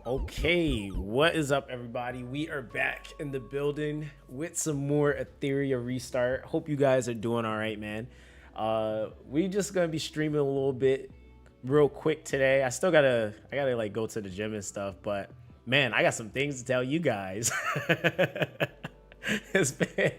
Okay, what is up, everybody? We are back in the building with some more Etheria Restart. Hope you guys are doing all right, man. We just gonna be streaming a little bit real quick today. I gotta like go to the gym and stuff, but man, I got some things to tell you guys. it's been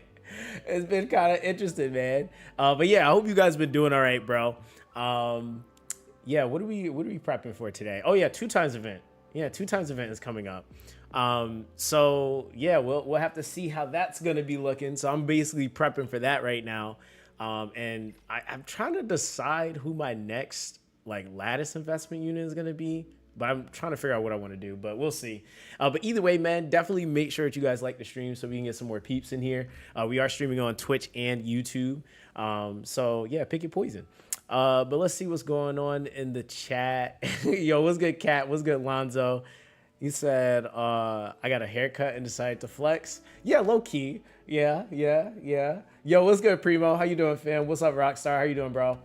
it's been kind of interesting, man. But yeah, I hope you guys been doing all right, bro. Yeah, what are we prepping for today? Oh yeah, 2x event. Yeah, 2x event is coming up. So yeah, we'll have to see how that's gonna be looking. So I'm basically prepping for that right now. And I'm trying to decide who my next like lattice investment unit is gonna be, but I'm trying to figure out what I want to do, but we'll see. But either way, man, definitely make sure that you guys like the stream so we can get some more peeps in here. We are streaming on Twitch and YouTube. So yeah, pick your poison. But let's see what's going on in the chat. Yo, what's good, Cat? What's good, Lonzo? You said, I got a haircut and decided to flex. Yeah, low key. Yeah. Yo, what's good, Primo? How you doing, fam? What's up, Rockstar? How you doing, bro?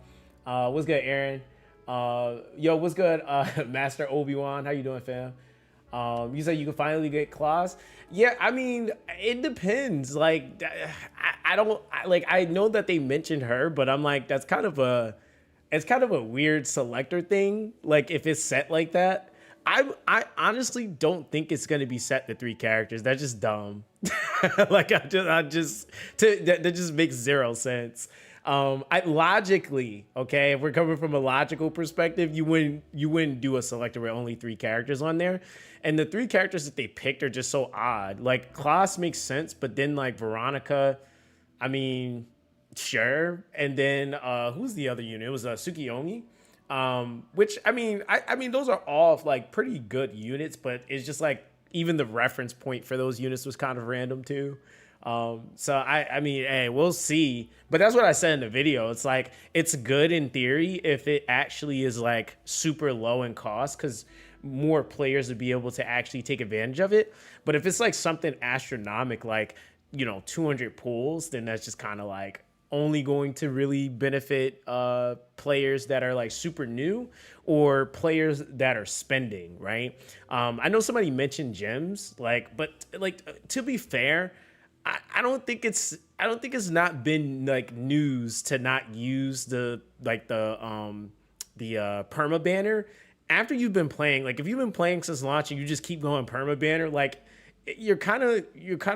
What's good, Aaron? Yo, what's good, Master Obi-Wan? How you doing, fam? You said you can finally get claws. Yeah, I mean, it depends. Like, I know that they mentioned her, but I'm like, it's kind of a weird selector thing. Like, if it's set like that, I honestly don't think it's gonna be set to 3 characters. That's just dumb. Like, that just makes zero sense. Logically, okay, if we're coming from a logical perspective, you wouldn't do a selector with only 3 characters on there. And the 3 characters that they picked are just so odd. Like, Klaus makes sense, but then like Veronica, I mean, sure. And then who's the other unit? It was Tsukiyomi. Which I mean those are all like pretty good units, but it's just like even the reference point for those units was kind of random too. So I mean, hey, we'll see. But that's what I said in the video. It's like, it's good in theory if it actually is like super low in cost, because more players would be able to actually take advantage of it. But if it's like something astronomical, like, you know, 200 pulls, then that's just kind of like only going to really benefit players that are like super new or players that are spending, right? I know somebody mentioned gems, like, but like, to be fair, I don't think it's not been like news to not use the perma banner after you've been playing. Like, if you've been playing since launch and you just keep going perma banner, like, you're kind of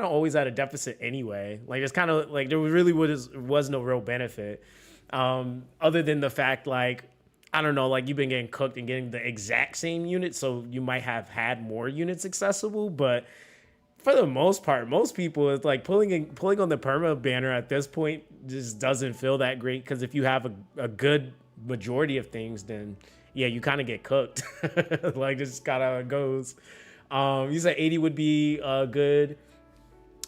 always at a deficit anyway. Like, it's kind of like there really was no real benefit, other than the fact, like, I don't know, like, you've been getting cooked and getting the exact same unit, so you might have had more units accessible, but for the most part, most people, it's like pulling on the perma banner at this point just doesn't feel that great, because if you have a good majority of things, then yeah, you kind of get cooked. Like, this is kind of how it goes. You said 80 would be good.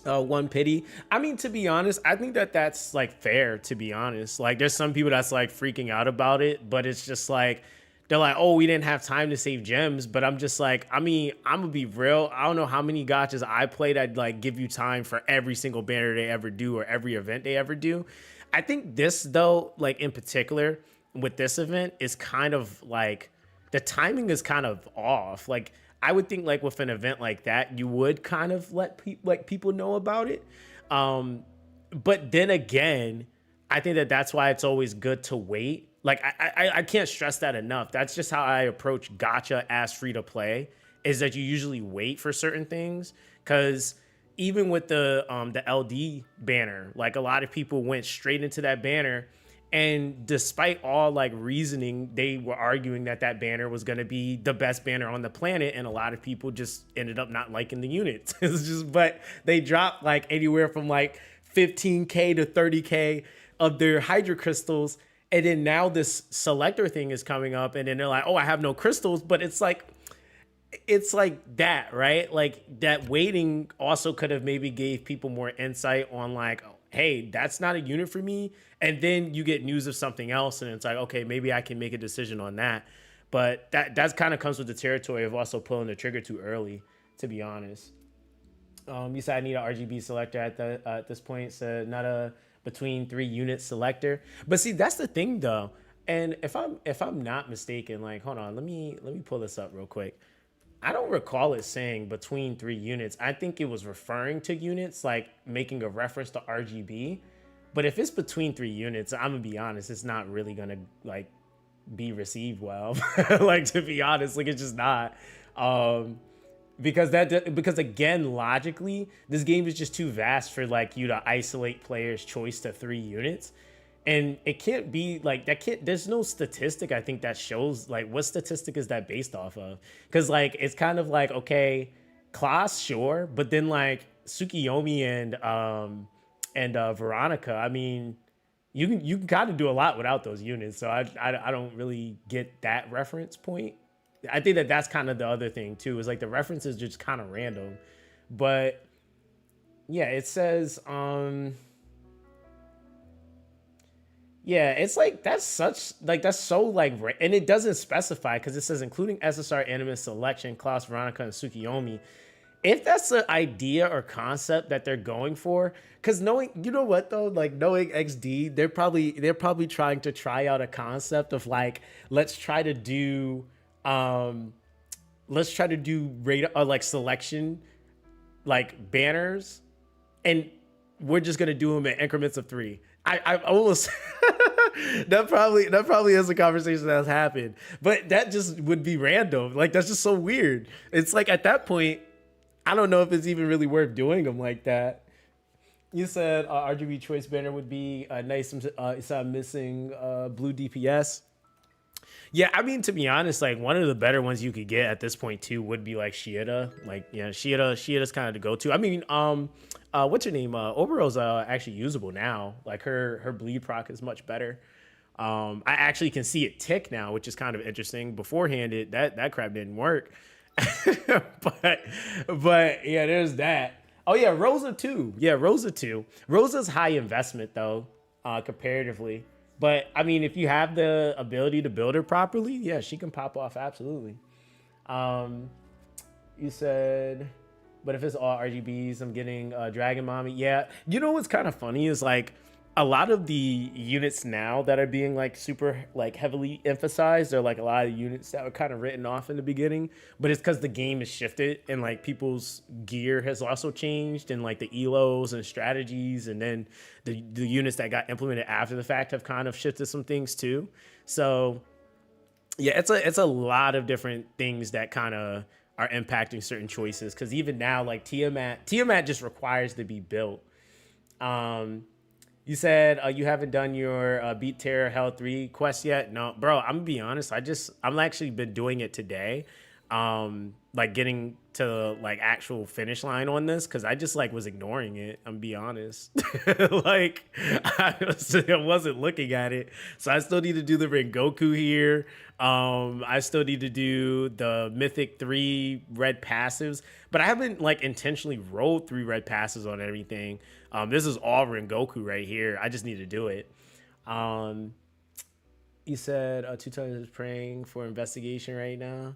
One pity. I mean, to be honest, I think that's like fair, to be honest. Like, there's some people that's like freaking out about it, but it's just like, they're like, oh, we didn't have time to save gems. But I'm just like, I mean, I'm gonna be real. I don't know how many gachas I played I'd like give you time for every single banner they ever do or every event they ever do. I think this, though, like in particular with this event, is kind of like, the timing is kind of off. Like, I would think like with an event like that, you would kind of let people know about it. But then again, I think that's why it's always good to wait. Like, I can't stress that enough. That's just how I approach gacha as free to play, is that you usually wait for certain things. Because even with the LD banner, like, a lot of people went straight into that banner, and despite all like reasoning, they were arguing that banner was going to be the best banner on the planet, and a lot of people just ended up not liking the units. It's just, but they dropped like anywhere from like 15k to 30k of their hydro crystals. And then now this selector thing is coming up, and then they're like, oh, I have no crystals. But it's like that, right? Like, that waiting also could have maybe gave people more insight on like, oh, hey, that's not a unit for me. And then you get news of something else, and it's like, okay, maybe I can make a decision on that. But that kind of comes with the territory of also pulling the trigger too early, to be honest. You said I need an RGB selector at this point, so not a between 3 unit selector. But see, that's the thing though. And if I'm not mistaken, like, hold on, let me pull this up real quick. I don't recall it saying between 3 units. I think it was referring to units, like making a reference to RGB. But if it's between 3 units, I'm gonna be honest, it's not really gonna like be received well. Like, to be honest, like, it's just not. Um, because again, logically, this game is just too vast for like you to isolate players' choice to 3 units. And it can't be like that. Can't, there's no statistic I think that shows like what statistic is that based off of? Because like it's kind of like, okay, class, sure, but then like Tsukiyomi and Veronica, I mean, you can kind of do a lot without those units. So I don't really get that reference point. I think that that's kind of the other thing too, is like the references just kind of random. But yeah, it says yeah, it's like that's such like that's so like, and it doesn't specify because it says including SSR, Animus, Selection, Klaus, Veronica, and Tsukiyomi. If that's the idea or concept that they're going for, because knowing, you know what though, like knowing XD, they're probably trying to try out a concept of like, let's try to do radar or like selection like banners, and we're just gonna do them in increments of 3. I almost that probably is a conversation that's happened, but that just would be random. Like that's just so weird. It's like at that point, I don't know if it's even really worth doing them like that. You said RGB choice banner would be nice. It's missing blue DPS. Yeah, I mean, to be honest, like one of the better ones you could get at this point too would be like Shieda. Like, yeah, Shieda's kind of the go-to. I mean, what's her name? Obero's actually usable now. Like her bleed proc is much better. I actually can see it tick now, which is kind of interesting. Beforehand, that crap didn't work. but yeah, there's that. Oh yeah, Rosa too. Yeah, Rosa too. Rosa's high investment though, comparatively. But I mean, if you have the ability to build her properly, yeah, she can pop off absolutely. You said, but if it's all RGBs, I'm getting Dragon Mommy. Yeah, you know what's kind of funny is like a lot of the units now that are being like super like heavily emphasized are like a lot of units that were kind of written off in the beginning, but it's because the game has shifted and like people's gear has also changed, and like the elos and strategies, and then the units that got implemented after the fact have kind of shifted some things too. So yeah, it's a lot of different things that kind of are impacting certain choices, because even now like Tiamat just requires to be built. You said you haven't done your Beat Terror Hell 3 quest yet. No, bro, I'm gonna be honest. I'm actually been doing it today. Like getting to like actual finish line on this, because I just like was ignoring it. I'm gonna be honest. Like I wasn't looking at it. So I still need to do the Rengoku here. I still need to do the Mythic 3 red passives, but I haven't like intentionally rolled 3 red passes on everything. This is all Rengoku right here. I just need to do it. You said 2 times praying for investigation right now.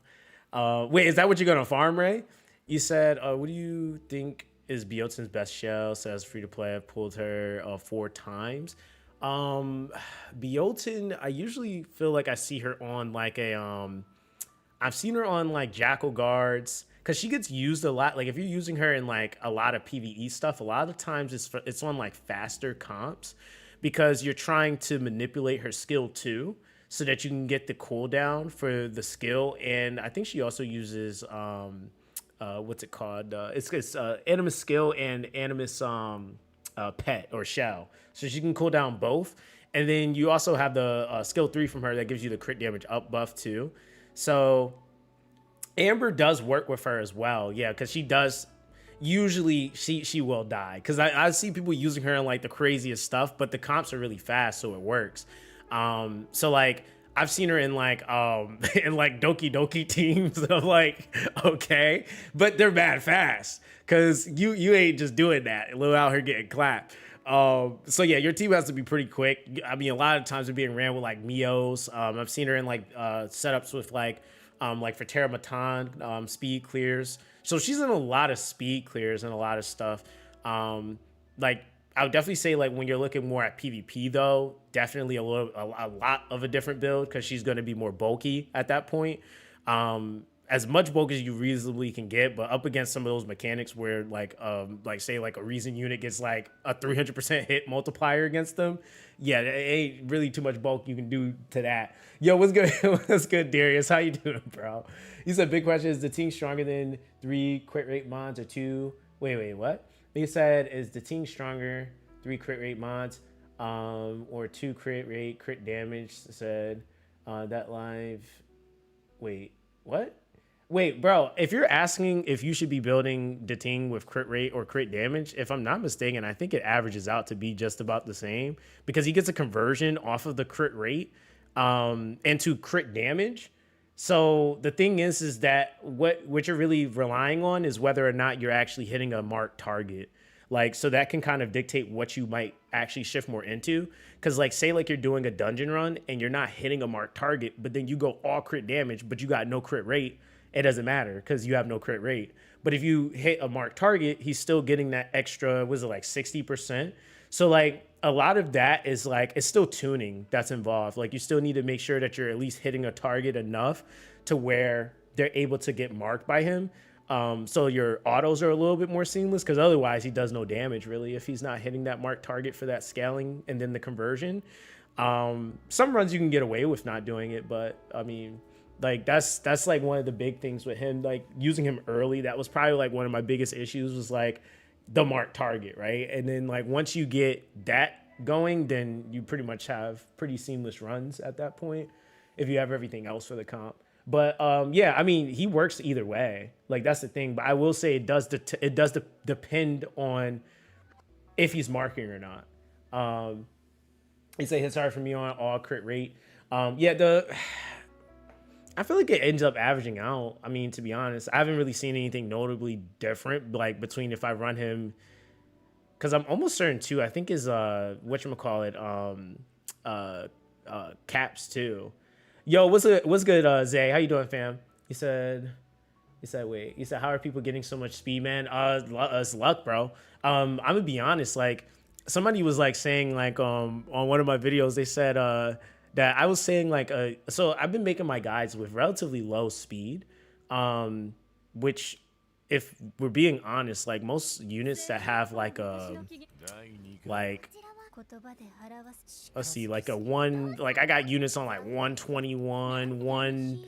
Wait, is that what you're gonna farm, Ray? You said, what do you think is Biotin's best shell? Says free to play. I've pulled her 4 times. Biotin, I usually feel like I see her on like I've seen her on like Jackal Guards, because she gets used a lot. Like if you're using her in like a lot of PvE stuff, a lot of times it's on like faster comps, because you're trying to manipulate her skill too, so that you can get the cooldown for the skill. And I think she also uses what's it called? It's Animus skill and Animus pet or shell, so she can cool down both. And then you also have the skill 3 from her that gives you the crit damage up buff too. So Amber does work with her as well, yeah, because she does usually she will die, because I see people using her in like the craziest stuff, but the comps are really fast, so it works. So like I've seen her in like in like Doki Doki teams of like, okay, but they're mad fast, because you ain't just doing that. Look out here getting clapped. So yeah, your team has to be pretty quick. I mean, a lot of times they're being ran with like Mios. I've seen her in like setups with like for Terra Matan, speed clears. So she's in a lot of speed clears and a lot of stuff. Like I would definitely say like when you're looking more at PvP though, definitely a lot of a different build, because she's going to be more bulky at that point. as much bulk as you reasonably can get, but up against some of those mechanics where like say like a reason unit gets like a 300% hit multiplier against them, yeah, it ain't really too much bulk you can do to that. Yo, what's good? What's good, Darius? How you doing, bro? He said, big question, is the team stronger than 3 crit rate mods or 2? Wait, what? He said, is the team stronger 3 crit rate mods or 2 crit rate crit damage? Said that live. Wait, what? Wait, bro, if you're asking if you should be building the team with crit rate or crit damage, if I'm not mistaken, I think it averages out to be just about the same because he gets a conversion off of the crit rate into crit damage. So the thing is that what you're really relying on is whether or not you're actually hitting a marked target. Like, so that can kind of dictate what you might actually shift more into. Because like, say like you're doing a dungeon run and you're not hitting a marked target, but then you go all crit damage, but you got no crit rate. It doesn't matter because you have no crit rate. But if you hit a marked target, he's still getting that extra, was it like 60%? So like a lot of that is like, it's still tuning that's involved. Like you still need to make sure that you're at least hitting a target enough to where they're able to get marked by him. So your autos are a little bit more seamless because otherwise he does no damage really if he's not hitting that marked target for that scaling and then the conversion. Some runs you can get away with not doing it, but I mean, like that's like one of the big things with him, like using him early. That was probably like one of my biggest issues was like the marked target, right? And then like once you get that going, then you pretty much have pretty seamless runs at that point if you have everything else for the comp. But yeah, I mean, he works either way. Like that's the thing. But I will say it does depend on if he's marking or not. He say it's hard for me on all crit rate. Yeah, I feel like it ends up averaging out. I mean, to be honest, I haven't really seen anything notably different, like between if I run him, because I'm almost certain too. I think is whatchamacallit, caps too. Yo, what's good, Zay? How you doing, fam? He said, wait. He said, how are people getting so much speed, man? It's luck, bro. I'm gonna be honest. Like somebody was like saying like on one of my videos, they said that I was saying like so I've been making my guides with relatively low speed, which if we're being honest, like most units that have like let's see, like a one, like I got units on like 121, one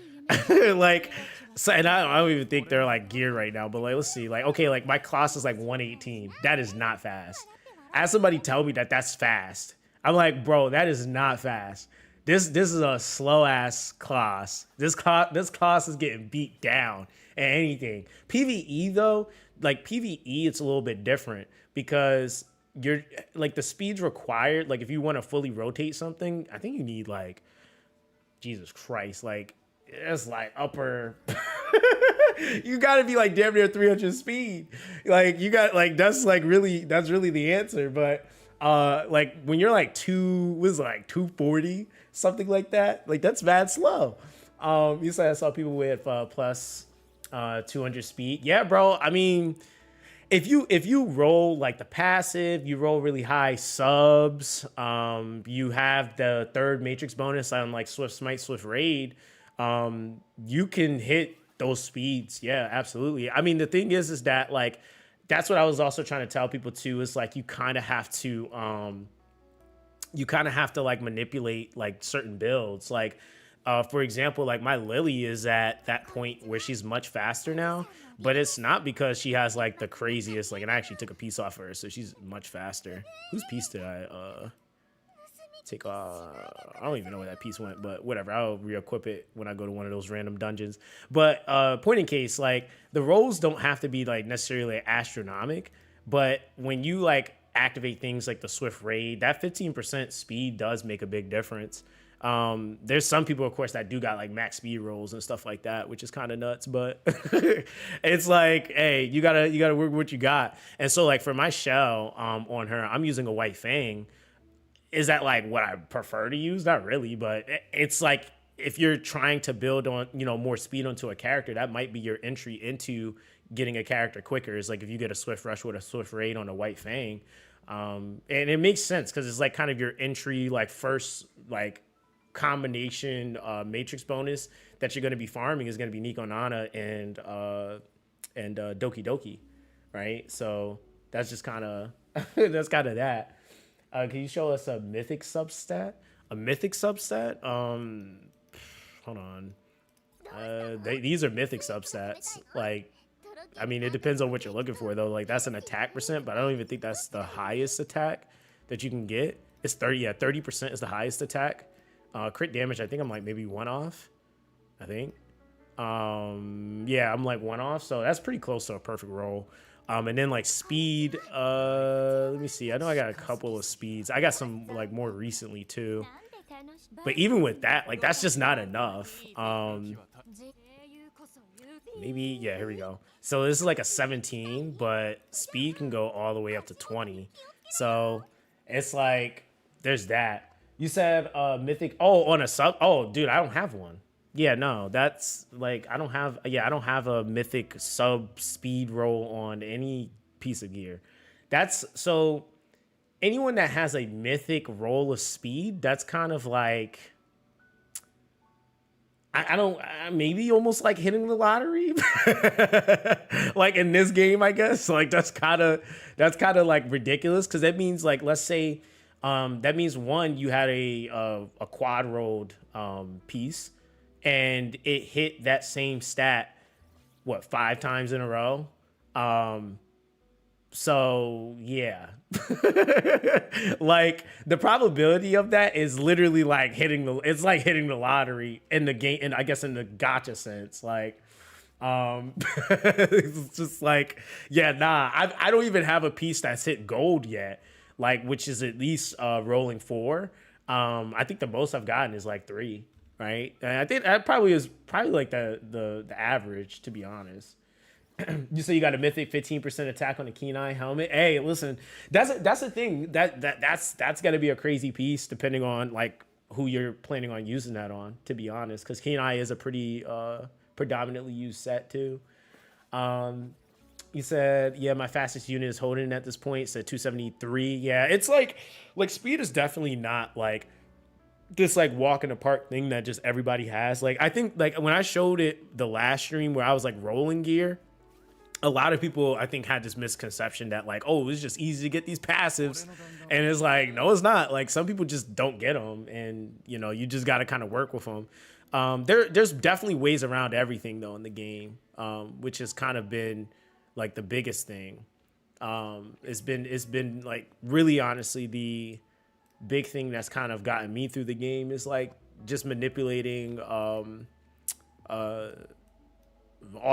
like so, and I don't even think they're like geared right now, but like let's see, like okay, like my class is like 118. That is not fast. I had somebody tell me that that's fast. I'm like, bro, that is not fast. This is a slow ass class. This class is getting beat down and anything. PvE though, like PvE, it's a little bit different because you're like the speeds required. Like if you want to fully rotate something, I think you need like, Jesus Christ, like it's like upper. You got to be like damn near 300 speed. Like you got like that's really the answer. But like when you're like 240. Something like that. Like that's mad slow. You said I saw people with plus 200 speed. Yeah, bro. I mean, if you roll like the passive, you roll really high subs. You have the third matrix bonus on like Swift Smite, Swift Raid. You can hit those speeds. Yeah, absolutely. I mean, the thing is that like that's what I was also trying to tell people too. Is like you kind of have to like manipulate like certain builds. Like for example, like my Lily is at that point where she's much faster now, but it's not because she has like the craziest, like, and I actually took a piece off her, so she's much faster. Whose piece did I take off? I don't even know where that piece went, but whatever, I'll re-equip it when I go to one of those random dungeons. But point in case, like the rolls don't have to be like necessarily astronomic, but when you like activate things like the Swift Raid, that 15% speed does make a big difference. There's some people, of course, that do got like max speed rolls and stuff like that, which is kind of nuts, but it's like, hey, you gotta work with what you got. And so like for my shell on her, I'm using a White Fang. Is that like what I prefer to use? Not really, but it's like if you're trying to build on, more speed onto a character, that might be your entry into getting a character quicker. Is like if you get a Swift Rush with a Swift Raid on a White Fang. And it makes sense because it's like kind of your entry, like first, like combination matrix bonus that you're going to be farming is going to be Nico Nana and Doki Doki, right? So that's just kind of that's kind of that. Can you show us a mythic substat? A mythic substat? Hold on. These are mythic substats. Like, I mean, it depends on what you're looking for though. Like that's an attack percent, but I don't even think that's the highest attack that you can get. It's 30. Yeah, 30% is the highest attack. Crit damage, I think I'm like maybe 1 off. I think. Yeah, I'm like 1 off, so that's pretty close to a perfect roll. And then like speed, let me see. I know I got a couple of speeds. I got some like more recently too. But even with that, like that's just not enough. Maybe, yeah, here we go. So this is like a 17, but speed can go all the way up to 20. So it's like, there's that. You said mythic, oh, on a sub, oh, dude, I don't have one. Yeah, no, that's like, I don't have a mythic sub speed roll on any piece of gear. That's, so anyone that has a mythic roll of speed, that's kind of like, I don't, maybe almost like hitting the lottery. Like in this game, I guess, like that's kind of like ridiculous. Cause that means like, let's say, that means one, you had a quad rolled piece and it hit that same stat, what, 5 times in a row? So yeah, like the probability of that is literally like it's like hitting the lottery in the game, and I guess in the gacha sense, like, it's just like, yeah, nah, I don't even have a piece that's hit gold yet, like, which is at least rolling 4. I think the most I've gotten is like 3, right? And I think that probably is like the average, to be honest. You say you got a mythic 15% attack on the Kenai helmet. Hey, listen, that's the thing that's gonna be a crazy piece depending on like who you're planning on using that on. To be honest, because Kenai is a pretty predominantly used set too. You said, yeah, my fastest unit is holding at this point. Said 273. Yeah, it's like speed is definitely not like this like walk in the park thing that just everybody has. Like I think like when I showed it the last stream where I was like rolling gear, a lot of people I think had this misconception that like, oh, it's just easy to get these passives, and it's like, no, it's not. Like some people just don't get them, and you know, you just got to kind of work with them. There's definitely ways around everything though in the game, which has kind of been like the biggest thing. It's been like really honestly the big thing that's kind of gotten me through the game is like just manipulating all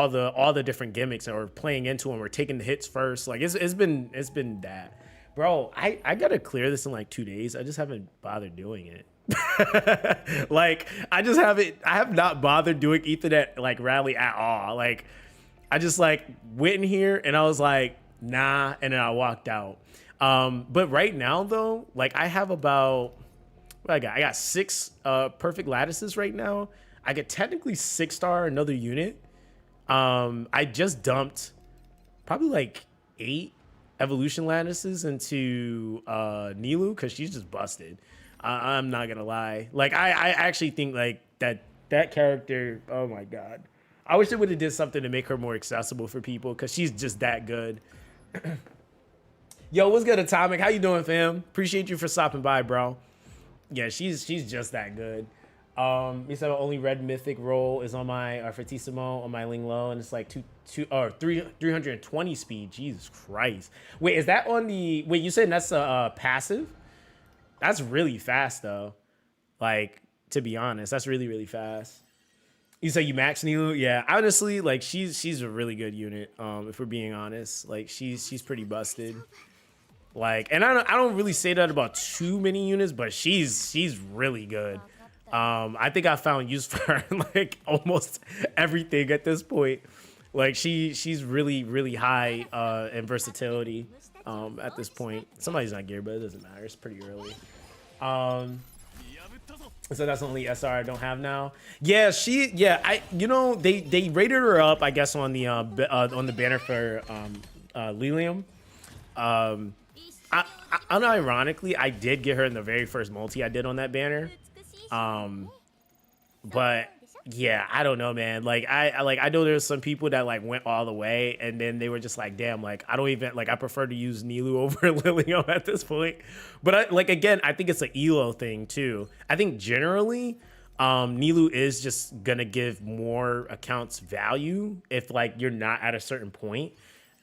the different gimmicks or playing into them or taking the hits first. Like it's been that, bro. I gotta clear this in like 2 days. I just haven't bothered doing it. Like I have not bothered doing Ethernet like rally at all. Like I just like went in here and I was like, nah, and then I walked out. But right now though, like I have about, what I got 6 perfect lattices right now. I could technically 6-star another unit. I just dumped probably like 8 evolution lattices into Nilu because she's just busted. I'm not gonna lie. Like I actually think like that character, oh my god. I wish they would have did something to make her more accessible for people because she's just that good. Yo, what's good, Atomic? How you doing, fam? Appreciate you for stopping by, bro. Yeah, she's just that good. You said only red mythic roll is on my Fortissimo on my Ling Low, and it's like 320 speed. Jesus Christ. Wait, is that on the? Wait, you said that's a passive? That's really fast though. Like to be honest, that's really fast. You say you max Nilu? Yeah, honestly, like she's a really good unit. If we're being honest, like she's pretty busted. Like, and I don't really say that about too many units, but she's really good. I think I found use for her in like almost everything at this point. Like she's really high in versatility at this point. Somebody's not geared, but it doesn't matter. It's pretty early. So that's the only SR I don't have now. Yeah, they rated her up, I guess, on the banner for Lilium. Unironically, I did get her in the very first multi I did on that banner. But yeah, I don't know, man. Like I know there's some people that like went all the way and then they were just like, damn, like I don't even like I prefer to use Nilou over Lilium at this point. But like again, I think it's an elo thing too. I think generally Nilou is just gonna give more accounts value if like you're not at a certain point.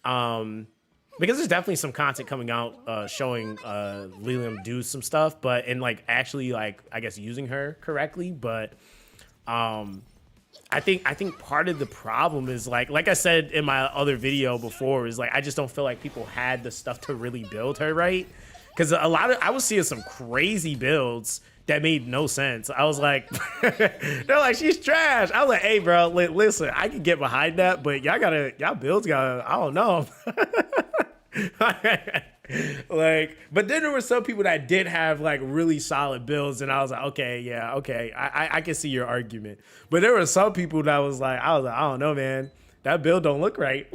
Because there's definitely some content coming out showing Lilium do some stuff, but and like actually like I guess using her correctly. But I think part of the problem is like I said in my other video before is like I just don't feel like people had the stuff to really build her right. Because I was seeing some crazy builds that made no sense. I was like, they're like, she's trash. I was like, hey, bro, listen, I can get behind that, but y'all builds gotta, I don't know. Like, but then there were some people that did have like really solid builds, and I was like, okay, yeah, okay, I can see your argument. But there were some people that was like, I don't know, man, that build don't look right.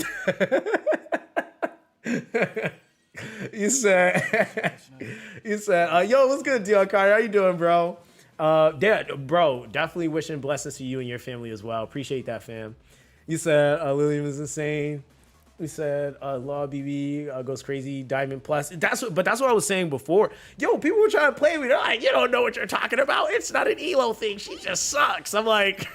You said, yo, what's good, DLK? How you doing, bro? Bro, definitely wishing blessings to you and your family as well. Appreciate that, fam. You said Lilium is insane. We said Law BB goes crazy. Diamond Plus. That's what I was saying before. Yo, people were trying to play me. They're like, you don't know what you're talking about. It's not an elo thing. She just sucks. I'm like,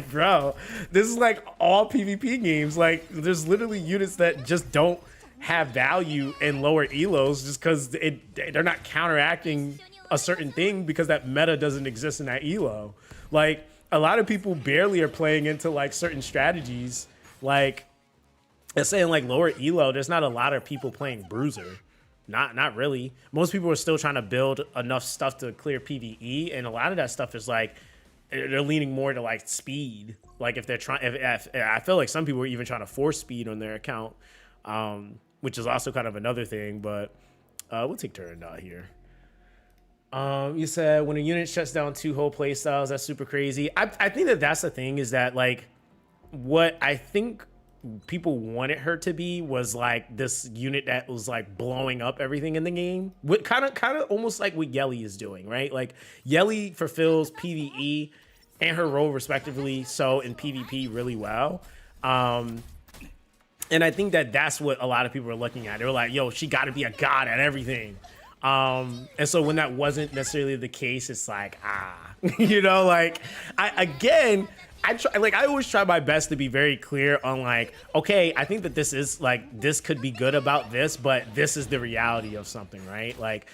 bro, this is like all PvP games. Like, there's literally units that just don't have value in lower elos just because they're not counteracting a certain thing because that meta doesn't exist in that elo. Like, a lot of people barely are playing into like certain strategies. Like, it's saying like lower elo, there's not a lot of people playing Bruiser. Not really. Most people are still trying to build enough stuff to clear PvE, and a lot of that stuff is like they're leaning more to like speed. Like if they're trying, if I feel like some people are even trying to force speed on their account, which is also kind of another thing. But we'll take turn out here. You said when a unit shuts down 2 whole play styles, that's super crazy. I think that's the thing is that like what I think people wanted her to be was like this unit that was like blowing up everything in the game. What kind of almost like what Yelly is doing, right? Like Yelly fulfills PvE and her role respectively so in PvP really well. And I think that's what a lot of people are looking at. They were like, yo, she got to be a god at everything. And so when that wasn't necessarily the case, it's like, you know, like I always try my best to be very clear on like, okay, I think that this is like, this could be good about this, but this is the reality of something, right? Like,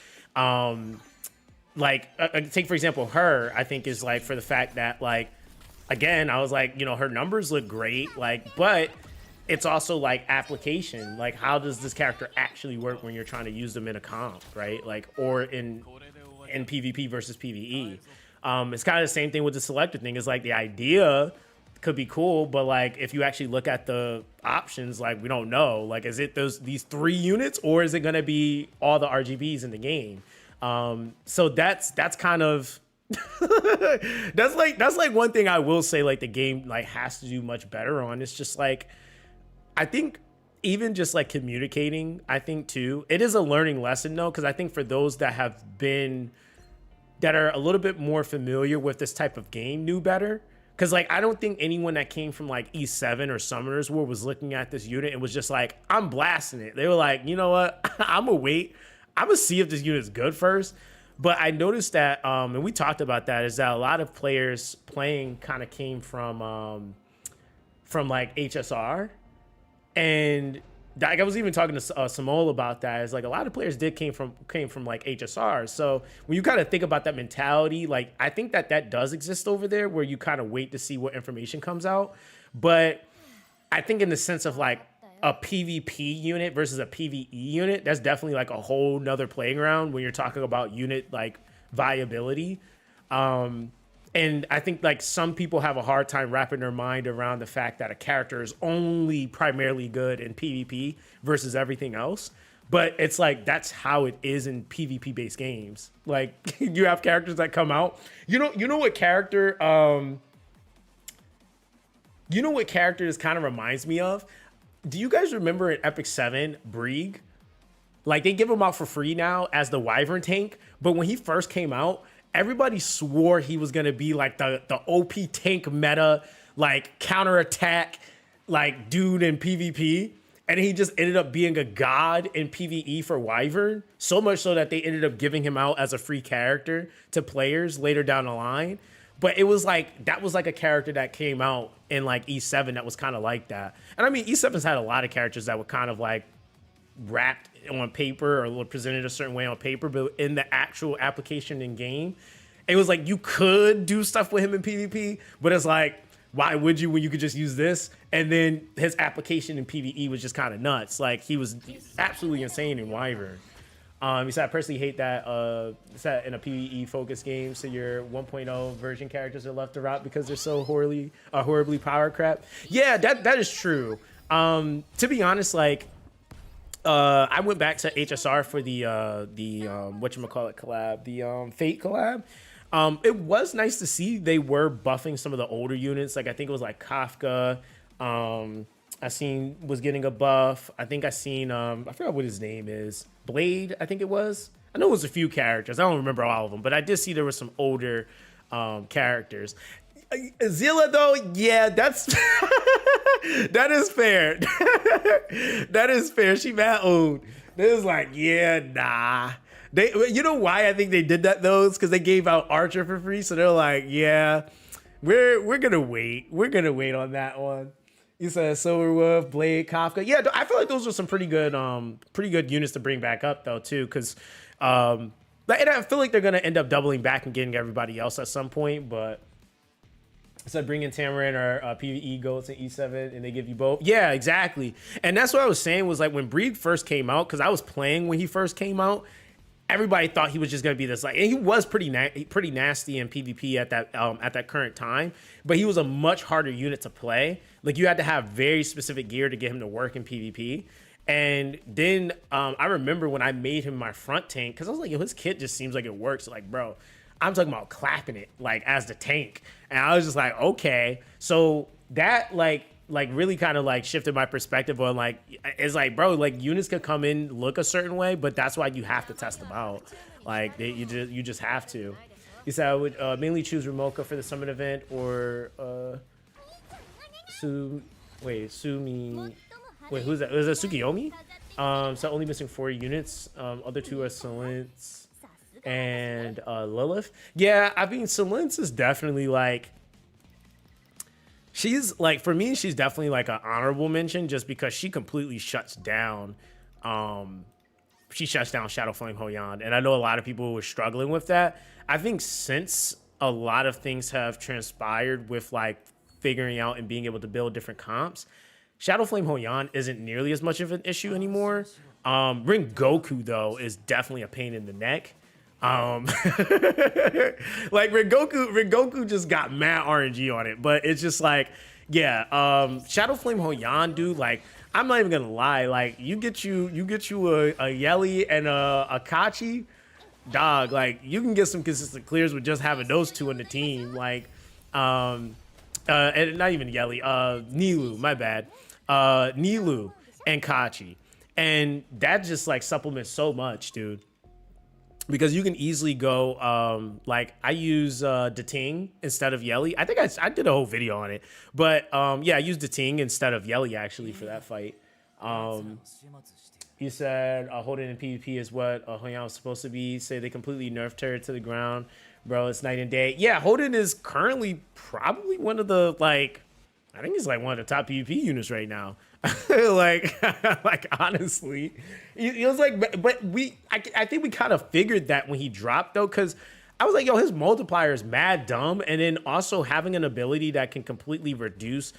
take for example, her, I think is like for the fact that like, again, I was like, you know, her numbers look great, like, but it's also like application. Like, how does this character actually work when you're trying to use them in a comp, right? Like, or in PvP versus PvE. It's kind of the same thing with the selector thing. It's like the idea could be cool, but like if you actually look at the options, like we don't know. Like, is it these 3 units, or is it gonna be all the RGBs in the game? So that's kind of that's like one thing I will say like the game like has to do much better on. It's just like I think even just like communicating, I think too, it is a learning lesson though, because I think for those that are a little bit more familiar with this type of game knew better. Because like I don't think anyone that came from like E7 or Summoners War was looking at this unit and was just like, I'm blasting it. They were like, you know what, I'm gonna see if this unit's good first. But I noticed that and we talked about that, is that a lot of players playing kind of came from like HSR. And like I was even talking to Simone about that. Is like a lot of players came from like HSR. So when you kind of think about that mentality, like I think that does exist over there, where you kind of wait to see what information comes out. But I think in the sense of like a PvP unit versus a PvE unit, that's definitely like a whole nother playground when you're talking about unit like viability. And I think like some people have a hard time wrapping their mind around the fact that a character is only primarily good in PvP versus everything else. But it's like, that's how it is in PvP based games. Like you have characters that come out, you know what character, this kind of reminds me of? Do you guys remember in Epic 7, Brieg? Like they give him out for free now as the Wyvern tank. But when he first came out, everybody swore he was gonna be like the OP tank meta, like counterattack, like dude in PvP. And he just ended up being a god in PvE for Wyvern. So much so that they ended up giving him out as a free character to players later down the line. But it was like, that was like a character that came out in like E7 that was kind of like that. And I mean, E7's had a lot of characters that were kind of like wrapped on paper or presented a certain way on paper, but in the actual application in game, it was like you could do stuff with him in PvP, but it's like, why would you when you could just use this? And then his application in PvE was just kind of nuts. Like he was absolutely insane in Wyvern. He said, I personally hate that set in a PvE focused game, so your 1.0 version characters are left to rot because they're so horribly power crap. Yeah, that is true. To be honest, like I went back to HSR for the whatchamacallit collab, the Fate collab. It was nice to see they were buffing some of the older units. Like I think it was like Kafka. I seen was getting a buff. I think I seen I forgot what his name is. Blade, I think it was. I know it was a few characters. I don't remember all of them, but I did see there were some older characters. Zilla though, yeah, that's that is fair. That is fair. She mad old. It was like, yeah, nah. You know why I think they did that though? It's because they gave out Archer for free, so they're like, yeah, we're gonna wait. We're gonna wait on that one. You said Silverwolf, Blade, Kafka. Yeah, I feel like those were some pretty good units to bring back up though too, because and I feel like they're gonna end up doubling back and getting everybody else at some point. But so bringing Tamarin or PvE goats in E7 and they give you both. Yeah, exactly. And that's what I was saying was like when Breed first came out, because I was playing when he first came out. Everybody thought he was just going to be this like, and he was pretty nasty in PvP at that current time, but he was a much harder unit to play. Like you had to have very specific gear to get him to work in PvP. And then I remember when I made him my front tank, because I was like, yo, his kit just seems like it works. Like, bro, I'm talking about clapping it like as the tank, and I was just like, okay, so that like really kind of like shifted my perspective on like, it's like, bro, like units could come in, look a certain way, but that's why you have to test them out. Like you just have to. You said I would mainly choose Ramoka for the summit event or who's that? Was that Tsukiyomi? So only missing 4 units. Other 2 are Silence and Lilith. Yeah, I mean Silence is definitely like, she's like, for me, she's definitely like an honorable mention just because she completely shuts down. She shuts down Shadow Flame Hoyan. And I know a lot of people were struggling with that. I think since a lot of things have transpired with like figuring out and being able to build different comps, Shadow Flame Hoyan isn't nearly as much of an issue anymore. Ring Goku, though, is definitely a pain in the neck. Like Rengoku just got mad RNG on it, but it's just like, yeah, Shadow Flame Hoyan, dude, like, I'm not even gonna lie, like, you get you a Yelly and a Kachi, dog, like, you can get some consistent clears with just having those 2 in the team, like, and not even Yelly, Nilu, my bad, Nilu and Kachi, and that just like supplements so much, dude. Because you can easily go, like I use Dating instead of Yelly. I think I did a whole video on it. But yeah, I used Dating instead of Yelly actually for that fight. You said holding in PvP is what Hoyan was supposed to be. Say they completely nerfed her to the ground. Bro, it's night and day. Yeah, Holden is currently probably one of the, like, I think he's like one of the top PvP units right now. like honestly, it was like, but I think we kind of figured that when he dropped though, because I was like, yo, his multiplier is mad dumb, and then also having an ability that can completely reduce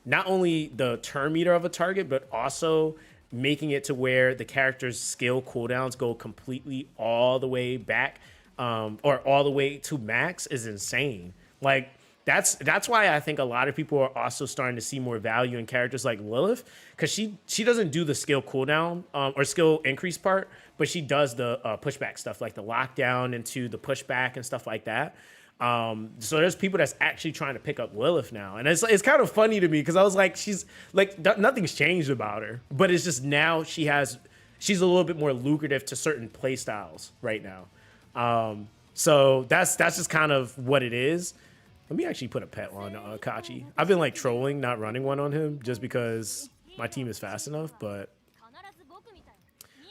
not only the turn meter of a target, but also making it to where the character's skill cooldowns go completely all the way back, or all the way to max is insane. Like, that's why I think a lot of people are also starting to see more value in characters like Lilith, because she doesn't do the skill cooldown or skill increase part, but she does the pushback stuff, like the lockdown into the pushback and stuff like that. So there's people that's actually trying to pick up Lilith now, and it's kind of funny to me because I was like, she's like, nothing's changed about her, but it's just now she's a little bit more lucrative to certain play styles right now. So that's just kind of what it is. Let me actually put a pet on Kachi. I've been like trolling, not running one on him just because my team is fast enough, but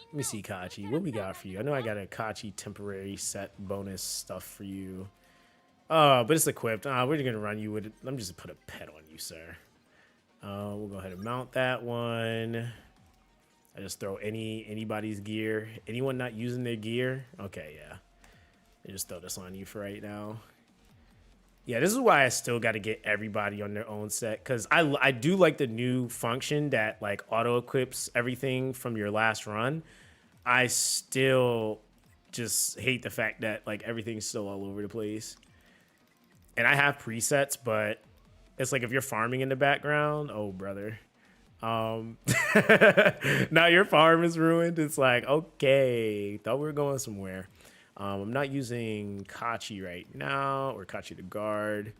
let me see, Kachi. What we got for you? I know I got a Kachi temporary set bonus stuff for you. But it's equipped. We're just gonna run you with it. Let me just put a pet on you, sir. We'll go ahead and mount that one. I just throw anybody's gear. Anyone not using their gear? Okay, yeah. I just throw this on you for right now. Yeah, this is why I still got to get everybody on their own set, because I do like the new function that like auto equips everything from your last run. I still just hate the fact that like everything's still all over the place. And I have presets, but it's like if you're farming in the background, oh brother. Now your farm is ruined. It's like, okay, thought we were going somewhere. I'm not using Kachi right now, or Kachi the guard.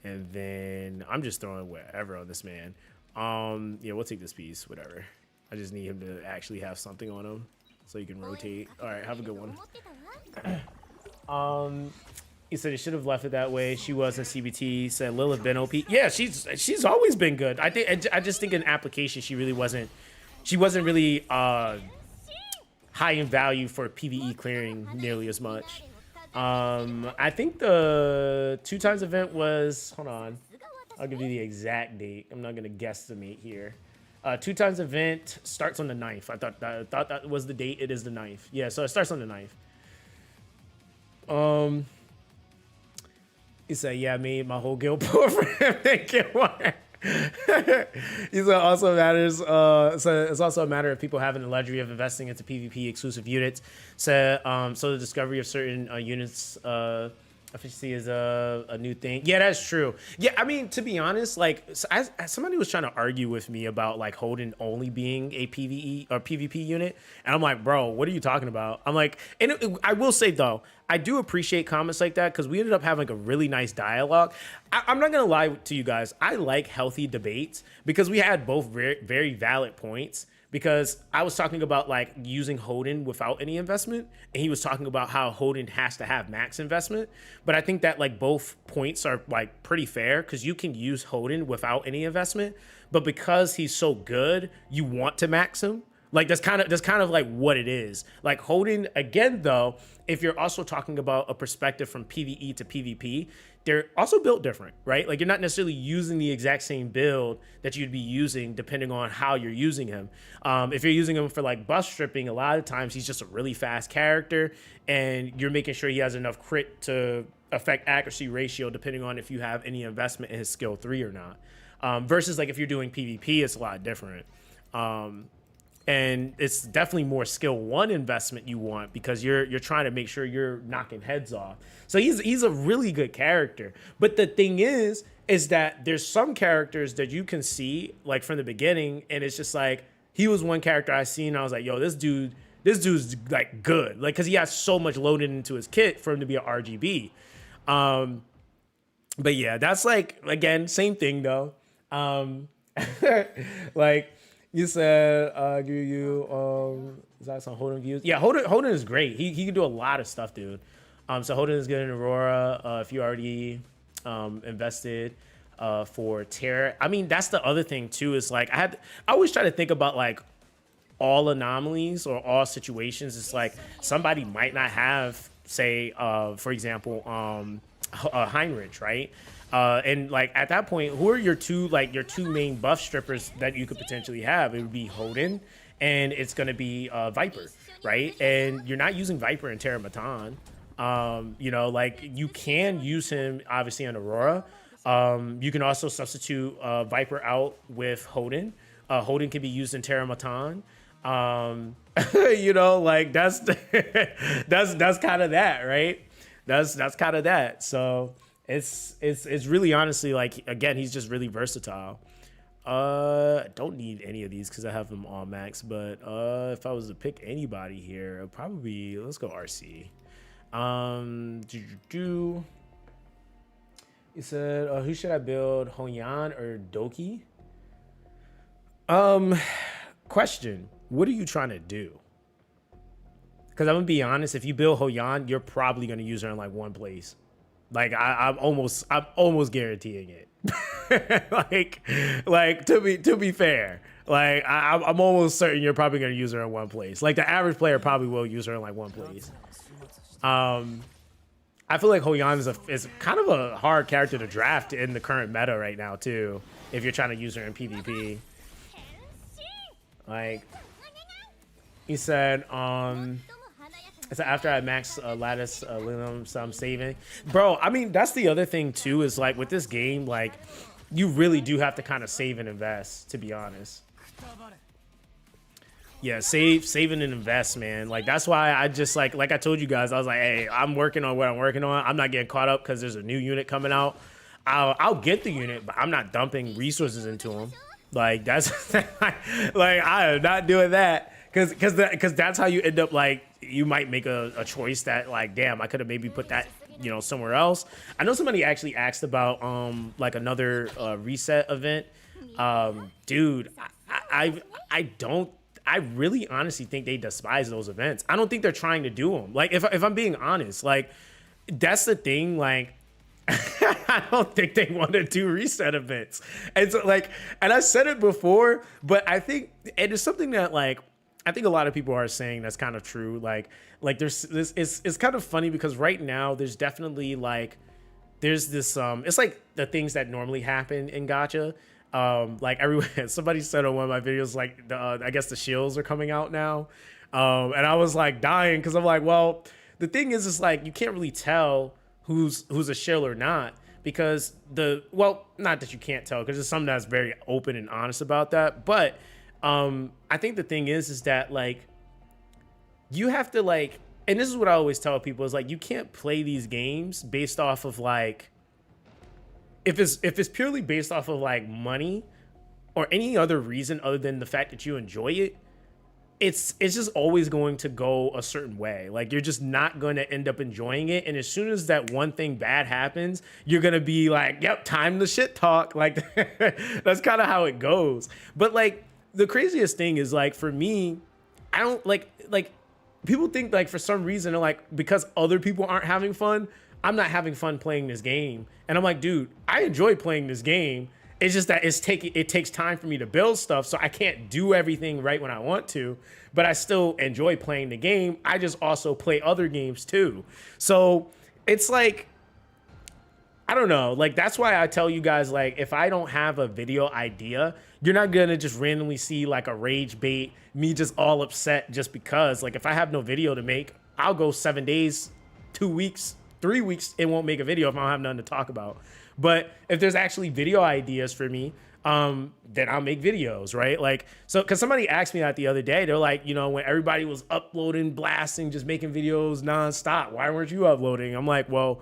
And then I'm just throwing whatever on this man. Yeah, we'll take this piece, whatever. I just need him to actually have something on him so you can rotate. All right, have a good one. He said he should have left it that way. She was in CBT. Said Lilith been OP. Yeah, she's always been good. I just think in application she really wasn't. She wasn't really high in value for PvE clearing nearly as much. I think the 2x event was. Hold on, I'll give you the exact date. I'm not gonna guesstimate here. 2x event starts on the 9th. I thought that was the date. It is the 9th. Yeah, so it starts on the 9th. He said, yeah, I made my whole guild poor for him to get one. He said, also matters. So it's also a matter of people having the luxury of investing into PvP exclusive units. So the discovery of certain units efficiency is a new thing. Yeah, that's true. Yeah, I mean, to be honest, like as somebody was trying to argue with me about like Holden only being a PvE or PvP unit, and I'm like, bro, what are you talking about? I'm like, and I will say though, I do appreciate comments like that because we ended up having like a really nice dialogue. I'm not gonna lie to you guys, I like healthy debates because we had both very, very valid points. Because I was talking about like using Holden without any investment, and he was talking about how Holden has to have max investment. But I think that like both points are like pretty fair because you can use Holden without any investment, but because he's so good, you want to max him. Like that's kind of like what it is. Like Holden, again though, if you're also talking about a perspective from PvE to PvP, they're also built different, right? Like you're not necessarily using the exact same build that you'd be using depending on how you're using him. If you're using him for like buff stripping, a lot of times he's just a really fast character and you're making sure he has enough crit to affect accuracy ratio depending on if you have any investment in his skill 3 or not. Versus like if you're doing PvP, it's a lot different. And it's definitely more skill 1 investment you want because you're trying to make sure you're knocking heads off. So he's a really good character. But the thing is that there's some characters that you can see like from the beginning, and it's just like he was one character I seen. And I was like, yo, this dude's like good, like because he has so much loaded into his kit for him to be an RGB. But yeah, that's like again same thing though. Like. You said, give you, is that some Holden views? Yeah, Holden is great. He can do a lot of stuff, dude. So Holden is good in Aurora. If you already invested for Terra. I mean, that's the other thing too, is like, I always try to think about like all anomalies or all situations. It's like somebody might not have, say, for example, Heinrich, right? And like at that point, who are your two main buff strippers that you could potentially have? It would be Holden and it's gonna be Viper, right? And you're not using Viper in Terra Matan. You know, like you can use him obviously on Aurora. You can also substitute Viper out with Holden. Holden can be used in Terra Matan. You know, like that's that's kind of that, right? That's kind of that. So it's really honestly like, again, he's just really versatile. I don't need any of these because I have them all max, but if I was to pick anybody here, it'd probably let's go RC. He said, who should I build, Honyan or Doki? Question, what are you trying to do? Because I'm gonna be honest, if you build Hoyan, you're probably gonna use her in like one place. Like I'm almost guaranteeing it. like to be fair, like I'm almost certain you're probably gonna use her in one place. Like the average player probably will use her in like one place. I feel like Hoyan is kind of a hard character to draft in the current meta right now too. If you're trying to use her in PvP, like he said, so after I max lattice Linum, so I'm saving. Bro, I mean, that's the other thing too, is like with this game, like you really do have to kind of save and invest, to be honest. Yeah, save and invest, man. Like that's why I just like I told you guys, I was like, hey, I'm working on what I'm working on. I'm not getting caught up because there's a new unit coming out. I'll get the unit, but I'm not dumping resources into them. Like that's like I am not doing that. Because that's how you end up, like, you might make a choice that, like, damn, I could have maybe put that, you know, somewhere else. I know somebody actually asked about, like, another reset event. Dude, I really honestly think they despise those events. I don't think they're trying to do them. Like, if I'm being honest, like, that's the thing, like, I don't think they want to do reset events. And so, like, and I said it before, but I think, and it's something that, like, I think a lot of people are saying that's kind of true. Like there's this, it's kind of funny because right now there's definitely like, there's this, it's like the things that normally happen in gacha. Like everywhere, somebody said on one of my videos, like I guess the shills are coming out now. And I was like dying because I'm like, well, the thing is like, you can't really tell who's a shill or not because well, not that you can't tell because it's something that's very open and honest about that. But I think the thing is that like you have to like, and this is what I always tell people is like, you can't play these games based off of like, if it's purely based off of like money or any other reason other than the fact that you enjoy it, it's just always going to go a certain way. Like you're just not going to end up enjoying it. And as soon as that one thing bad happens, you're going to be like, yep, time to shit talk. Like that's kind of how it goes. But like, the craziest thing is like for me, I don't like people think like for some reason like because other people aren't having fun, I'm not having fun playing this game. And I'm like, dude, I enjoy playing this game. It's just that it takes time for me to build stuff, so I can't do everything right when I want to, but I still enjoy playing the game. I just also play other games too. So it's like, I don't know, like that's why I tell you guys, like if I don't have a video idea, you're not gonna just randomly see like a rage bait, me just all upset just because. Like if I have no video to make, I'll go 7 days, 2 weeks, 3 weeks, it won't make a video if I don't have nothing to talk about. But if there's actually video ideas for me, then I'll make videos, right? Like, so, cause somebody asked me that the other day, they're like, you know, when everybody was uploading, blasting, just making videos nonstop, why weren't you uploading? I'm like, well,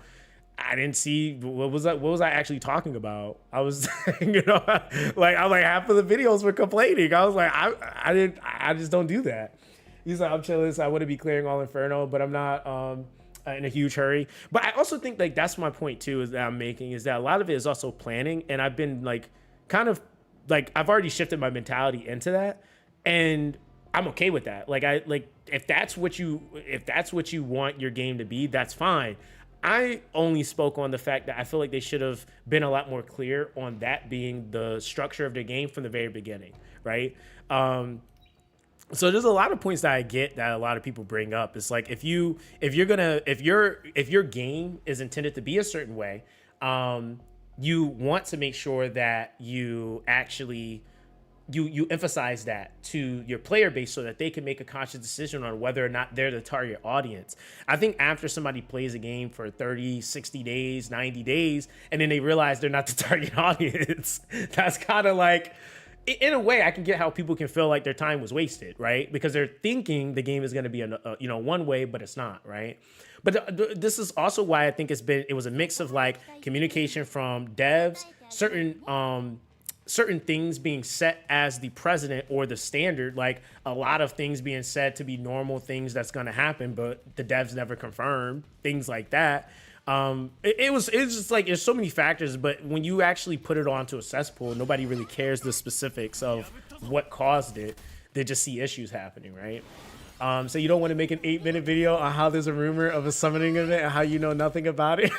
I didn't see, what was I actually talking about? I was, you know, like, I'm like, half of the videos were complaining. I was like, I just don't do that. He's like, I'm chilling, so I want to be clearing all Inferno, but I'm not in a huge hurry. But I also think like, that's my point too, is that I'm making, is that a lot of it is also planning. And I've been like, kind of like, I've already shifted my mentality into that. And I'm okay with that. Like, if that's what you want your game to be, that's fine. I only spoke on the fact that I feel like they should have been a lot more clear on that being the structure of the game from the very beginning, right? So there's a lot of points that I get that a lot of people bring up. It's like if your game is intended to be a certain way, you want to make sure that you actually you emphasize that to your player base so that they can make a conscious decision on whether or not they're the target audience. I think after somebody plays a game for 30, 60 days, 90 days, and then they realize they're not the target audience, that's kind of like, in a way, I can get how people can feel like their time was wasted, right? Because they're thinking the game is going to be one way, but it's not, right? But this is also why I think it was a mix of like communication from devs, certain things being set as the precedent or the standard, like a lot of things being said to be normal things that's going to happen, but the devs never confirmed, things like that. It's just like, there's so many factors, but when you actually put it onto a cesspool, nobody really cares the specifics of what caused it. They just see issues happening, right? So you don't want to make an 8-minute video on how there's a rumor of a summoning event and how you know nothing about it.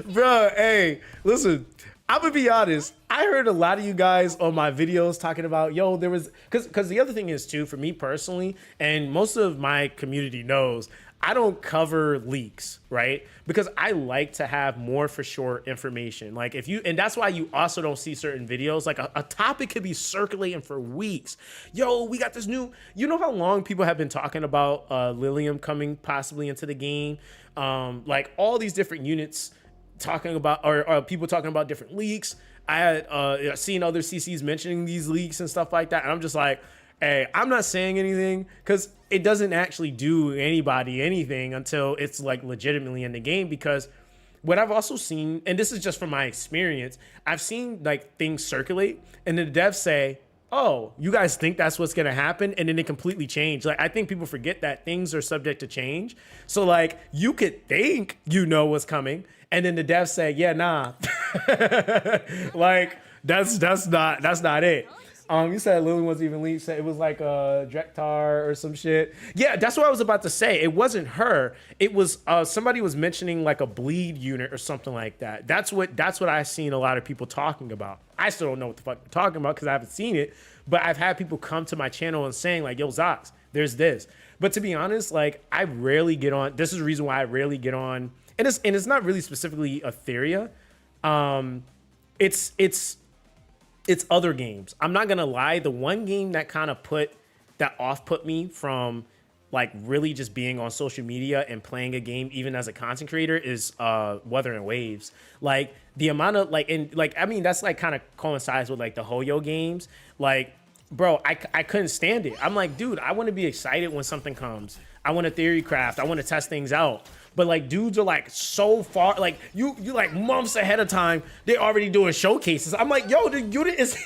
Bro, hey, listen, I'm gonna be honest. I heard a lot of you guys on my videos talking about, yo, there was, because the other thing is too, for me personally, and most of my community knows, I don't cover leaks, right? Because I like to have more for sure information. Like if you, and that's why you also don't see certain videos. Like a topic could be circulating for weeks. Yo, we got this new, you know how long people have been talking about Lilium coming possibly into the game? Like all these different units talking about, or people talking about different leaks. I had seen other CCs mentioning these leaks and stuff like that. And I'm just like, hey, I'm not saying anything because it doesn't actually do anybody anything until it's like legitimately in the game. Because what I've also seen, and this is just from my experience, I've seen like things circulate and the devs say, oh, you guys think that's what's gonna happen? And then they completely change. Like, I think people forget that things are subject to change. So like you could think you know what's coming and then the devs say, yeah, nah. Like that's not it. You said Lily wasn't even leaked. Said it was like a Drektar or some shit. Yeah, that's what I was about to say. It wasn't her. It was somebody was mentioning like a bleed unit or something like that. That's what I've seen a lot of people talking about. I still don't know what the fuck they're talking about because I haven't seen it. But I've had people come to my channel and saying like, yo, Zox, there's this. But to be honest, like I rarely get on. This is the reason why I rarely get on. And it's not really specifically Etheria. It's other games. I'm not gonna lie. The one game that kind of put me from like really just being on social media and playing a game even as a content creator is Weather and Waves. Like the amount of I mean that's like kind of coincides with like the Hoyo games. Like bro, I couldn't stand it. I'm like, dude, I want to be excited when something comes. I want to theory craft. I want to test things out. But like dudes are like so far, like you like months ahead of time, they're already doing showcases. I'm like, yo, the unit is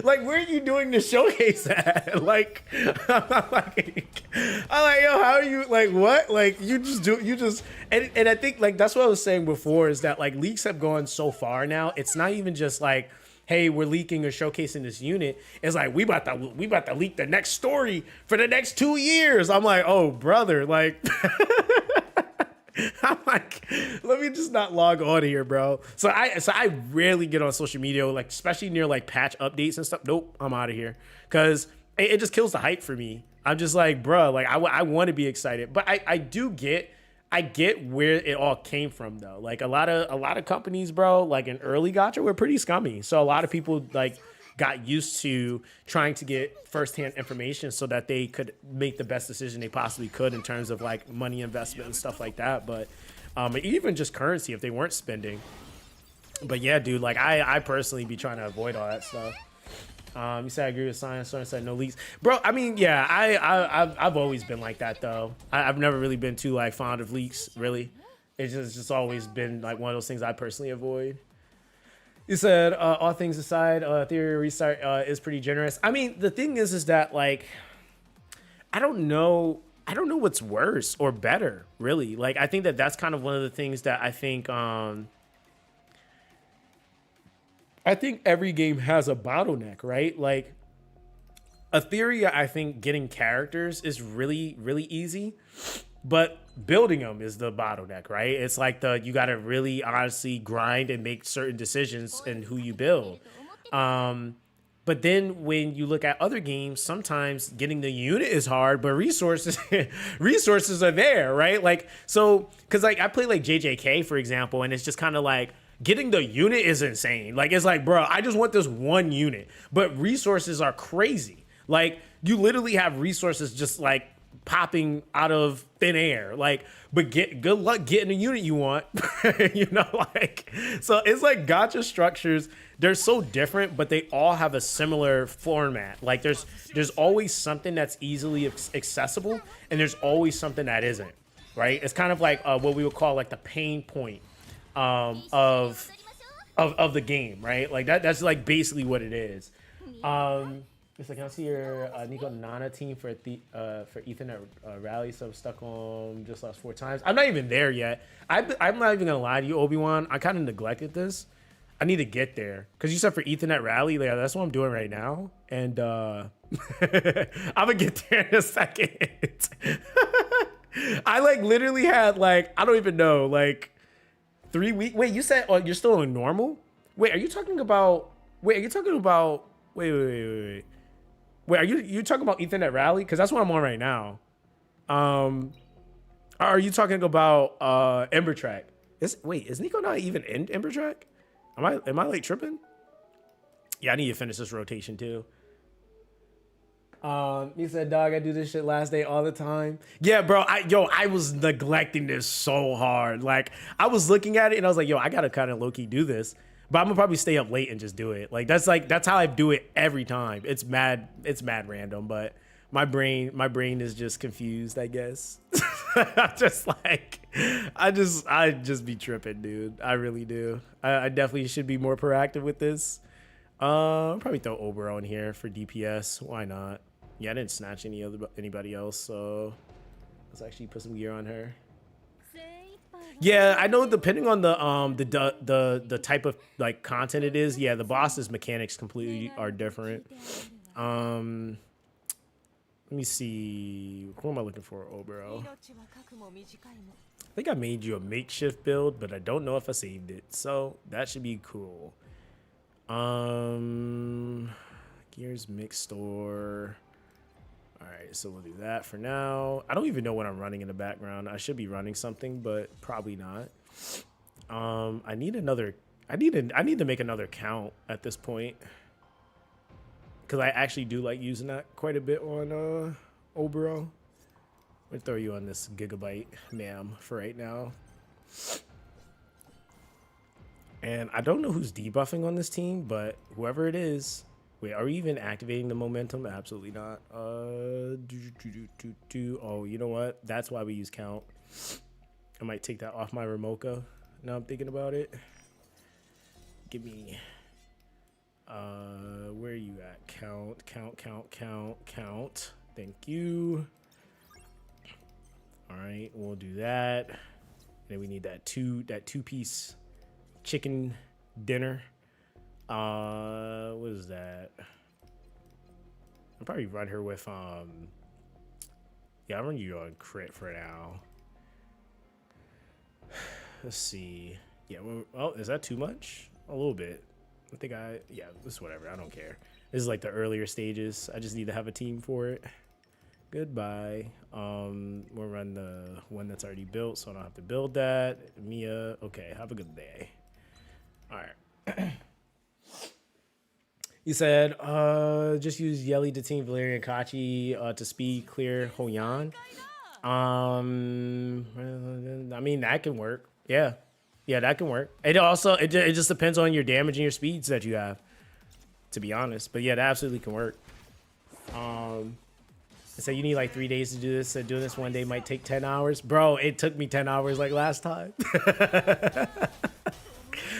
like, where are you doing the showcase at? Like, I'm like, yo, how are you, like, what? Like, and I think like, that's what I was saying before is that like leaks have gone so far now. It's not even just like, hey, we're leaking or showcasing this unit. It's like, we about to leak the next story for the next 2 years. I'm like, oh brother, like, I'm like, let me just not log on here, bro. So I rarely get on social media, like especially near like patch updates and stuff. Nope, I'm out of here because it just kills the hype for me. I'm just like, bro, like I want to be excited, but I get where it all came from though. Like a lot of companies, bro, like in early gacha were pretty scummy. So a lot of people like got used to trying to get firsthand information so that they could make the best decision they possibly could in terms of like money investment and stuff like that. But even just currency if they weren't spending. But yeah, dude, like I personally be trying to avoid all that stuff. You said I agree with science. Someone said no leaks, bro. I mean, yeah, I've always been like that though. I've never really been too like fond of leaks. Really, it's just always been like one of those things I personally avoid. You said all things aside, Etheria Restart is pretty generous. I mean, the thing is that like I don't know what's worse or better, really. Like I think that's kind of one of the things that I think every game has a bottleneck, right? Like Etheria, I think getting characters is really, really easy, but building them is the bottleneck, right? It's like you got to really honestly grind and make certain decisions in who you build. But then when you look at other games, sometimes getting the unit is hard, but resources are there, right? Like, so, cause like I play like JJK, for example, and it's just kind of like, getting the unit is insane. Like, it's like, bro, I just want this one unit, but resources are crazy. Like, you literally have resources just like popping out of thin air. Like, but good luck getting the unit you want. You know, like, so it's like gacha structures. They're so different, but they all have a similar format. Like, there's always something that's easily accessible, and there's always something that isn't. Right? It's kind of like what we would call like the pain point of the game, right? Like that's like basically what it is. It's like, I see your Nico Nana team for Ethernet rally, so I'm stuck on just lost 4 times. I'm not even there yet. I'm not even gonna lie to you, Obi-Wan. I kind of neglected this. I need to get there because you said for Ethernet Rally, like, that's what I'm doing right now, and I'm gonna get there in a second. I like literally had like I don't even know like 3 weeks. Wait, you said you're still in normal? Wait, are you talking about? Wait, are you talking about? Wait, are you talking about Ethernet Rally? Because that's what I'm on right now. Are you talking about Ember Track? Wait, is Nico not even in Ember Track? Am I like tripping? Yeah, I need to finish this rotation too. He said, dog, I do this shit last day all the time. Yeah, bro, I was neglecting this so hard. Like, I was looking at it and I was like, yo, I gotta kind of low-key do this. But I'm gonna probably stay up late and just do it. Like, that's how I do it every time. It's mad random, but my brain is just confused, I guess. I just be tripping, dude. I really do. I definitely should be more proactive with this. I'll probably throw Obero in here for DPS. Why not? Yeah, I didn't snatch anybody else, so let's actually put some gear on her. Yeah, I know depending on the type of like content it is, yeah, the boss's mechanics completely are different. Let me see. Who am I looking for? Obero. I think I made you a makeshift build, but I don't know if I saved it. So that should be cool. Gears mix store. All right, so we'll do that for now. I don't even know what I'm running in the background. I should be running something, but probably not. I need to make another count at this point, because I actually do like using that quite a bit on Obero. I'm gonna throw you on this gigabyte, ma'am, for right now. And I don't know who's debuffing on this team, but whoever it is. Wait, are we even activating the momentum? Absolutely not. Oh, you know what? That's why we use count. I might take that off my Remoka. Now I'm thinking about it. Give me where are you at? Count. Thank you. All right, we'll do that. And then we need that two-piece chicken dinner. What is that? I'll probably run her with yeah, I'll run you on crit for now. Let's see. Yeah, well, is that too much? A little bit. I think yeah, this is whatever. I don't care. This is like the earlier stages. I just need to have a team for it. Goodbye. We'll run the one that's already built, so I don't have to build that. Mia, okay, have a good day. All right. You said, just use Yelly to team Valerian Kachi to speed clear Hoyan. I mean, that can work. Yeah, that can work. It also, it just depends on your damage and your speeds that you have, to be honest. But yeah, that absolutely can work. So you need like 3 days to do this. So doing this one day might take 10 hours. Bro, it took me 10 hours like last time.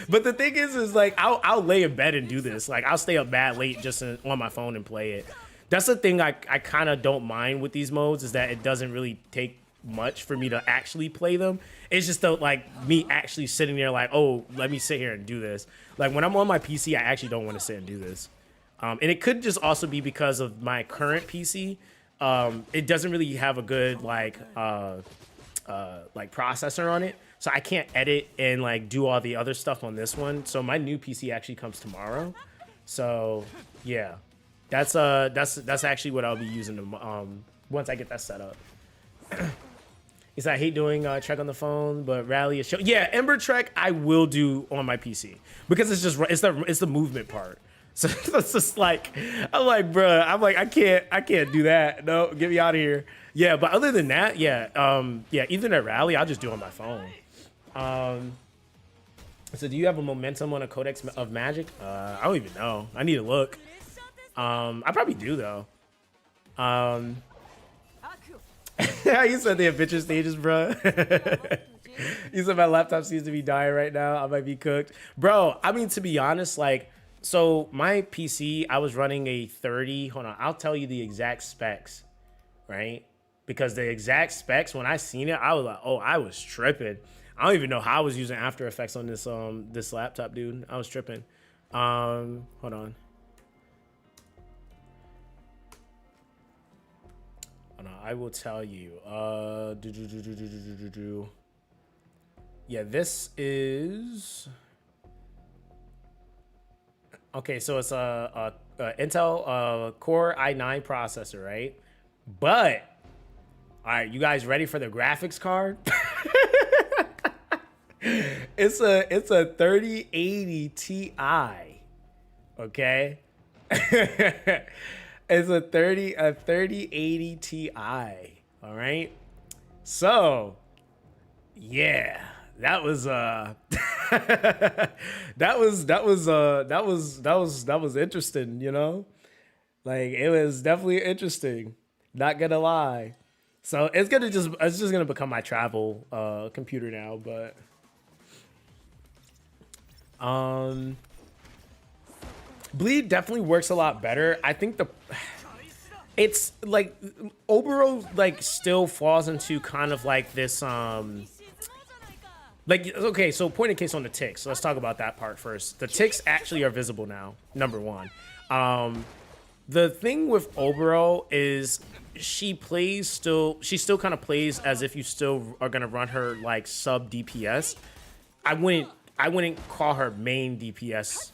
But the thing is like, I'll lay in bed and do this. Like, I'll stay up mad late just on my phone and play it. That's the thing I kind of don't mind with these modes, is that it doesn't really take much for me to actually play them. It's just like me actually sitting there like, oh, let me sit here and do this. Like, when I'm on my PC, I actually don't want to sit and do this. And it could just also be because of my current PC. It doesn't really have a good like processor on it. So I can't edit and like do all the other stuff on this one. So my new PC actually comes tomorrow. So yeah, that's actually what I'll be using once I get that set up. He said, I hate doing Trek on the phone, but Rally is show. Yeah, Ember Trek I will do on my PC because it's the movement part. So it's just like, I'm like, bruh, I can't do that. No, get me out of here. Yeah, but other than that, yeah, Ethernet Rally I'll just do on my phone. So do you have a momentum on a Codex of Magic? I don't even know. I need to look. I probably do though. You said the adventure stages, bro. You said my laptop seems to be dying right now. I might be cooked, bro. I mean, to be honest, like, so my PC, I was running a 30. Hold on, I'll tell you the exact specs, right? Because the exact specs, when I seen it, I was like, oh, I was tripping. I don't even know how I was using After Effects on this this laptop, dude. I was tripping. Hold on. I will tell you. Yeah, this is okay. So it's a Intel Core i9 processor, right? But all right, you guys ready for the graphics card? It's a 3080 Ti. Okay. It's a 3080 Ti. All right. So yeah, that was that was interesting, you know? Like it was definitely interesting. Not gonna lie. So it's just gonna become my travel computer now, but Bleed definitely works a lot better. I think it's like Obero like still falls into kind of like this like, okay, so point in case on the ticks. So let's talk about that part first. The ticks actually are visible now, number one. The thing with Obero is she still kind of plays as if you still are gonna run her like sub DPS. I wouldn't call her main DPS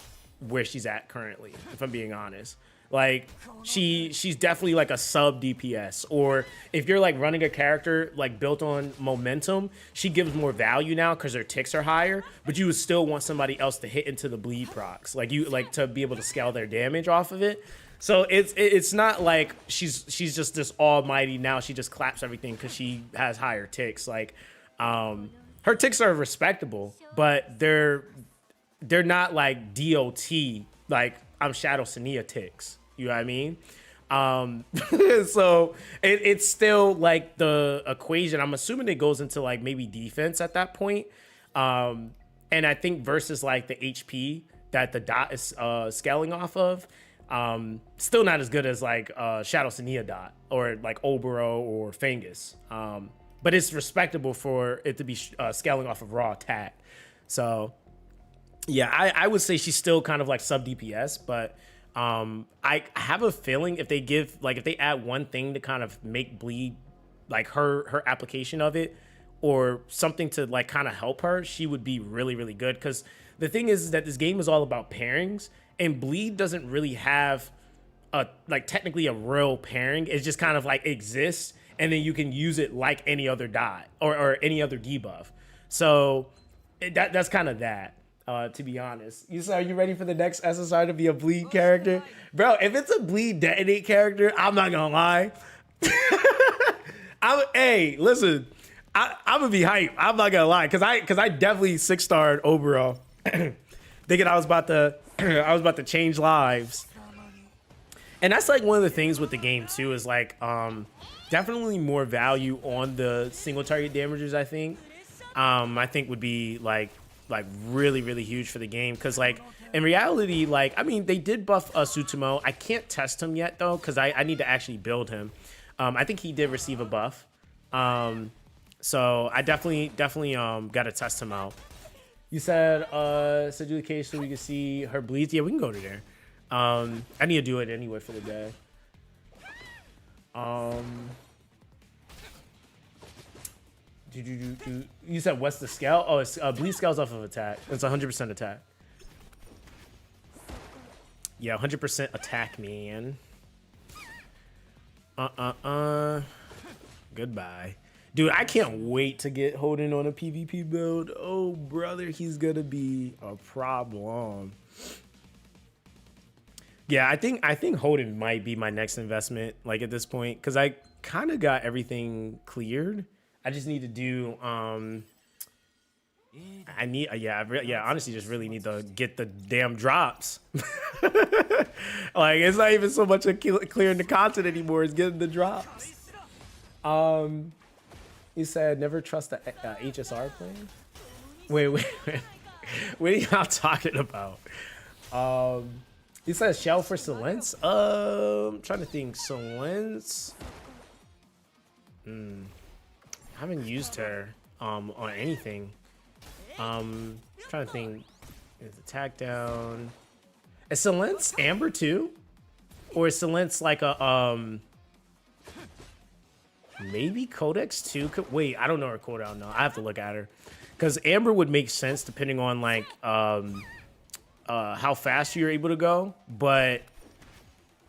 where she's at currently, if I'm being honest. Like she's definitely like a sub DPS, or if you're like running a character like built on momentum, she gives more value now because her ticks are higher, but you would still want somebody else to hit into the bleed procs, like you like to be able to scale their damage off of it. So it's not like she's just this almighty, now she just claps everything because she has higher ticks. Like her ticks are respectable, but they're not like DOT, like I'm Shadow Sania ticks. You know what I mean? So it's still like the equation. I'm assuming it goes into like maybe defense at that point. And I think versus like the HP that the dot is scaling off of, still not as good as like Shadow Sania dot or like Obero or Fangus. But it's respectable for it to be scaling off of raw attack. So yeah, I would say she's still kind of like sub DPS, but I have a feeling if they add one thing to kind of make bleed like her application of it, or something to like kind of help her, she would be really, really good. Because the thing is that this game is all about pairings, and bleed doesn't really have like technically a real pairing. It just kind of like exists, and then you can use it like any other dot or any other debuff. So that's kind of that. To be honest, are you ready for the next SSR to be a bleed character? Bro, if it's a bleed detonate character, I'm not gonna lie. Hey, listen, I'm gonna be hype. I'm not gonna lie, cause I definitely 6-starred overall, thinking I was about to change lives. And that's like one of the things with the game too, is like definitely more value on the single target damages. I think would be like really, really huge for the game, because like in reality, like I mean they did buff Sutomo. I can't test him yet though, because I need to actually build him. I think he did receive a buff, so I definitely gotta test him out. You said so do the case so we can see her bleeds. Yeah, we can go to there. I need to do it anyway for the day. You said what's the scale? Oh, it's bleed scales off of attack. It's 100% attack. Yeah, 100% attack, man. Goodbye. Dude, I can't wait to get Holden on a PvP build. Oh, brother, he's gonna be a problem. Yeah, I think Holden might be my next investment, like at this point, because I kind of got everything cleared. I just need to do honestly just really need to get the damn drops. Like it's not even so much of clearing the content anymore, it's getting the drops. You said never trust the HSR plan. Wait, what are y'all talking about? You said shell for Silence. I'm trying to think. Silence. I haven't used her on anything. Trying to think. Is attack down? Is Silence Amber too? Or is Silence like a maybe Codex too? Wait, I don't know her cooldown. No, I have to look at her. Because Amber would make sense depending on like how fast you're able to go. But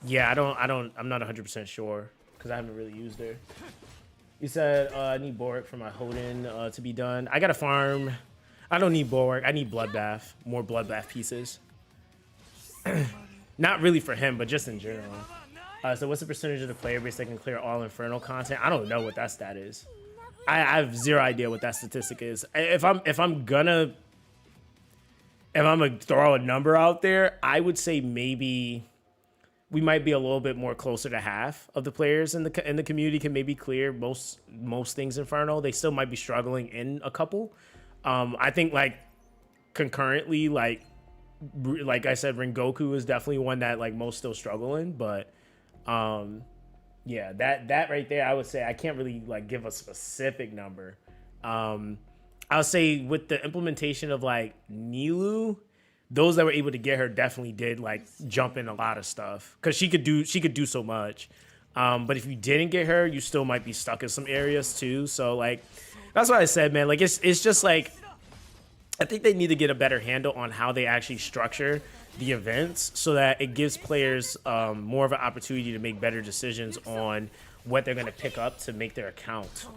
yeah, I'm not 100% sure because I haven't really used her. You said I need Boric for my Hoden to be done. I gotta farm. I don't need Boric. I need Bloodbath. More Bloodbath pieces. Not really for him, but just in general. So what's the percentage of the player base that can clear all Infernal content? I don't know what that stat is. I have zero idea what that statistic is. If I'm gonna throw a number out there, I would say maybe we might be a little bit more closer to half of the players in the community can maybe clear most things Infernal. They still might be struggling in a couple. I think like concurrently, like I said, Rengoku is definitely one that like most still struggling, but yeah, that right there, I would say I can't really like give a specific number. I'll say with the implementation of like Nilu, those that were able to get her definitely did like jump in a lot of stuff because she could do so much. But if you didn't get her, you still might be stuck in some areas too. So like that's what I said, man. Like it's just like I think they need to get a better handle on how they actually structure the events so that it gives players more of an opportunity to make better decisions on what they're going to pick up to make their account,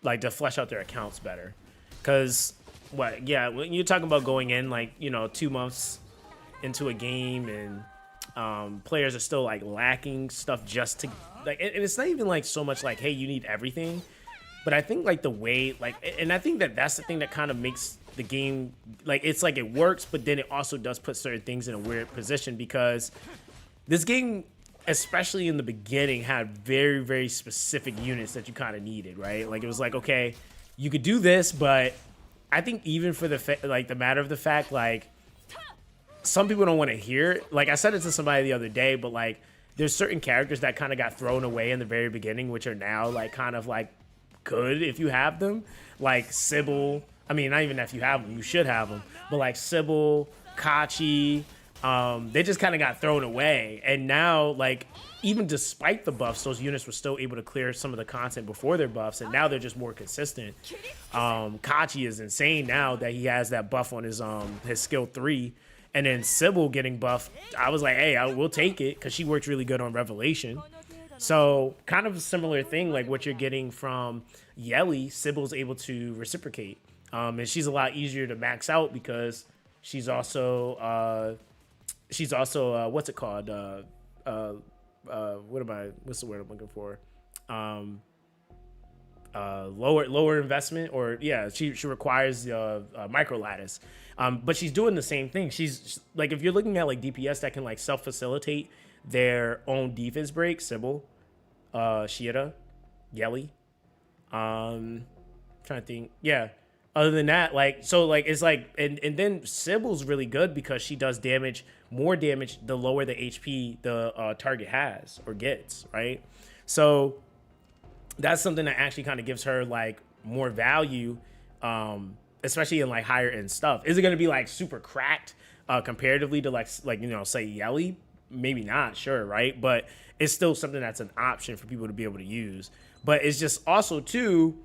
like to flesh out their accounts better. Because when you're talking about going in like, 2 months into a game and players are still like lacking stuff just to like, and it's not even like so much like, hey, you need everything. But I think like the way like, and I think that's the thing that kind of makes the game like, it's like it works, but then it also does put certain things in a weird position because this game, especially in the beginning, had very, very specific units that you kind of needed, right? Like it was like, okay, you could do this, but I think even for the matter of the fact, like some people don't want to hear it. Like I said it to somebody the other day, but like there's certain characters that kind of got thrown away in the very beginning, which are now like kind of like good if you have them, like Sybil. I mean, not even if you have them, you should have them, but like Sybil, Kachi, they just kind of got thrown away. And now, like, even despite the buffs, those units were still able to clear some of the content before their buffs, and now they're just more consistent. Kachi is insane now that he has that buff on his skill 3, and then Sybil getting buffed. I was like, hey, we'll take it because she works really good on Revelation. So kind of a similar thing, like what you're getting from Yelly, Sybil's able to reciprocate. And she's a lot easier to max out because she's also what's it called? What's the word I'm looking for? Lower investment, or yeah, she requires micro lattice. But she's doing the same thing. She's like, if you're looking at like DPS that can like self-facilitate their own defense break, Sybil, Shira, Yelly. Trying to think. Yeah. Other than that, like, so like it's like, and then Sybil's really good because she does more damage the lower the HP the target has or gets, right? So that's something that actually kind of gives her like more value, especially in like higher end stuff. Is it going to be like super cracked comparatively to like say Yelly? Maybe not, sure, right? But it's still something that's an option for people to be able to use. But it's just also too,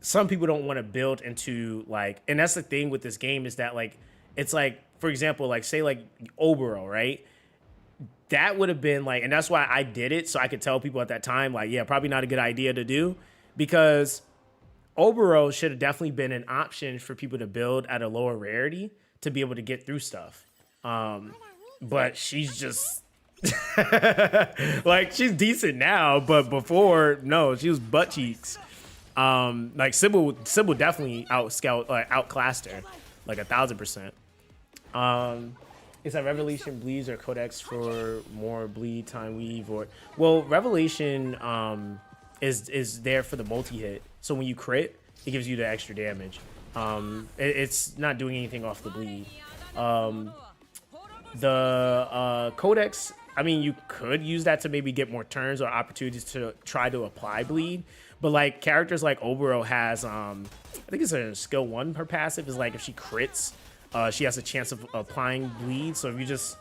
some people don't want to build into like, and that's the thing with this game is that like, it's like, for example, like say like Obero, right? That would have been like, and that's why I did it. So I could tell people at that time, like, yeah, probably not a good idea to do, because Obero should have definitely been an option for people to build at a lower rarity to be able to get through stuff. But she's just like, she's decent now, but before, no, she was butt cheeks. Like Sybil definitely outclassed her like 1,000%. Is that Revelation bleeds or Codex for more bleed time weave? Or well, Revelation is there for the multi-hit, so when you crit it gives you the extra damage. It's not doing anything off the bleed. The Codex, I mean, you could use that to maybe get more turns or opportunities to try to apply bleed, But like characters like Obero has, I think it's a skill 1 per passive is like if she crits, she has a chance of applying bleed. So if you just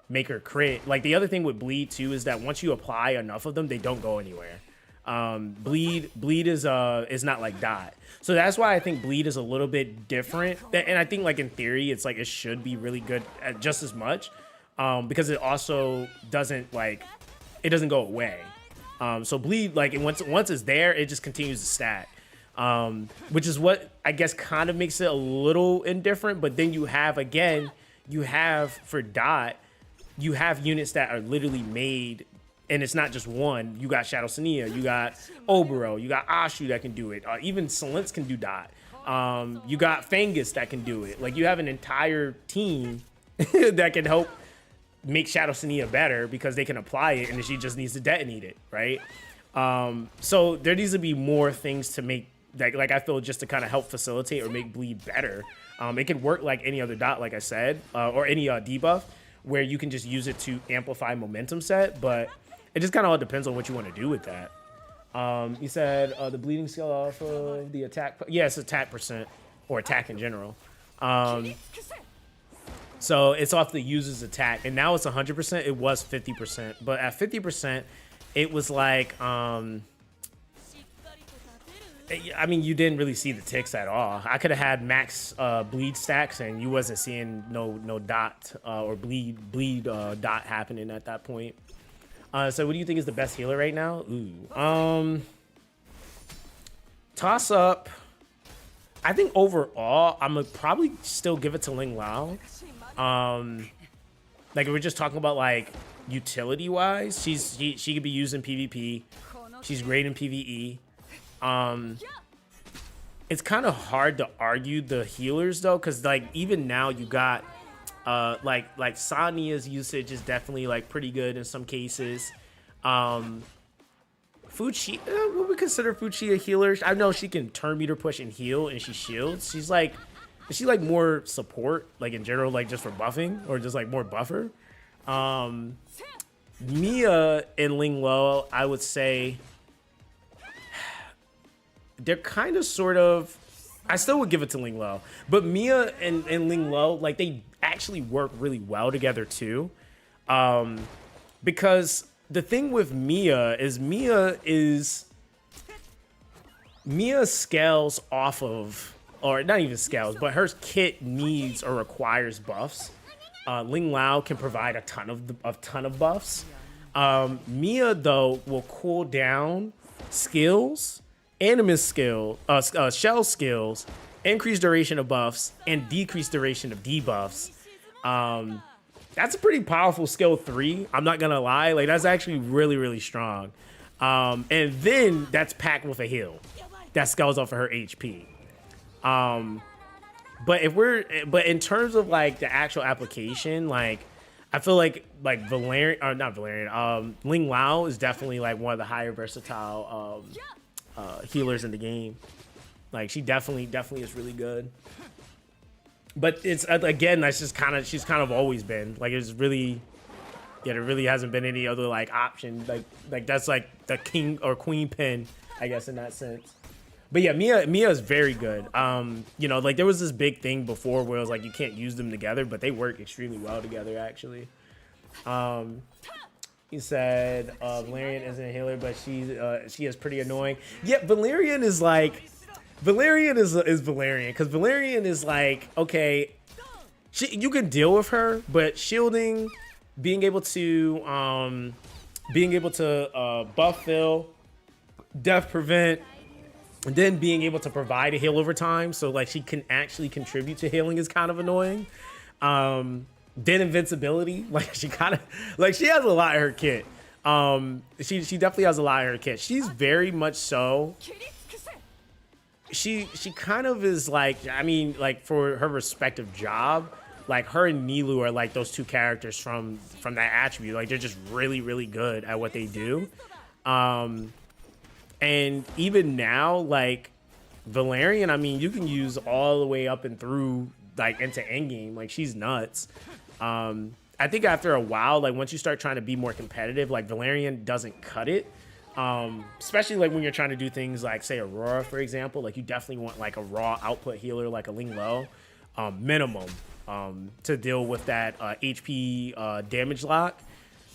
make her crit, like the other thing with bleed too is that once you apply enough of them, they don't go anywhere. Bleed is not like dot, so that's why I think bleed is a little bit different. And I think like in theory, it's like it should be really good at just as much, because it also doesn't like it doesn't go away. So bleed, like once it's there, it just continues to stack, which is what I guess kind of makes it a little indifferent. But then you have for dot, you have units that are literally made. And it's not just one. You got Shadow Sania, you got Obero, you got Ashu that can do it. Even Silence can do dot. You got Fangus that can do it. Like you have an entire team that can help make Shadow Sania better because they can apply it and she just needs to detonate it, right? So there needs to be more things to make, like I feel, just to kind of help facilitate or make bleed better. It could work like any other dot, like I said, or any debuff, where you can just use it to amplify momentum set, but it just kind of all depends on what you want to do with that. You said the bleeding skill off of the attack. Yeah, it's attack percent or attack in general. So it's off the user's attack, and now it's 100%. It was 50%, but at 50%, it was like I mean, you didn't really see the ticks at all. I could have had max bleed stacks, and you wasn't seeing no dot or bleed dot happening at that point. So what do you think is the best healer right now? Ooh. Toss up. I think overall, I'm gonna probably still give it to Ling Lao. Like we're just talking about like utility wise, she could be used in PvP. She's great in PvE. It's kind of hard to argue the healers though, because like even now you got like Sania's usage is definitely like pretty good in some cases. Fuchi, would we consider Fuchi a healer? I know she can turn meter push and heal, and she shields. Is she like more support, like in general, like just for buffing, or just like more buffer? Mia and Ling Lo, I would say they're kind of sort of. I still would give it to Ling Lo, but Mia and Ling Lo, like they actually work really well together too, because the thing with Mia scales off of, or not even scales, but her kit needs or requires buffs. Ling Lao can provide a ton of buffs. Mia though will cool down skills, Animus skill, shell skills, increase duration of buffs, and decrease duration of debuffs. That's a pretty powerful skill 3. I'm not gonna lie, like that's actually really, really strong. And then that's packed with a heal that scales off of her HP. But in terms of like the actual application, like I feel like Valerian, or not Valerian, Ling Lao is definitely like one of the higher versatile healers in the game. Like she definitely is really good. But it's again, that's just she's kind of always been like, it's really, yeah, there really hasn't been any other like option, like that's like the king or queen pin, I guess, in that sense. But yeah, Mia is very good. You know, like there was this big thing before where it was like you can't use them together, but they work extremely well together actually. He said Valerian isn't a healer, but she is pretty annoying. Yeah, Valerian is like, Valerian is Valerian, because Valerian is like, okay, you can deal with her, but shielding, being able to buff fill, death prevent, and then being able to provide a heal over time, so like she can actually contribute to healing is kind of annoying. Then invincibility, like she has a lot in her kit. She definitely has a lot in her kit. She's very much so. She kind of is like, I mean, like for her respective job, like her and Nilu are like those two characters from that attribute. Like they're just really, really good at what they do. And even now, like Valerian, I mean, you can use all the way up and through like into endgame. Like she's nuts. I think after a while, like once you start trying to be more competitive, like Valerian doesn't cut it. Especially like when you're trying to do things like, say, Aurora, for example. Like, you definitely want like a raw output healer like a Ling Lo, minimum, to deal with that HP damage lock.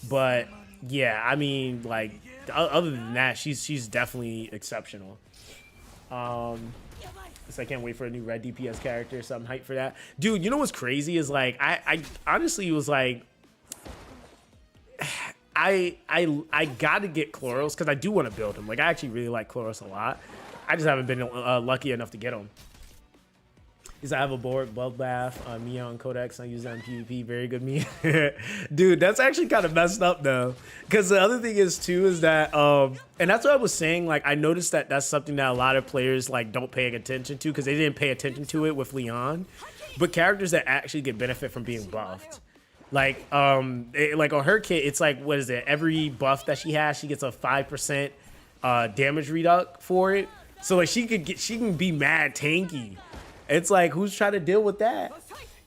But yeah, I mean, like, other than that, she's definitely exceptional. So I can't wait for a new red DPS character, so I'm hyped for that. Dude, you know what's crazy is like I honestly was like I gotta get Chloros because I do want to build him. Like, I actually really like Chloros a lot. I just haven't been lucky enough to get him. Because I have a board, Bloodbath, Mia on Codex. I use that in PvP. Very good Mia. Dude, that's actually kind of messed up though. Because the other thing is too is that, and that's what I was saying. Like, I noticed that that's something that a lot of players like don't pay attention to because they didn't pay attention to it with Leon. But characters that actually get benefit from being buffed. Like, like on her kit, it's like, what is it? Every buff that she has, she gets a 5% damage reduct for it. So like she can be mad tanky. It's like, who's trying to deal with that?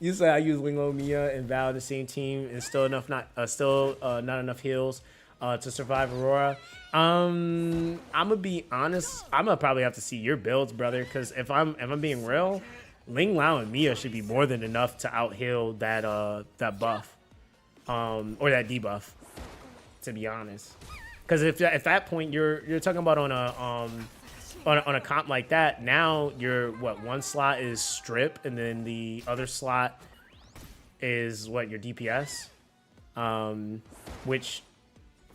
You say I use Ling Lo, Mia, and Val in the same team, and still not enough heals to survive Aurora. I'm gonna be honest. I'm gonna probably have to see your builds, brother, because if I'm being real, Ling Lao and Mia should be more than enough to out heal that that buff, or that debuff. To be honest, because if at that point you're talking about on a comp like that, now your one slot is strip, and then the other slot is what, your DPS, which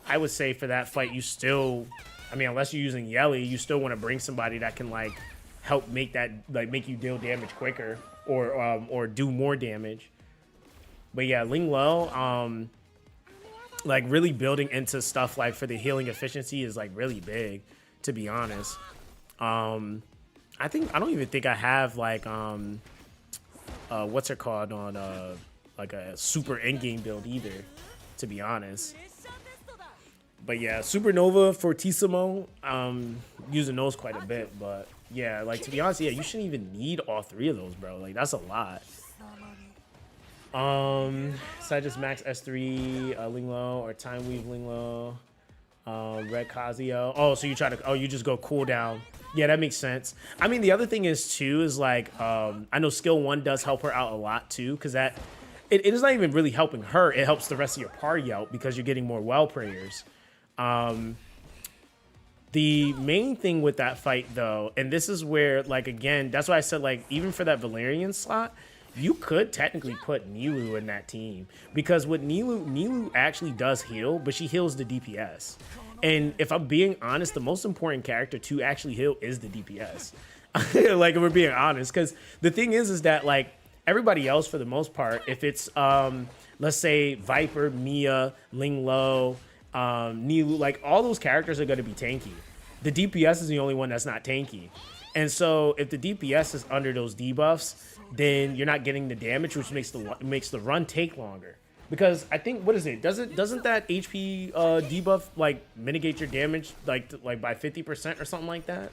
I would say for that fight you still, I mean, unless you're using Yelly, you still want to bring somebody that can like help make that, like, make you deal damage quicker or do more damage. But yeah, Ling Lo, like really building into stuff like for the healing efficiency is like really big, to be honest. I don't even think I have like what's it called on like a super endgame build either, to be honest. But yeah, Supernova, Fortissimo, using those quite a bit. But yeah, like, to be honest, yeah, you shouldn't even need all three of those, bro. Like, that's a lot. So I just max S3 Ling Lo or Time Weave Ling Lo, Red Kazuyo. Oh, so you try to, you just go cooldown. Yeah, that makes sense. I mean, the other thing is too is like, I know skill 1 does help her out a lot too, because that it is not even really helping her. It helps the rest of your party out because you're getting more well prayers. The main thing with that fight though, and this is where, like, again, that's why I said, like, even for that Valerian slot, you could technically put Nilou in that team, because with Nilou actually does heal, but she heals the DPS. And if I'm being honest, the most important character to actually heal is the DPS. Like, if we're being honest, because the thing is that, like, everybody else, for the most part, if it's, let's say Viper, Mia, Ling Lo, Nilou, like, all those characters are going to be tanky. The DPS is the only one that's not tanky. And so if the DPS is under those debuffs, then you're not getting the damage, which makes the run take longer. Because I think, what is it? Doesn't that HP debuff like mitigate your damage like by 50% or something like that?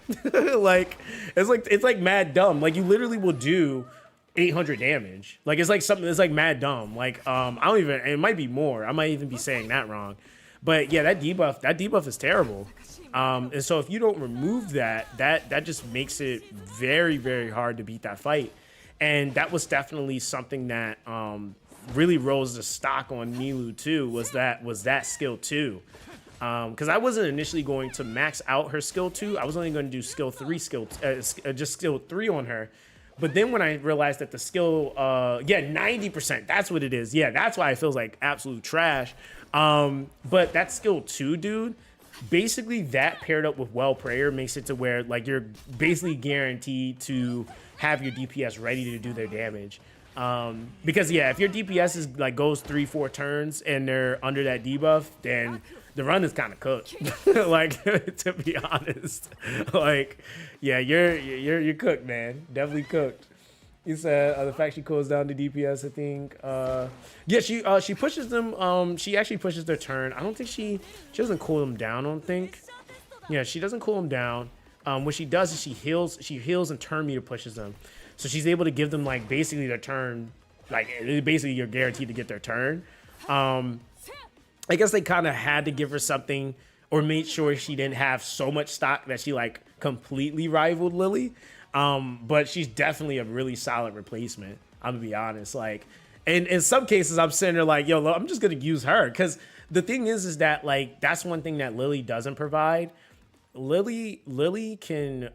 Like, it's like mad dumb. Like, you literally will do 800 damage. Like, it's like something that's like mad dumb. Like, I don't even, it might be more. I might even be saying that wrong. But yeah, that debuff is terrible. And so if you don't remove that just makes it very, very hard to beat that fight. And that was definitely something that really rose the stock on Nilou too, was that skill 2. Because I wasn't initially going to max out her skill 2. I was only going to do skill 3 just skill 3 on her. But then when I realized that the skill, 90%, that's what it is. Yeah, that's why it feels like absolute trash. But that skill 2, dude, basically that paired up with Well Prayer makes it to where, like, you're basically guaranteed to have your DPS ready to do their damage. Because yeah, if your DPS is like goes 3-4 turns and they're under that debuff, then the run is kind of cooked. Like, to be honest, like, yeah, you're cooked, man. Definitely cooked. You said the fact she cools down the DPS, I think. Yeah, she pushes them. She actually pushes their turn. I don't think she doesn't cool them down. I don't think. Yeah, she doesn't cool them down. What she does is she heals and turn meter pushes them. So she's able to give them, like, basically their turn. Like, basically you're guaranteed to get their turn. I guess they kind of had to give her something or made sure she didn't have so much stock that she like completely rivaled Lily. But she's definitely a really solid replacement. I'm gonna be honest. Like, and in some cases, I'm sitting there like, yo, I'm just gonna use her because the thing is that like that's one thing that Lily doesn't provide. Lily can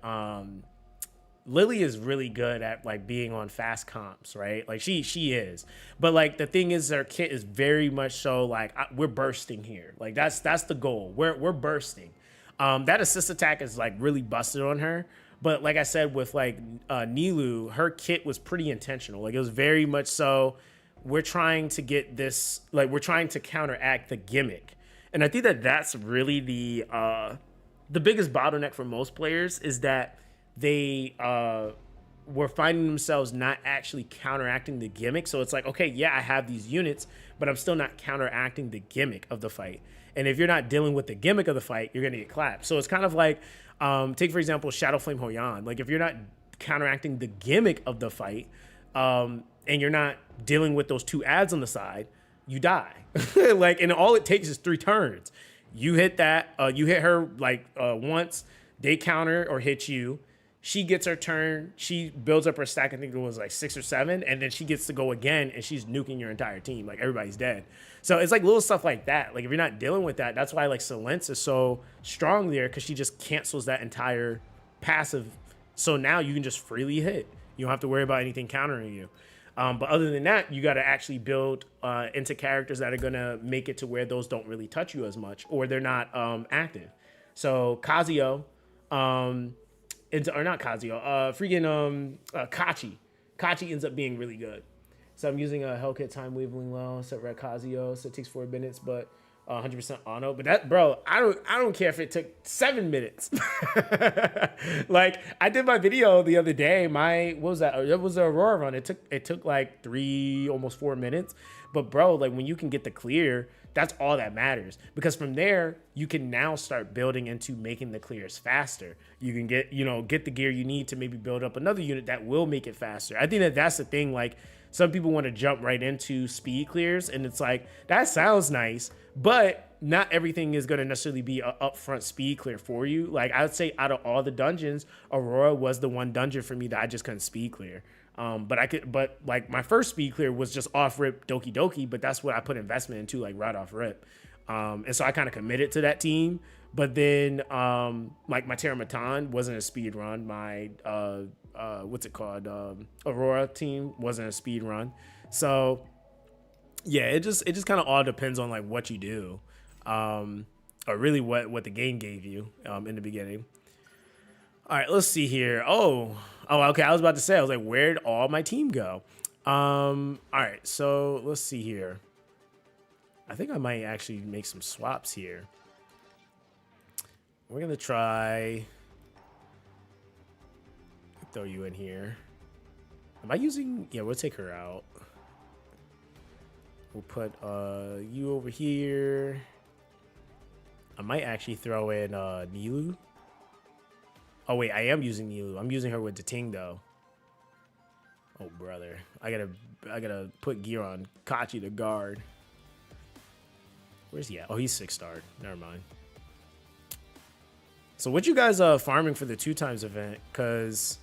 Lily is really good at like being on fast comps, right? Like she is. But like the thing is her kit is very much so like we're bursting here. Like that's the goal. We're bursting. That assist attack is like really busted on her. But like I said with like Nilou, her kit was pretty intentional. Like it was very much so we're trying to get this, like we're trying to counteract the gimmick. And I think that that's really the biggest bottleneck for most players is that they were finding themselves not actually counteracting the gimmick. So it's like, okay, yeah, I have these units, but I'm still not counteracting the gimmick of the fight. And if you're not dealing with the gimmick of the fight, you're going to get clapped. So it's kind of like, take for example, Shadow Flame Hoyan. Like if you're not counteracting the gimmick of the fight, and you're not dealing with those 2 ads on the side, you die. Like, and all it takes is 3 turns. You hit that, you hit her like once, they counter or hit you. She gets her turn. She builds up her stack. I think it was like 6 or 7. And then she gets to go again and she's nuking your entire team. Like everybody's dead. So it's like little stuff like that. Like if you're not dealing with that, that's why like Silence is so strong there because she just cancels that entire passive. So now you can just freely hit. You don't have to worry about anything countering you. But other than that, you got to actually build into characters that are going to make it to where those don't really touch you as much or they're not active. So Kazuyo, or not Kazuyo, Kachi. Kachi ends up being really good. So I'm using a Hellkit Time Waveling Low, set Red Kazuyo, so it takes 4 minutes, but 100% auto. But that, bro, I don't care if it took 7 minutes. Like I did my video the other day. What was that? It was the Aurora run. It took like 3, almost 4 minutes. But bro, like when you can get the clear, that's all that matters. Because from there, you can now start building into making the clears faster. You can get the gear you need to maybe build up another unit that will make it faster. I think that that's the thing. Like some people want to jump right into speed clears, and it's like that sounds nice, but not everything is going to necessarily be an upfront speed clear for you. Like I would say out of all the dungeons, Aurora was the one dungeon for me that I just couldn't speed clear. But like my first speed clear was just off rip Doki Doki, but that's what I put investment into, like right off rip. And so I kind of committed to that team. But then like my Terramatan wasn't a speed run. My Aurora team wasn't a speed run. So yeah, it just kind of all depends on like what you do, or really what the game gave you in the beginning. All right, let's see here. Oh, okay. I was about to say, I was like, where'd all my team go? All right, so let's see here. I think I might actually make some swaps here. We're gonna try. Throw you in here. Am I using? Yeah, we'll take her out. We'll put you over here. I might actually throw in Nilou. Oh wait, I am using Nilou. I'm using her with the Ting though. Oh brother, I gotta put gear on Kachi the guard. Where's he at? Oh, he's 6-starred. Never mind. So what you guys farming for the 2x event? Cause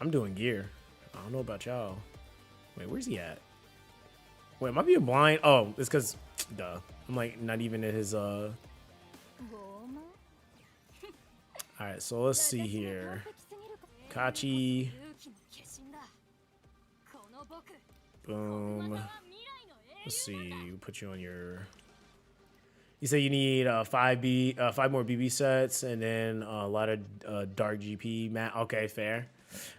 I'm doing gear. I don't know about y'all. Wait, where's he at? Wait, am I being blind? Oh, it's cause duh. I'm like not even in his Alright, so let's see here. Kachi. Boom. Let's see. We'll put you on your. You say you need 5 more BB sets and then a lot of dark GP mat. Okay, fair.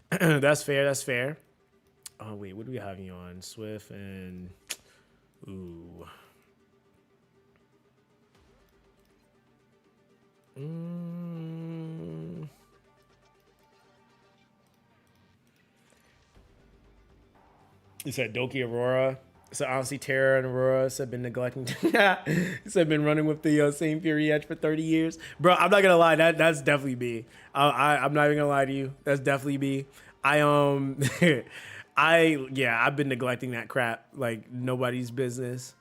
That's fair. That's fair. Oh wait, what do we have you on? Swift and ooh. You said Doki Aurora. So honestly, Terra and Aurora have been neglecting. I've been running with the same Fury Edge for 30 years, bro. I'm not gonna lie. That's definitely me. I'm not even gonna lie to you. That's definitely me. I've been neglecting that crap like nobody's business.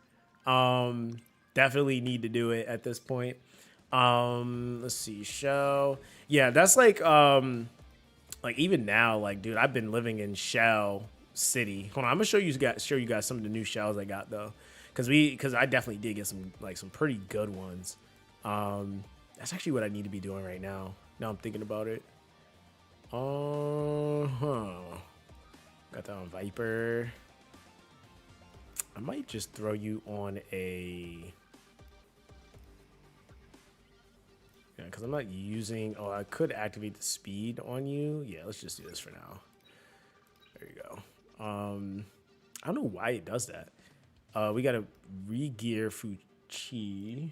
Definitely need to do it at this point. Let's see, Shell. Yeah, that's like even now, like, dude, I've been living in Shell City. Hold on, I'm gonna show you guys some of the new shells I got though, because I definitely did get some pretty good ones. That's actually what I need to be doing right now. Now I'm thinking about it. Got that on Viper. I might just throw you on a. Yeah, because I'm not using. Oh, I could activate the speed on you. Yeah, let's just do this for now. There you go. I don't know why it does that. We gotta re-gear Fuchi.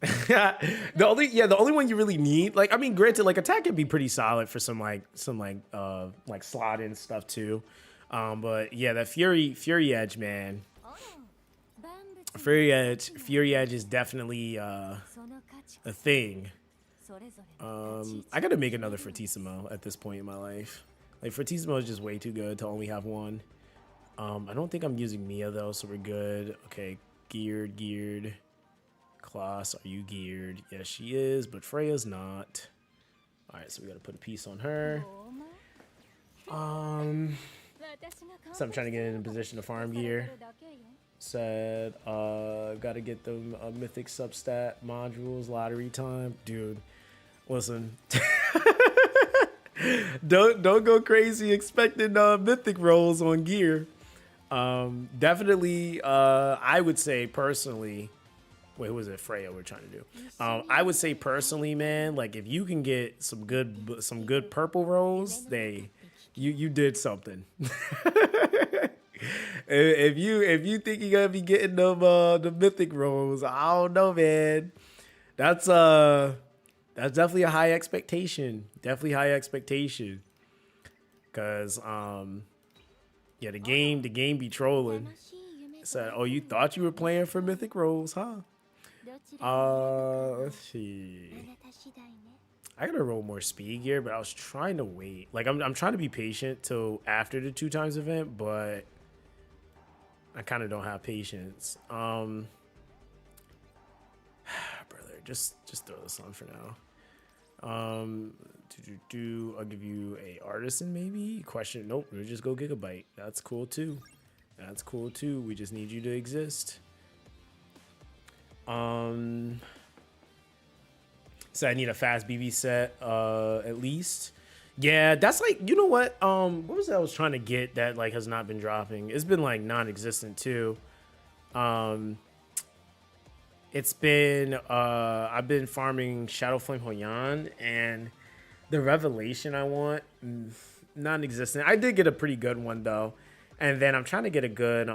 the only one you really need, like, I mean, granted, like, attack can be pretty solid for some slot in stuff too. But yeah, that Fury Edge, man. Fury Edge is definitely a thing. I gotta make another Fortissimo at this point in my life. Like, Fortissimo is just way too good to only have one. I don't think I'm using Mia though, so we're good. Okay, geared. Klaus, are you geared? Yes, she is, but Freya's not. All right, so we gotta put a piece on her. So I'm trying to get in a position to farm gear. Said, gotta get the mythic substat modules, lottery time. Dude, listen. don't go crazy expecting mythic rolls on gear. Definitely, I would say personally, wait, who was it? Freya we're trying to do. I would say personally, man, like, if you can get some good purple rolls, you did something. If you think you're gonna be getting them the mythic rolls, I don't know, man. That's definitely a high expectation. Definitely high expectation. Cause yeah, the game be trolling. So, oh, you thought you were playing for mythic rolls, huh? Let's see. I gotta roll more speed gear, but I was trying to wait. Like, I'm trying to be patient till after the 2x event, but I kind of don't have patience. Brother, just throw this on for now. I'll give you a artisan maybe. Question, nope. We'll just go gigabyte. That's cool too. That's cool too. We just need you to exist. So I need a fast BB set, at least. Yeah, that's like, you know what? What was that I was trying to get that like has not been dropping? It's been like non-existent too. It's been I've been farming Shadow Flame Hoyan, and the revelation I want, non-existent. I did get a pretty good one though, and then I'm trying to get a good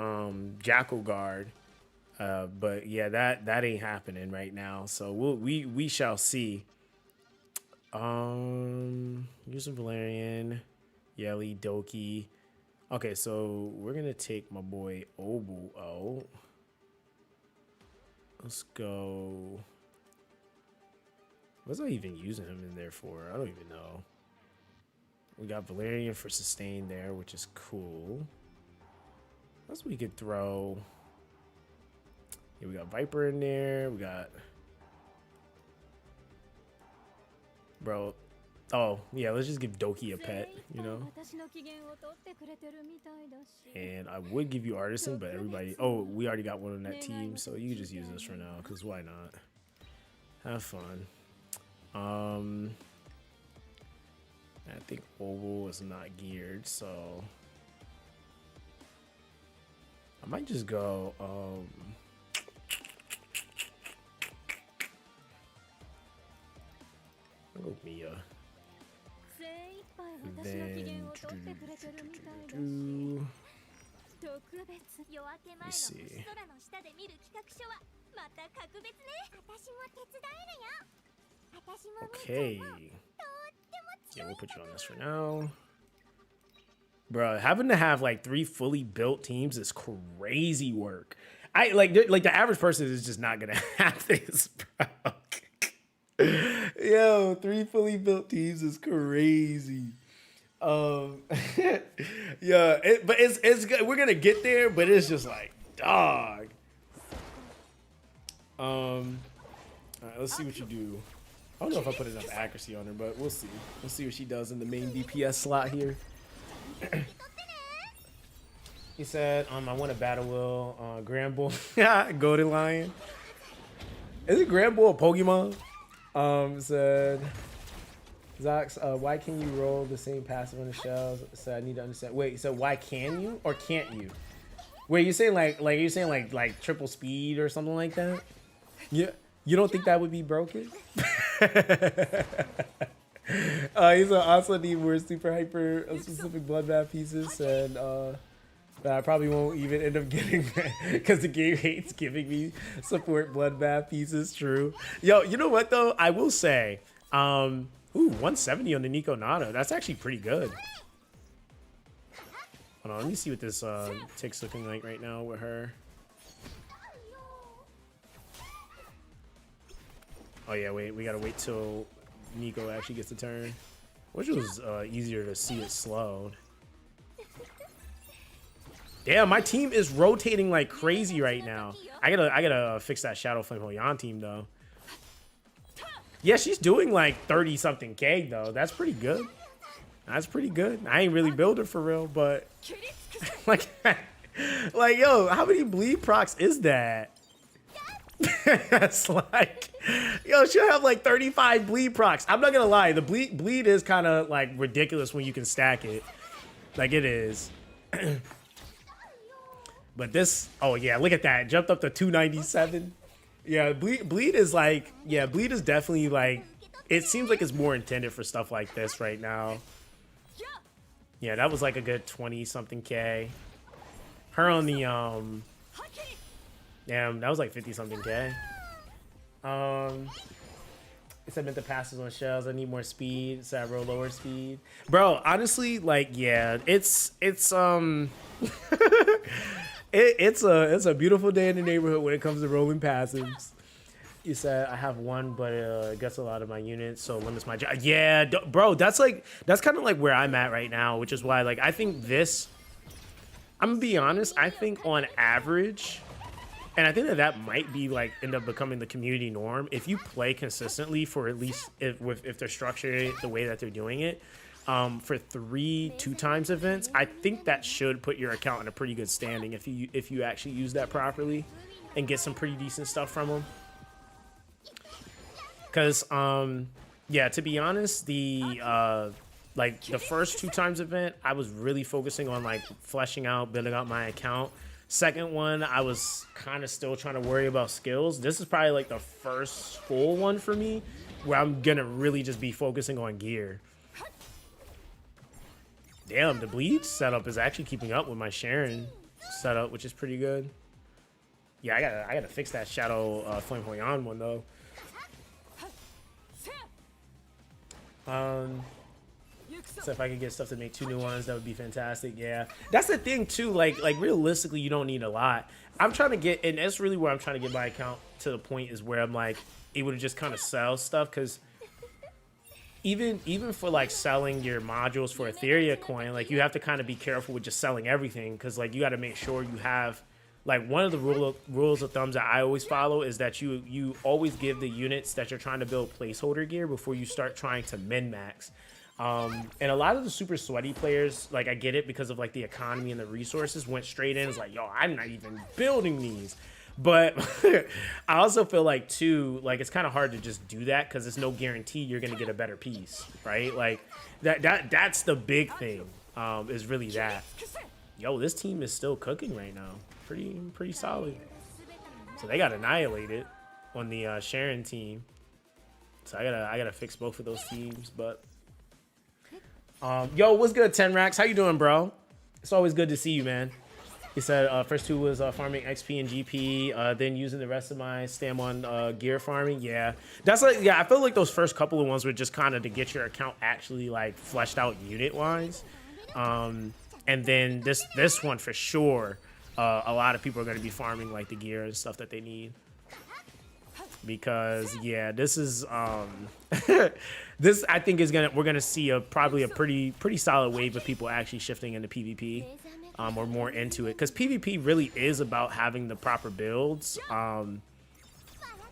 Jackal Guard. But yeah, that ain't happening right now. So we shall see. Using Valerian, Yeli, Doki. Okay, so we're gonna take my boy Obu out. Let's go. What's I even using him in there for? I don't even know. We got Valerian for sustain there, which is cool. What else we could throw? Yeah, we got Viper in there. We got, bro. Oh yeah, let's just give Doki a pet, you know. And I would give you Artisan, but everybody. Oh, we already got one on that team, so you can just use this for now, cause why not? Have fun. I think Oval is not geared, so I might just go. I'll go Mia. And then let's see. Okay. Yeah, we'll put you on this for now. Bro, having to have like 3 fully built teams is crazy work. I like the average person is just not gonna have this, bro. Yo, 3 fully built teams is crazy. Yeah, but it's good. We're gonna get there, but it's just like, dog. let's see what you do. I don't know if I put enough accuracy on her, but we'll see. We'll see what she does in the main DPS slot here. He said, I want a battle wheel, Grand Bull, Golden Lion. Is it Grand Bull a Pokemon? Said, Zox, why can you roll the same passive on the shells? Said, I need to understand. Wait, so why can you or can't you? Wait, you saying you're saying like triple speed or something like that? Yeah, you don't think that would be broken? He's also need more super hyper specific bloodbath pieces, and that I probably won't even end up getting because the game hates giving me support bloodbath pieces. True. Yo, you know what though? I will say, ooh, 170 on the Nico Nana. That's actually pretty good. Hold on, let me see what this tick's looking like right now with her. Oh yeah, wait, we gotta wait till Nico actually gets the turn. Which was easier to see it slowed. Damn, my team is rotating like crazy right now. I gotta fix that Shadow Flame Hoyan team though. Yeah, she's doing like 30 something K though. That's pretty good. That's pretty good. I ain't really build her for real, but like yo, how many bleed procs is that? That's like, yo, she'll have like 35 bleed procs. I'm not gonna lie, the bleed is kind of like ridiculous when you can stack it. Like it is. But this, oh yeah, look at that. Jumped up to 297. Yeah, bleed is like, yeah, bleed is definitely like, it seems like it's more intended for stuff like this right now. Yeah, that was like a good 20 something K. Her on the, damn, that was like 50 something K. It's I meant the passes on shells. I need more speed, so I roll lower speed. Bro, honestly, like, yeah, it's it's a beautiful day in the neighborhood when it comes to rolling passives. You said I have one, but it gets a lot of my units, so limits my job. Yeah, bro, that's kind of like where I'm at right now, which is why, like, I think this, I'm gonna be honest, I think on average, and I think that might be like end up becoming the community norm. If you play consistently for at least if they're structured the way that they're doing it, for 3 2x events, I think that should put your account in a pretty good standing if you actually use that properly and get some pretty decent stuff from them. Because yeah, to be honest, the like the first 2x event, I was really focusing on like fleshing out, building out my account. Second one, I was kind of still trying to worry about skills. This is probably like the first full one for me where I'm gonna really just be focusing on gear. Damn, the bleed setup is actually keeping up with my Sharon setup, which is pretty good. Yeah, I gotta fix that Shadow Flame Hoyan one though. So if I could get stuff to make 2 new ones, that would be fantastic. Yeah, that's the thing too. Like realistically, you don't need a lot. I'm trying to get, and that's really where I'm trying to get my account to the point is where I'm like able to just kind of sell stuff, because even for like selling your modules for Etheria coin, like you have to kind of be careful with just selling everything, because like you got to make sure you have, like, one of the rules of thumbs that I always follow is that you always give the units that you're trying to build placeholder gear before you start trying to min max. And a lot of the super sweaty players, like, I get it because of like the economy and the resources, went straight in. It's like, yo, I'm not even building these. But I also feel like too, like, it's kind of hard to just do that because there's no guarantee you're gonna get a better piece, right? Like that's the big thing, is really that. Yo, this team is still cooking right now. Pretty solid. So they got annihilated on the Sharon team. So I gotta fix both of those teams. But yo, what's good, 10 racks? How you doing, bro? It's always good to see you, man. He said first 2 was farming XP and GP, then using the rest of my stam on gear farming. Yeah, that's like, yeah, I feel like those first couple of ones were just kind of to get your account actually like fleshed out unit wise. And then this one for sure, a lot of people are going to be farming like the gear and stuff that they need. Because yeah, this is this I think is we're gonna see probably a pretty solid wave of people actually shifting into PvP, or more into it, because PvP really is about having the proper builds.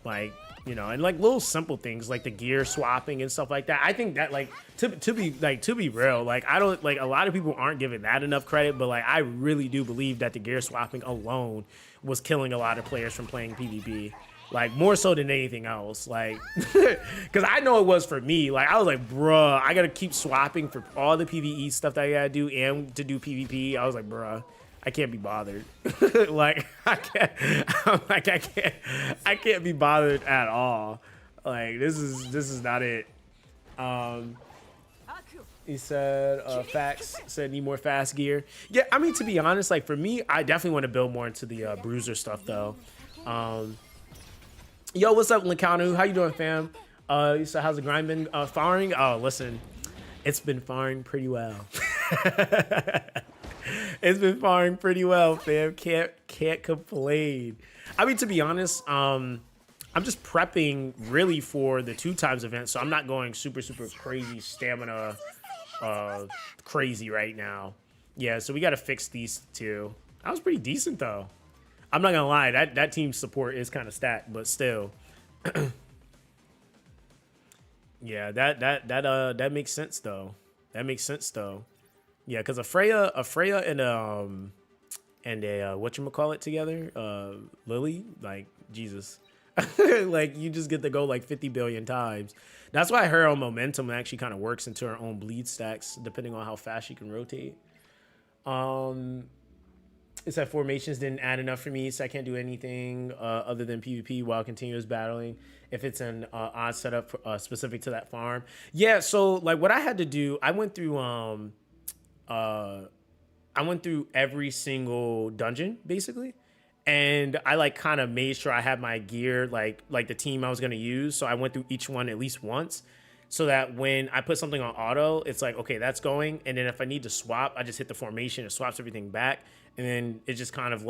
Like you know, and like little simple things like the gear swapping and stuff like that. I think that like to be real, like I don't like a lot of people aren't giving that enough credit, but like I really do believe that the gear swapping alone was killing a lot of players from playing PvP. Like more so than anything else, like because I know it was for me. Like I was like, bruh, I gotta keep swapping for all the PvE stuff that I gotta do and to do PvP. I was like, bruh, I can't be bothered. Like I can't, I'm like I can't be bothered at all. Like this is not it. He said facts, said need more fast gear. Yeah, I mean to be honest, like for me, I definitely want to build more into the bruiser stuff though. Yo, what's up, Lakanu? How you doing, fam? So how's the grind been firing? Oh, listen, it's been firing pretty well. It's been firing pretty well, fam. Can't complain. I mean, to be honest, I'm just prepping really for the 2x event, so I'm not going super crazy stamina crazy right now. Yeah, so we got to fix these two. That was pretty decent though. I'm not gonna lie, that team support is kind of stacked, but still. Yeah, that makes sense though. That makes sense though. Yeah, because a Freya and a whatchamacallit together, Lily, like Jesus. Like you just get to go like 50 billion times. That's why her own momentum actually kind of works into her own bleed stacks, depending on how fast she can rotate. It's that formations didn't add enough for me, so I can't do anything other than PvP while continuous battling if it's an odd setup specific to that farm. Yeah, so like what I had to do, I went through every single dungeon basically, and I like kind of made sure I had my gear like the team I was gonna use. So I went through each one at least once, so that when I put something on auto, it's like, okay, that's going. And then if I need to swap, I just hit the formation, it swaps everything back. And then it just kind of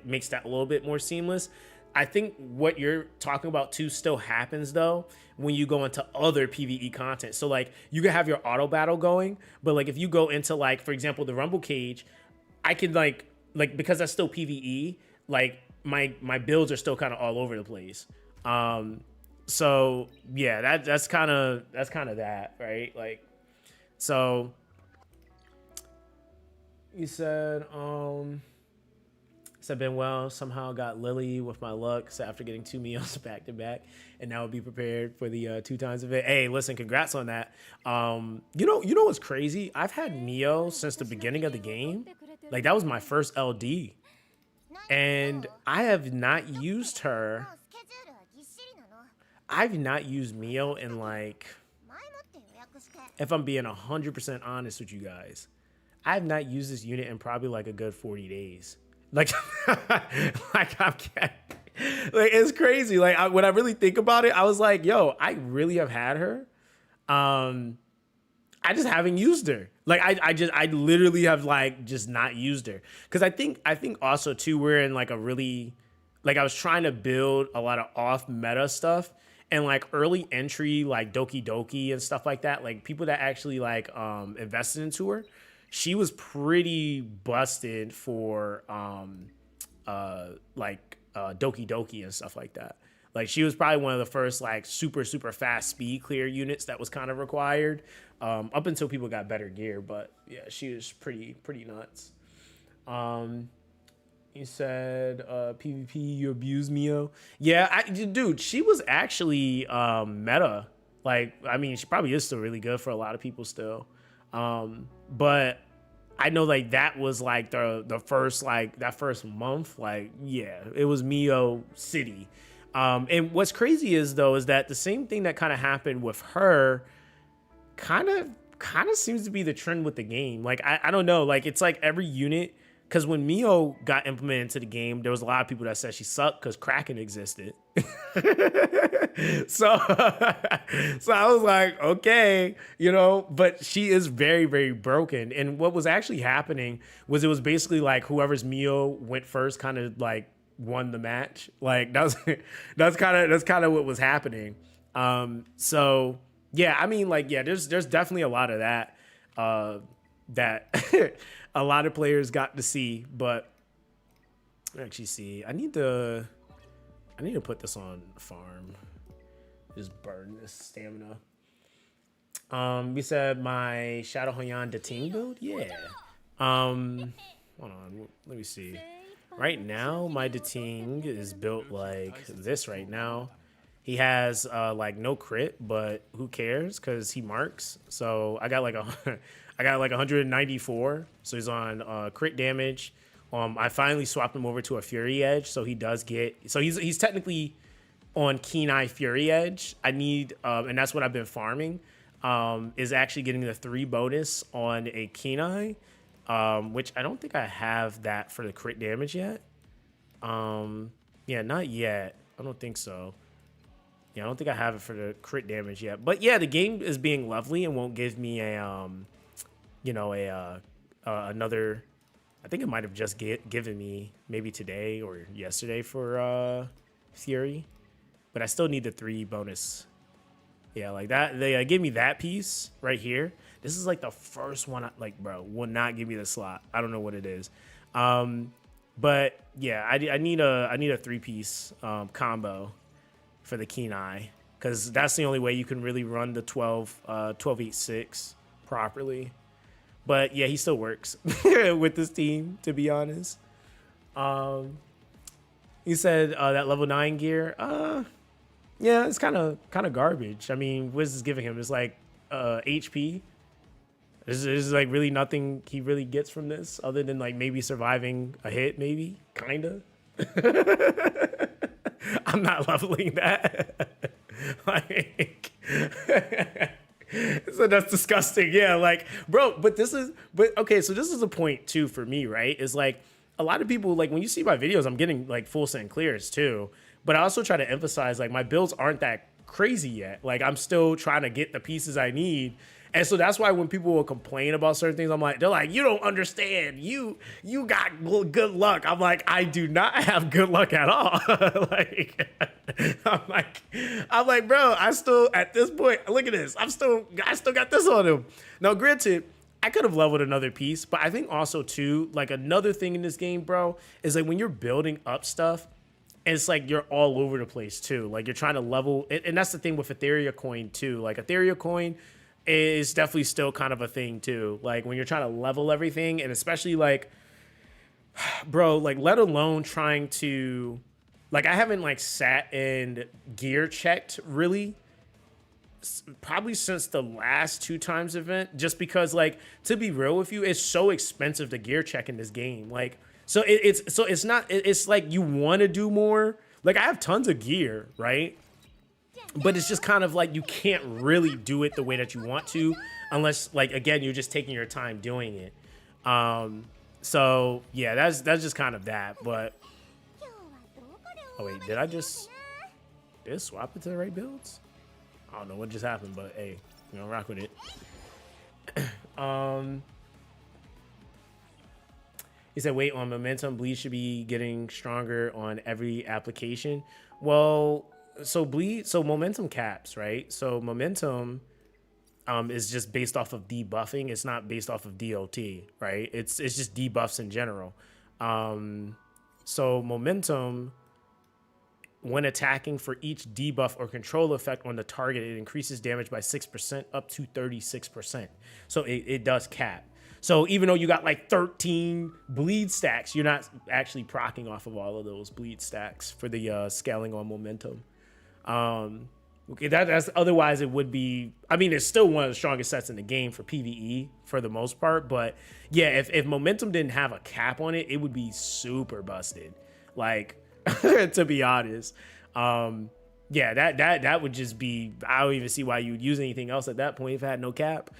makes that a little bit more seamless. I think what you're talking about too still happens though when you go into other PvE content. So like you can have your auto battle going, but like if you go into like, for example, the Rumble Cage, I could like because that's still PvE, like my builds are still kind of all over the place. So yeah, that's kind of that, right? Like, so you said been well, somehow got Lily with my luck. So after getting 2 meals back to back, and now be prepared for the 2x event. Hey, listen, congrats on that. You know what's crazy? I've had Neo since the beginning of the game. Like that was my first LD, and I have not used her. I've not used Mio in like, if I'm being 100% honest with you guys, I have not used this unit in probably like a good 40 days. Like, like it's crazy. Like when I really think about it, I was like, yo, I really have had her. I just haven't used her. Like I literally have like just not used her. Cause I think also too, we're in like a really, like I was trying to build a lot of off meta stuff. And like early entry, like Doki Doki and stuff like that, like people that actually like invested into her, she was pretty busted for Doki Doki and stuff like that. Like she was probably one of the first like super fast speed clear units that was kind of required up until people got better gear. But yeah, she was pretty nuts. You said PvP, you abuse Mio. Yeah, dude, she was actually meta. Like, I mean, she probably is still really good for a lot of people still. But I know like that was like the first, like that first month, like, yeah, it was Mio City. And what's crazy is that the same thing that kind of happened with her kind of seems to be the trend with the game. Like, I don't know, like it's like every unit. Because when Mio got implemented into the game, there was a lot of people that said she sucked because Kraken existed. So I was like, okay, you know, but she is very broken. And what was actually happening was it was basically like whoever's Mio went first kind of like won the match. Like that's kind of what was happening. So yeah, I mean, like, yeah, there's definitely a lot of that that a lot of players got to see, but actually see, I need to put this on farm. Just burn this stamina. We said my Shadow Hoyan Dating build? Yeah. Hold on, let me see. Right now, my Dating is built like this right now. He has like no crit, but who cares? Cause he marks. So I got like I got like 194. So he's on crit damage. I finally swapped him over to a Fury Edge, so he does get. So he's technically on Keen Eye Fury Edge. I need, and that's what I've been farming. Is actually getting the 3 bonus on a Keen Eye, which I don't think I have that for the crit damage yet. Yeah, not yet. I don't think so. Yeah, I don't think I have it for the crit damage yet. But yeah, the game is being lovely and won't give me a, you know, another. I think it might have just given me maybe today or yesterday for Fury, but I still need the 3 bonus. Yeah, like that. They give me that piece right here. This is like the first one. Like, bro, will not give me the slot. I don't know what it is. But yeah, I need a 3-piece combo for the Keen Eye, because that's the only way you can really run the 12-8-6 properly. But yeah, he still works with this team, to be honest. He said that level 9 gear. Yeah, it's kind of garbage. I mean, what is this giving him? It's like HP. There's like really nothing he really gets from this other than like maybe surviving a hit, maybe, kinda. I'm not leveling that. Like, so that's disgusting. Yeah, like, bro, but okay, so this is a point too for me, right? Is like a lot of people, like when you see my videos, I'm getting like full send clears too. But I also try to emphasize like my builds aren't that crazy yet. Like I'm still trying to get the pieces I need. And so that's why when people will complain about certain things, they're like, you don't understand. You got good luck. I'm like, I do not have good luck at all. Like, I'm like, bro, I still, at this point, look at this. I still got this on him. Now, granted, I could have leveled another piece, but I think also too, like another thing in this game, bro, is like when you're building up stuff, it's like you're all over the place too. Like you're trying to level, and that's the thing with Etheria coin too. Like Etheria coin is definitely still kind of a thing too. Like when you're trying to level everything, and especially like, bro, like let alone trying to, like I haven't like sat and gear checked really, probably since the last 2 times event, just because like, to be real with you, it's so expensive to gear check in this game. Like, so it's like you want to do more. Like I have tons of gear, right? But it's just kind of like you can't really do it the way that you want to, unless like, again, you're just taking your time doing it. So yeah, that's just kind of that. But oh wait, did I swap it to the right builds? I don't know what just happened, but hey, you know, rock with it. He said, wait, on momentum, bleed should be getting stronger on every application. Well, so momentum caps, right? So momentum is just based off of debuffing. It's not based off of DOT, right? It's just debuffs in general. So momentum, when attacking for each debuff or control effect on the target, it increases damage by 6% up to 36%. So it does cap. So even though you got like 13 bleed stacks, you're not actually proccing off of all of those bleed stacks for the scaling on momentum. Okay, that's otherwise it would be. I mean, it's still one of the strongest sets in the game for PvE for the most part. But yeah, if momentum didn't have a cap on it, it would be super busted. Like, to be honest, yeah, that would just be. I don't even see why you would use anything else at that point if it had no cap.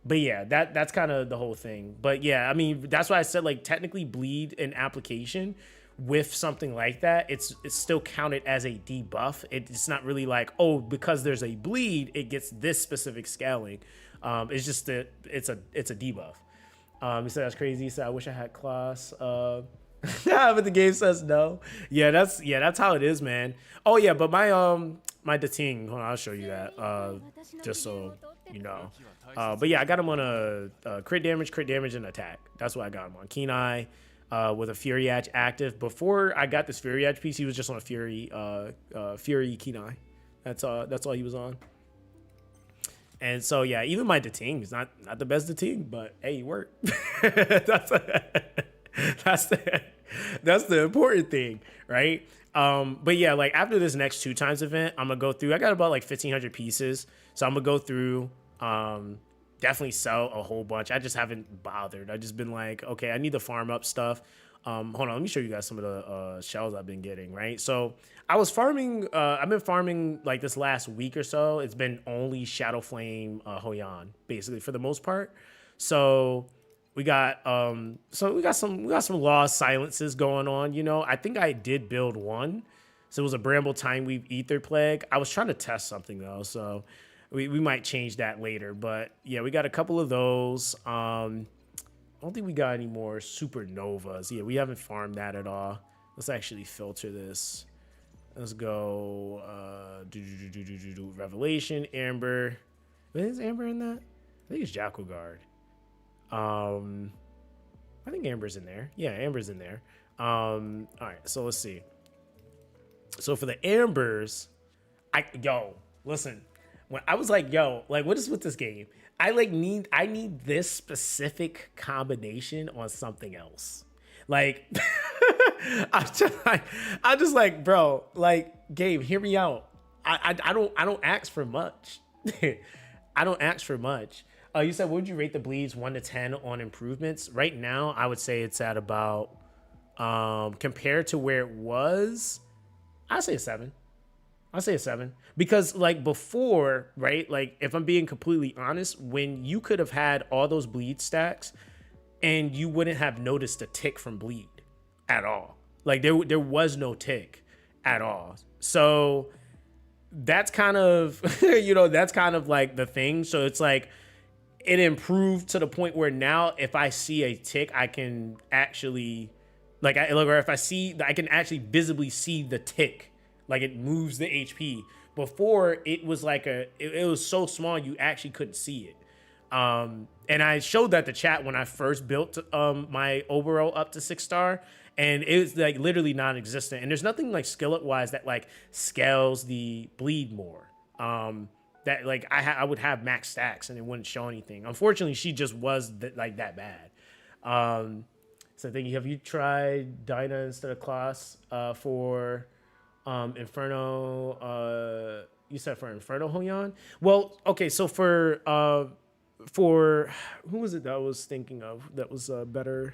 But yeah, that's kind of the whole thing. But yeah, I mean, that's why I said like technically bleed in application with something like that, it's still counted as a debuff. It's not really like, oh, because there's a bleed, it gets this specific scaling. It's just that it's a debuff. He said that's crazy. He said I wish I had class. But the game says no. Yeah, that's how it is, man. Oh yeah, but my Dating, hold on, I'll show you that. Just so you know. But yeah, I got him on a crit damage, and attack. That's what I got him on. Keen Eye. With a Fury Edge active. Before I got this Fury Edge piece, he was just on a Fury Keen Eye. That's all he was on. And so yeah, even my Dating is not the best Dating, but hey, he worked. that's the important thing, right? But yeah, like after this next 2x event, I'm gonna go through. I got about like 1,500 pieces, so I'm gonna go through. Definitely sell a whole bunch. I just haven't bothered. I just been like, okay, I need to farm up stuff. Hold on, let me show you guys some of the shells I've been getting, right? So I was farming, I've been farming like this last week or so. It's been only Shadow Flame Hoyan, basically, for the most part. So we got some lost silences going on, you know. I think I did build one. So it was a Bramble Timeweave Ether Plague. I was trying to test something though, so we might change that later. But yeah, we got a couple of those. I don't think we got any more Supernovas. Yeah, we haven't farmed that at all. Let's actually filter this. Let's go Revelation, Amber. Is Amber in that? I think it's Jackal Guard. I think Amber's in there. Yeah, Amber's in there. All right, so let's see. So for the Ambers, listen. When I was like, like, what is with this game? I need this specific combination on something else. Like, I'm just like, bro, like, Gabe, hear me out. I don't ask for much. I don't ask for much. You said, what would you rate the bleeds 1 to 10 on improvements? Right now, I would say it's at about, compared to where it was, I'd say a 7. I'll say a 7 because like before, right? Like if I'm being completely honest, when you could have had all those bleed stacks and you wouldn't have noticed a tick from bleed at all. Like there was no tick at all. So that's kind of, that's kind of like the thing. So it's like, it improved to the point where now if I see a tick, I can actually or if I see, I can actually visibly see the tick. Like it moves the HP. Before it was like it was so small you actually couldn't see it. And I showed that to chat when I first built my overall up to 6-star, and it was like literally non-existent. And there's nothing like skillet wise that like scales the bleed more. That like I would have max stacks and it wouldn't show anything. Unfortunately, she just was like that bad. So thinking, have you tried Dyna instead of Klaus for Inferno? You said for Inferno Hoyan? Well, okay, so for who was it that I was thinking of that was better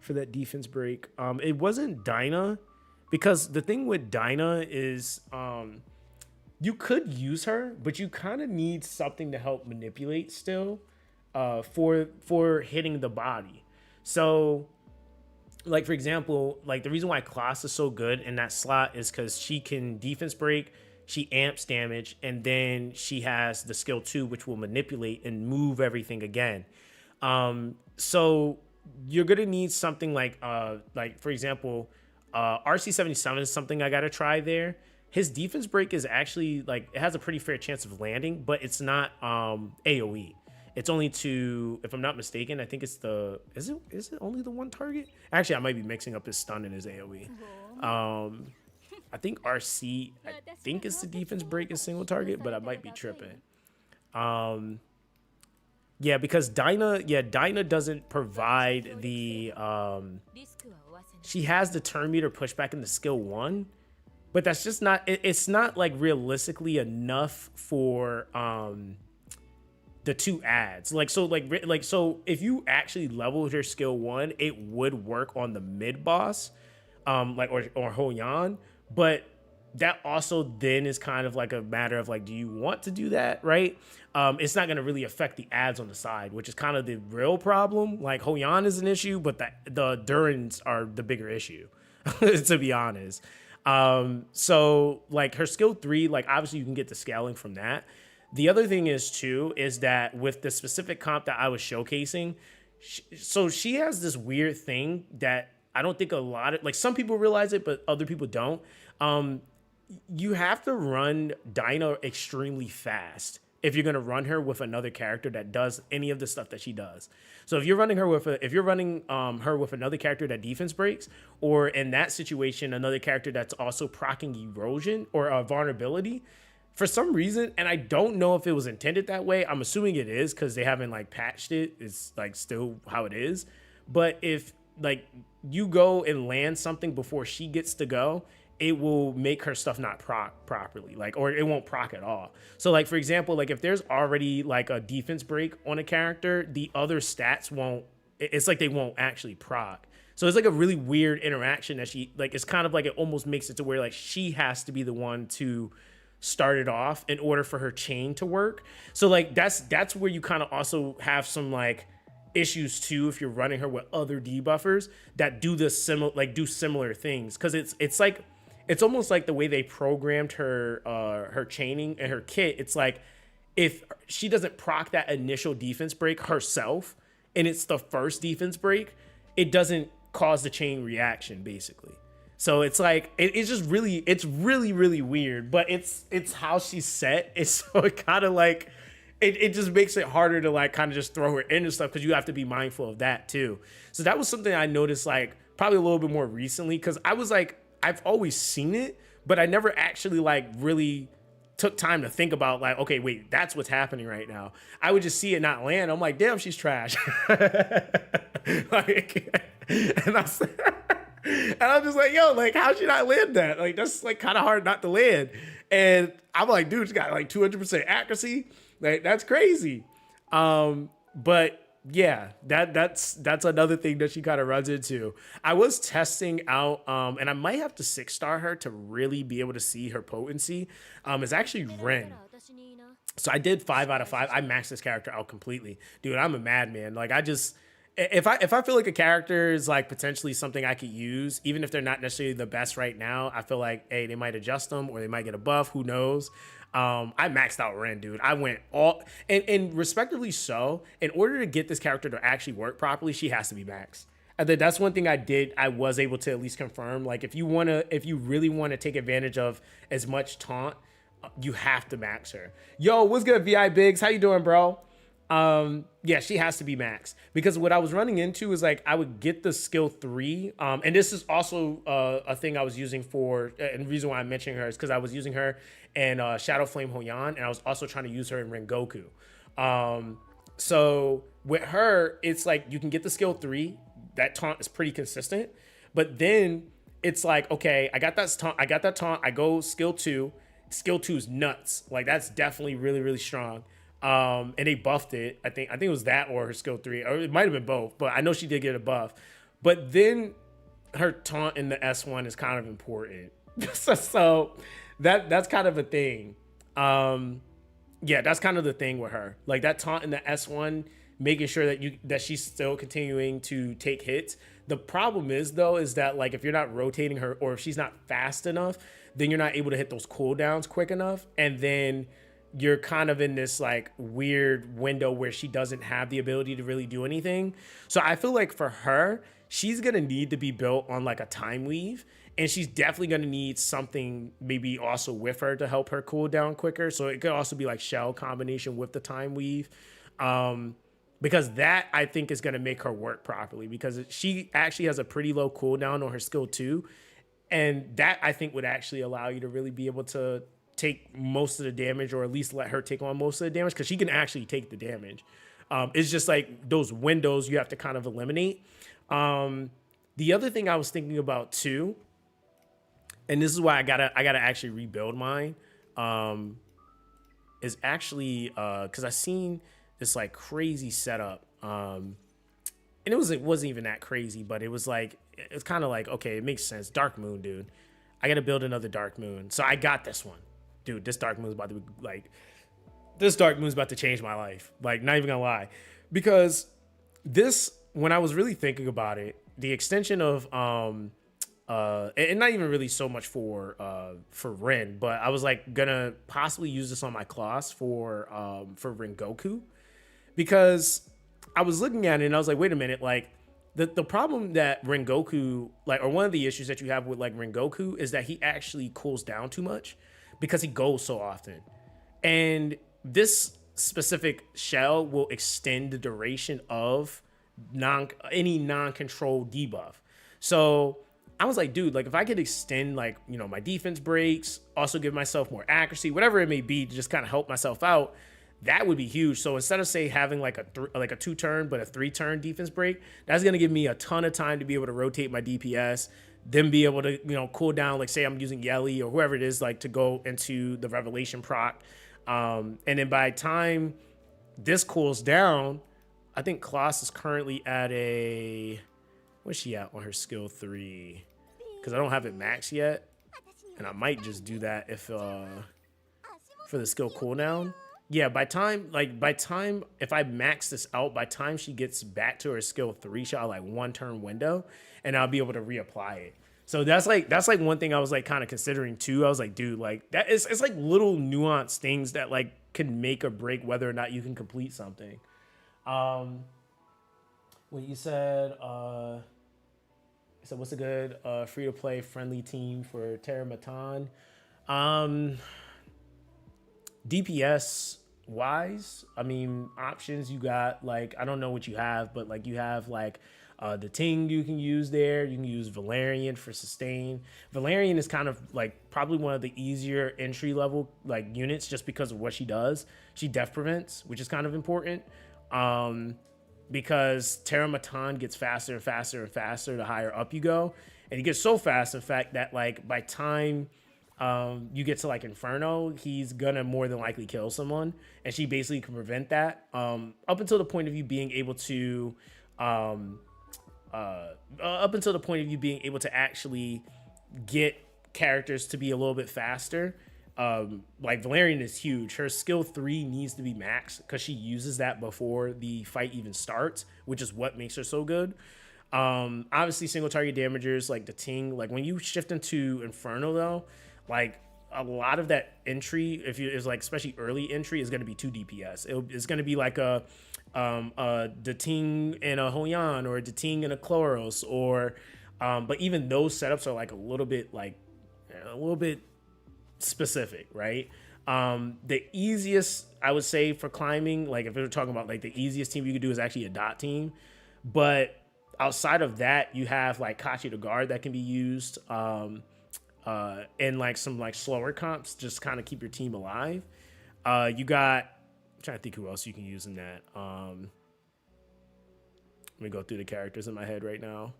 for that defense break? It wasn't Dyna, because the thing with Dyna is you could use her, but you kind of need something to help manipulate still for hitting the body. So like for example, like the reason why Klaus is so good in that slot is because she can defense break, she amps damage, and then she has the skill 2, which will manipulate and move everything again. So you're gonna need something like for example, RC77 is something I gotta try there. His defense break is actually like, it has a pretty fair chance of landing, but it's not AoE. It's only to, if I'm not mistaken, I think it's is it only the one target? Actually, I might be mixing up his stun and his AoE. I think RC, I think it's the defense break is single target, but I might be tripping. Yeah, because Dyna doesn't provide the, she has the turn meter pushback in the skill 1, but that's just not, it's not like realistically enough for, the 2 ads. So if you actually leveled your skill 1, it would work on the mid boss, or Hoyan, but that also then is kind of like a matter of like, do you want to do that, right? It's not going to really affect the ads on the side, which is kind of the real problem. Like Hoyan is an issue, but the Durans are the bigger issue, to be honest. So like her skill 3, like obviously you can get the scaling from that. The other thing is too, is that with the specific comp that I was showcasing, so she has this weird thing that I don't think a lot of, like some people realize it, but other people don't. You have to run Dyna extremely fast if you're going to run her with another character that does any of the stuff that she does. So if you're running her with her with another character that defense breaks, or in that situation another character that's also proccing erosion or vulnerability, for some reason, and I don't know if it was intended that way, I'm assuming it is because they haven't like patched it, it's like still how it is. But if like you go and land something before she gets to go, it will make her stuff not proc properly, like, or it won't proc at all. So like, for example, like if there's already like a defense break on a character, the other stats won't, it's like they won't actually proc. So it's like a really weird interaction that she, like, it's kind of like it almost makes it to where like she has to be the one to start it off in order for her chain to work. So like that's where you kind of also have some like issues too if you're running her with other debuffers that do this similar things, because it's like it's almost like the way they programmed her chaining and her kit. It's like if she doesn't proc that initial defense break herself and it's the first defense break, it doesn't cause the chain reaction basically. So it's like it's just really, it's really weird, but it's how she's set. It's so it kind of like it just makes it harder to like kind of just throw her into stuff, because you have to be mindful of that too. So that was something I noticed like probably a little bit more recently, because I was like, I've always seen it, but I never actually like really took time to think about like, okay, wait, that's what's happening right now. I would just see it not land. I'm like, damn, she's trash. Like, and I'm just like, yo, like, how'd you not land that? Like, that's like kind of hard not to land. And I'm like, dude, she got like 200% accuracy. Like, that's crazy. But yeah, that's another thing that she kind of runs into. I was testing out, and I might have to 6-star her to really be able to see her potency. It's actually Ren. So I did 5 out of 5. I maxed this character out completely. Dude, I'm a madman. Like, if I feel like a character is like potentially something I could use, even if they're not necessarily the best right now, I feel like, hey, they might adjust them or they might get a buff. Who knows? I maxed out Ren, dude. I went all, and respectively so, in order to get this character to actually work properly, she has to be maxed. I think that's one thing I was able to at least confirm. Like, if you really want to take advantage of as much taunt, you have to max her. Yo, what's good, VI Biggs? How you doing, bro? Yeah, she has to be maxed, because what I was running into is like I would get the skill 3, and this is also a thing I was using for, and the reason why I'm mentioning her is because I was using her in Shadow Flame Hoyan, and I was also trying to use her in Rengoku. So with her, it's like you can get the skill 3, that taunt is pretty consistent, but then it's like, okay, I got that taunt, I go skill 2. Skill 2 is nuts. Like, that's definitely really strong. And they buffed it. I think it was that or her skill 3, or it might have been both, but I know she did get a buff. But then her taunt in the S1 is kind of important. So that's kind of a thing. Yeah, that's kind of the thing with her. Like, that taunt in the S1, making sure that she's still continuing to take hits. The problem is though, is that like if you're not rotating her, or if she's not fast enough, then you're not able to hit those cooldowns quick enough. And then you're kind of in this like weird window where she doesn't have the ability to really do anything. So I feel like for her, she's going to need to be built on like a time weave. And she's definitely going to need something maybe also with her to help her cool down quicker. So it could also be like shell combination with the time weave. Because that I think is going to make her work properly, because she actually has a pretty low cooldown on her skill 2. And that I think would actually allow you to really be able to take most of the damage, or at least let her take on most of the damage, because she can actually take the damage. It's just like those windows you have to kind of eliminate. The other thing I was thinking about too, and this is why I gotta actually rebuild mine, is actually because I seen this like crazy setup, and it wasn't even that crazy, but it was like, it's kind of like, okay, it makes sense. Dark Moon, dude. I gotta build another Dark Moon. So I got this one. Dude, this Dark Moon's about to be like, this Dark Moon's about to change my life. Like, not even gonna lie. Because this, when I was really thinking about it, the extension of, and not even really so much for Ren, but I was like gonna possibly use this on my class for Rengoku. Because I was looking at it and I was like, wait a minute, like, the problem that Rengoku, like, or one of the issues that you have with like Rengoku is that he actually cools down too much because he goes so often. And this specific shell will extend the duration of any non-control debuff. So I was like, dude, like if I could extend like, you know, my defense breaks, also give myself more accuracy, whatever it may be, to just kind of help myself out, that would be huge. So instead of say having like a 2-turn but a 3-turn defense break, that's gonna give me a ton of time to be able to rotate my DPS, then be able to, you know, cool down, like say I'm using Yelly or whoever it is, like to go into the Revelation proc. And then by the time this cools down, I think Kloss is currently at a, where's she at on her skill 3? Because I don't have it maxed yet, and I might just do that if for the skill cooldown. Yeah, if I max this out, by time she gets back to her skill 3, she'll have like 1-turn window, and I'll be able to reapply it. So that's like one thing I was like kind of considering too. I was like, dude, like that is, it's like little nuanced things that like can make or break whether or not you can complete something. What you said, so what's a good free-to-play friendly team for Terra Matan? DPS wise, I mean, options you got, like, I don't know what you have, but like you have like the Ting you can use there. You can use Valerian for sustain. Valerian is kind of like probably one of the easier entry level like units just because of what she does. She death prevents, which is kind of important. Because Terra Matan gets faster and faster and faster the higher up you go. And he gets so fast, in fact, that like by time you get to like Inferno, he's gonna more than likely kill someone. And she basically can prevent that up until the point of you being able to actually get characters to be a little bit faster. Like Valerian is huge. Her skill 3 needs to be maxed because she uses that before the fight even starts, which is what makes her so good. Obviously single target damagers like the Ting, like when you shift into Inferno though, like a lot of that entry, if you is like especially early entry, is going to be 2 DPS. It's going to be like a Ting and a Hoyan or a Ting and a Chloros, or but even those setups are like a little bit specific, right? The easiest I would say for climbing, like if we're talking about like the easiest team you could do is actually a dot team, but outside of that you have like Kachi the guard that can be used, and like some like slower comps just kind of keep your team alive. You got, I'm trying to think who else you can use in that. Let me go through the characters in my head right now.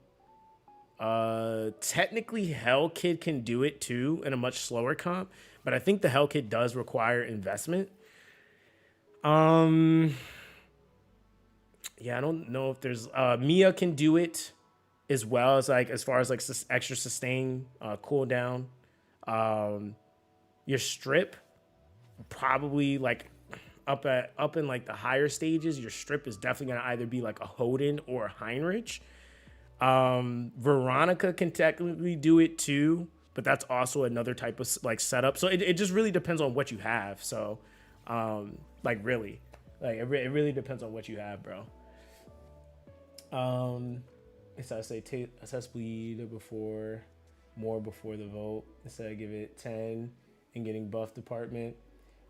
Technically Hell Kid can do it too in a much slower comp, but I think the Hell Kid does require investment. Yeah, I don't know if there's Mia can do it as well, as like as far as like extra sustain cooldown. Your strip probably like up in like the higher stages, your strip is definitely gonna either be like a Hoden or a Heinrich. Veronica can technically do it too, but that's also another type of like setup. So it just really depends on what you have. So like really, like it really depends on what you have, bro. So I say assess bleed before the vote. Instead I give it 10 in getting buff department.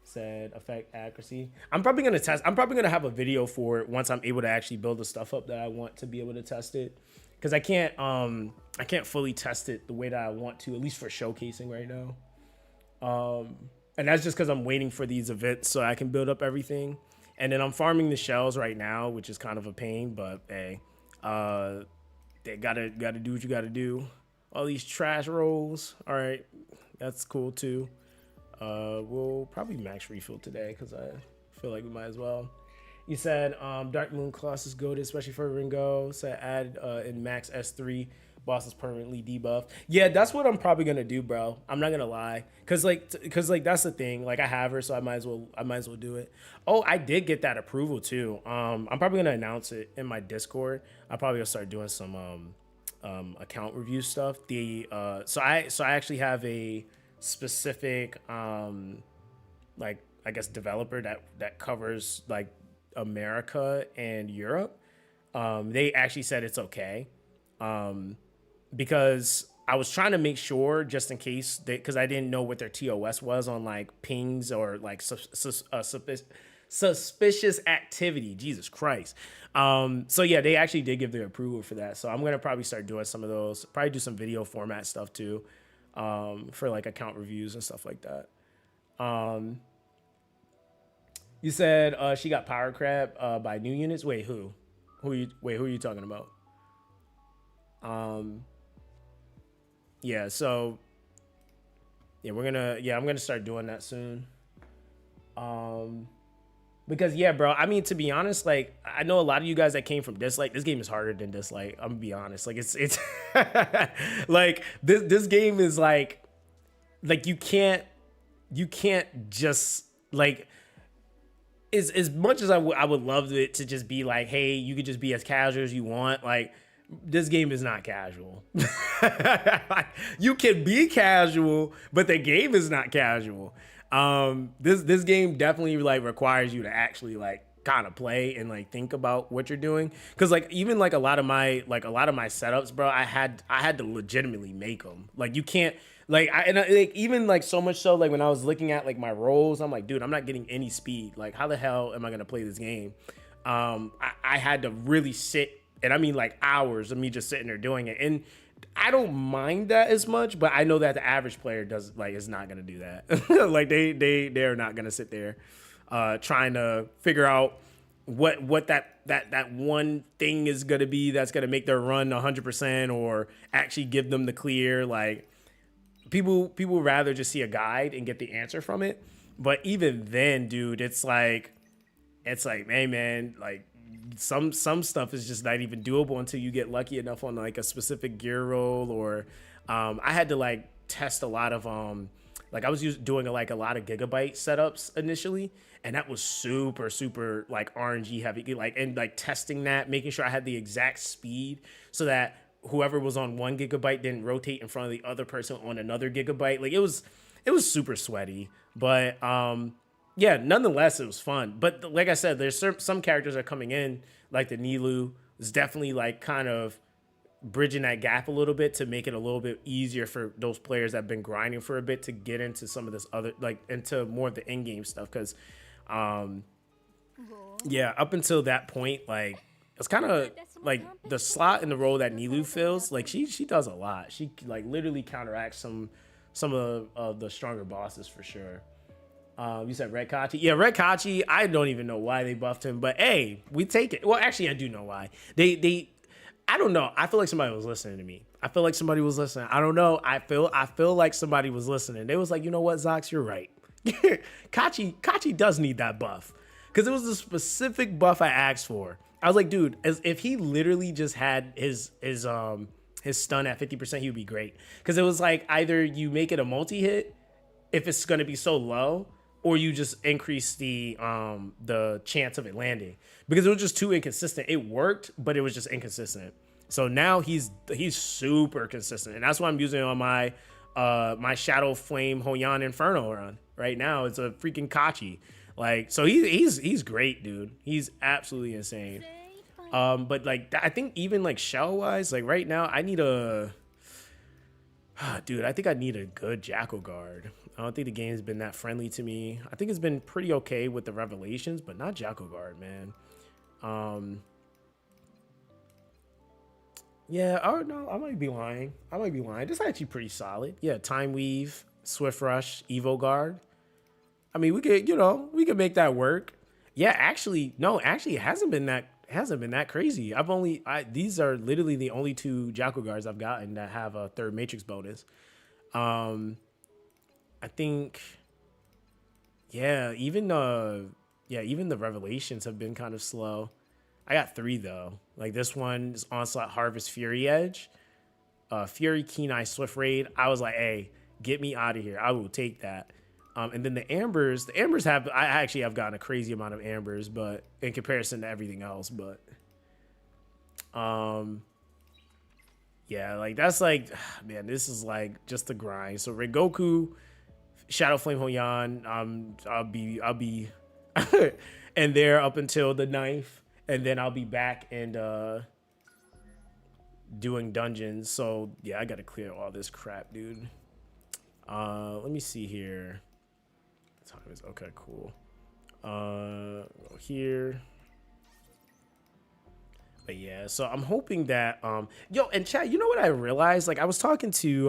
Said affect accuracy. I'm probably gonna have a video for it once I'm able to actually build the stuff up that I want to be able to test it. Because I can't fully test it the way that I want to, at least for showcasing right now. And that's just because I'm waiting for these events so I can build up everything. And then I'm farming the shells right now, which is kind of a pain, but hey, they gotta do what you gotta do. All these trash rolls, all right, that's cool too. We'll probably max refill today because I feel like we might as well. You said Dark Moon Colossus is goated, especially for Ringo. Said add in max S3, boss is permanently debuffed. Yeah, that's what I'm probably gonna do, bro. I'm not gonna lie, cause like that's the thing. Like I have her, so I might as well do it. Oh, I did get that approval too. I'm probably gonna announce it in my Discord. I'm probably gonna start doing some account review stuff. So I actually have a specific like I guess developer that covers like America and Europe. They actually said it's okay, because I was trying to make sure just in case because I didn't know what their TOS was on like pings or like suspicious activity. Jesus Christ. So yeah, they actually did give their approval for that. So I'm gonna probably start doing some of those. Probably do some video format stuff too, for like account reviews and stuff like that. You said she got power crab by new units. Wait, who? Who are you talking about? Yeah, so yeah, I'm gonna start doing that soon. Because yeah, bro, I mean, to be honest, like I know a lot of you guys that came from Dislike. This game is harder than Dislike. I'm gonna be honest. Like it's like this game is like you can't just like as much as I would love it to just be like, hey, you could just be as casual as you want. Like this game is not casual. You can be casual, but the game is not casual. This game definitely like requires you to actually like kind of play and like think about what you're doing. Cause like even like a lot of my setups, bro, I had to legitimately make them. Like you can't like like even like so much so like when I was looking at like my rolls, I'm like, dude, I'm not getting any speed. Like how the hell am I gonna play this game? I had to really sit, and I mean like hours of me just sitting there doing it. And I don't mind that as much, but I know that the average player does like is not gonna do that. Like they're not gonna sit there trying to figure out what that one thing is gonna be that's gonna make their run 100% or actually give them the clear. Like people rather just see a guide and get the answer from it. But even then, dude, it's like hey man, like some stuff is just not even doable until you get lucky enough on like a specific gear roll. Or I had to like test a lot of like I was doing like a lot of gigabyte setups initially, and that was super like RNG heavy, like, and like testing that, making sure I had the exact speed so that whoever was on 1 gigabyte didn't rotate in front of the other person on another gigabyte. Like it was super sweaty, but yeah, nonetheless, it was fun. But like I said, there's some characters are coming in, like the Nilu is definitely like kind of bridging that gap a little bit to make it a little bit easier for those players that have been grinding for a bit to get into some of this other, like into more of the in-game stuff. Cause yeah, up until that point, like it's kind of like the slot in the role that Nilu fills, like she does a lot. She like literally counteracts some of the stronger bosses for sure. You said Red Kachi. Yeah, Red Kachi, I don't even know why they buffed him, but hey, we take it. Well, actually, I do know why. I don't know. I feel like somebody was listening to me. I feel like somebody was listening. I don't know. I feel like somebody was listening. They was like, you know what, Zox, you're right. Kachi does need that buff. Because it was a specific buff I asked for. I was like, dude, if he literally just had his stun at 50%, he would be great. Because it was like either you make it a multi-hit if it's going to be so low, or you just increase the chance of it landing, because it was just too inconsistent. It worked, but it was just inconsistent. So now he's super consistent, and that's why I'm using it on my my Shadow Flame Hoyan Inferno run right now. It's a freaking Kachi. Like, so he's great, dude. He's absolutely insane. But like I think even like shell wise, like right now I need a dude. I think I need a good Jackal Guard. I don't think the game's been that friendly to me. I think it's been pretty okay with the revelations, but not Jackal Guard, man. Yeah, oh no, I might be lying. This is actually pretty solid. Yeah, Time Weave, Swift Rush, Evo Guard. I mean, we could make that work. Yeah, actually, it hasn't been that crazy. These are literally the only 2 Jackal Guards I've gotten that have a 3rd Matrix bonus. I think, yeah, even the revelations have been kind of slow. I got 3 though. Like this one is Onslaught, Harvest, Fury Edge, Fury, Keen Eye, Swift Raid. I was like, hey, get me out of here. I will take that. And then the Ambers I actually have gotten a crazy amount of Ambers, but in comparison to everything else, but yeah, like that's like, man, this is like just the grind. So Rengoku, Shadow Flame Hoyan, I'll be and there up until the 9th, and then I'll be back and doing dungeons. So yeah, I gotta clear all this crap, dude. Let me see here. What time is okay? Cool. Go here. But yeah, so I'm hoping that yo, and chat, you know what I realized? Like I was talking to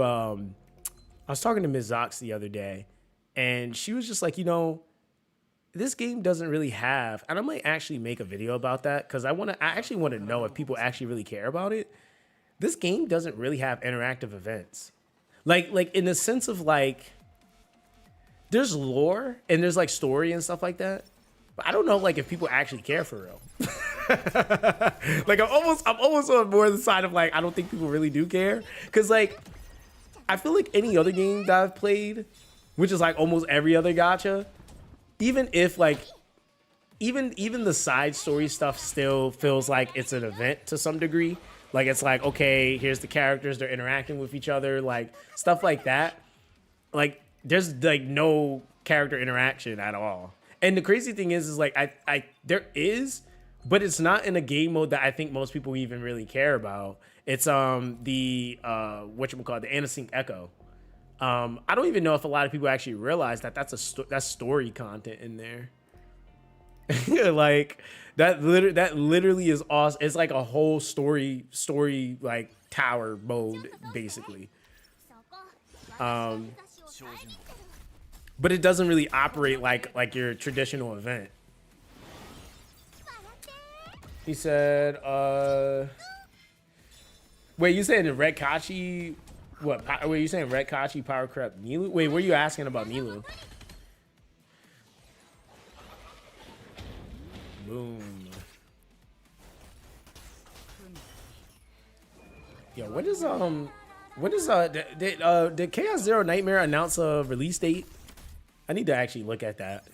Ms. Zox the other day, and she was just like, you know, this game doesn't really have, and I might actually make a video about that because I actually want to know if people actually really care about it. This game doesn't really have interactive events. Like in the sense of like there's lore and there's like story and stuff like that. But I don't know like if people actually care for real. Like I'm almost on more the side of like I don't think people really do care. Cause like I feel like any other game that I've played, which is like almost every other gacha, even if like even the side story stuff still feels like it's an event to some degree. Like it's like, okay, here's the characters, they're interacting with each other, like stuff like that. Like there's like no character interaction at all. And the crazy thing is like I there is, but it's not in a game mode that I think most people even really care about. It's the whatchamacallit, the Anasync Echo. I don't even know if a lot of people actually realize that that's story content in there. Like that literally is awesome. It's like a whole story like tower mode basically. But it doesn't really operate like your traditional event. He said, wait, you saying the Red Kachi? What? Wait, you saying Red Kachi power crap Nilu? Wait, what are you asking about Nilu? Boom. Yo, did Chaos Zero Nightmare announce a release date? I need to actually look at that.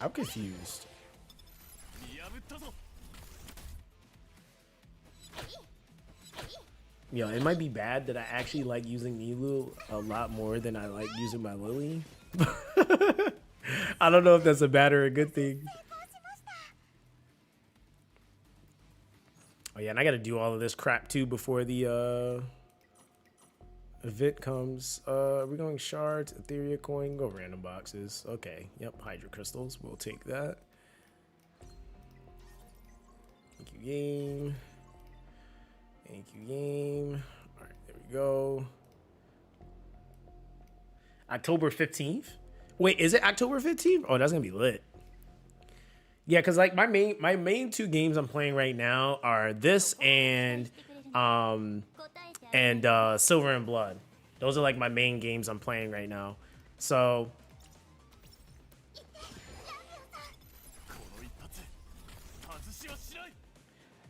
I'm confused. Yo, it might be bad that I actually like using Nilu a lot more than I like using my Lily. I don't know if that's a bad or a good thing. Oh yeah, and I gotta do all of this crap too before the event comes. We're going shards, Etheria coin, go random boxes. Okay, yep, Hydra crystals, we'll take that. Thank you, game. Thank you, game. All right, there we go. October 15th? Wait, is it October 15th? Oh, that's gonna be lit. Yeah, because like my main two games I'm playing right now are this and Silver and Blood. Those are like my main games I'm playing right now. So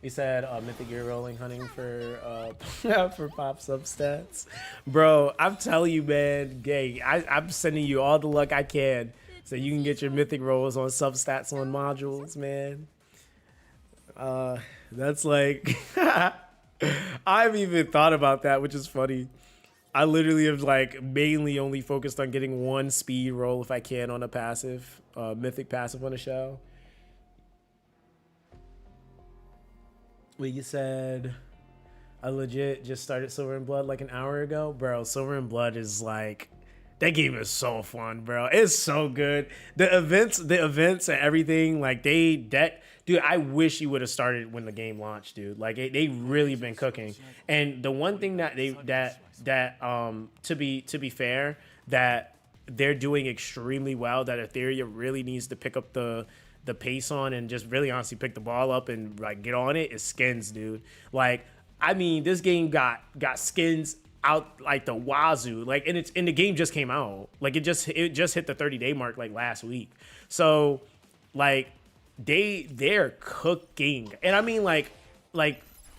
he said Mythic Gear rolling hunting for for pop sub stats. Bro, I'm telling you, man, gay. I'm sending you all the luck I can so you can get your mythic rolls on sub stats on modules, man. That's like I haven't even thought about that, which is funny. I literally have like mainly only focused on getting one speed roll if I can on a passive, mythic passive on a shell. Wait, you said I legit just started Silver and Blood like an hour ago? Bro, Silver and Blood is like, that game is so fun, bro. It's so good. The events and everything, like dude, I wish you would have started when the game launched, dude. Like they really been cooking. And the one thing that to be fair, that they're doing extremely well, that Etheria really needs to pick up the pace on and just really honestly pick the ball up and like get on it, is skins, dude. Like, I mean, this game got skins out like the wazoo, like, and the game just came out, like it just hit the 30-day mark like last week. So like they're cooking, and I mean like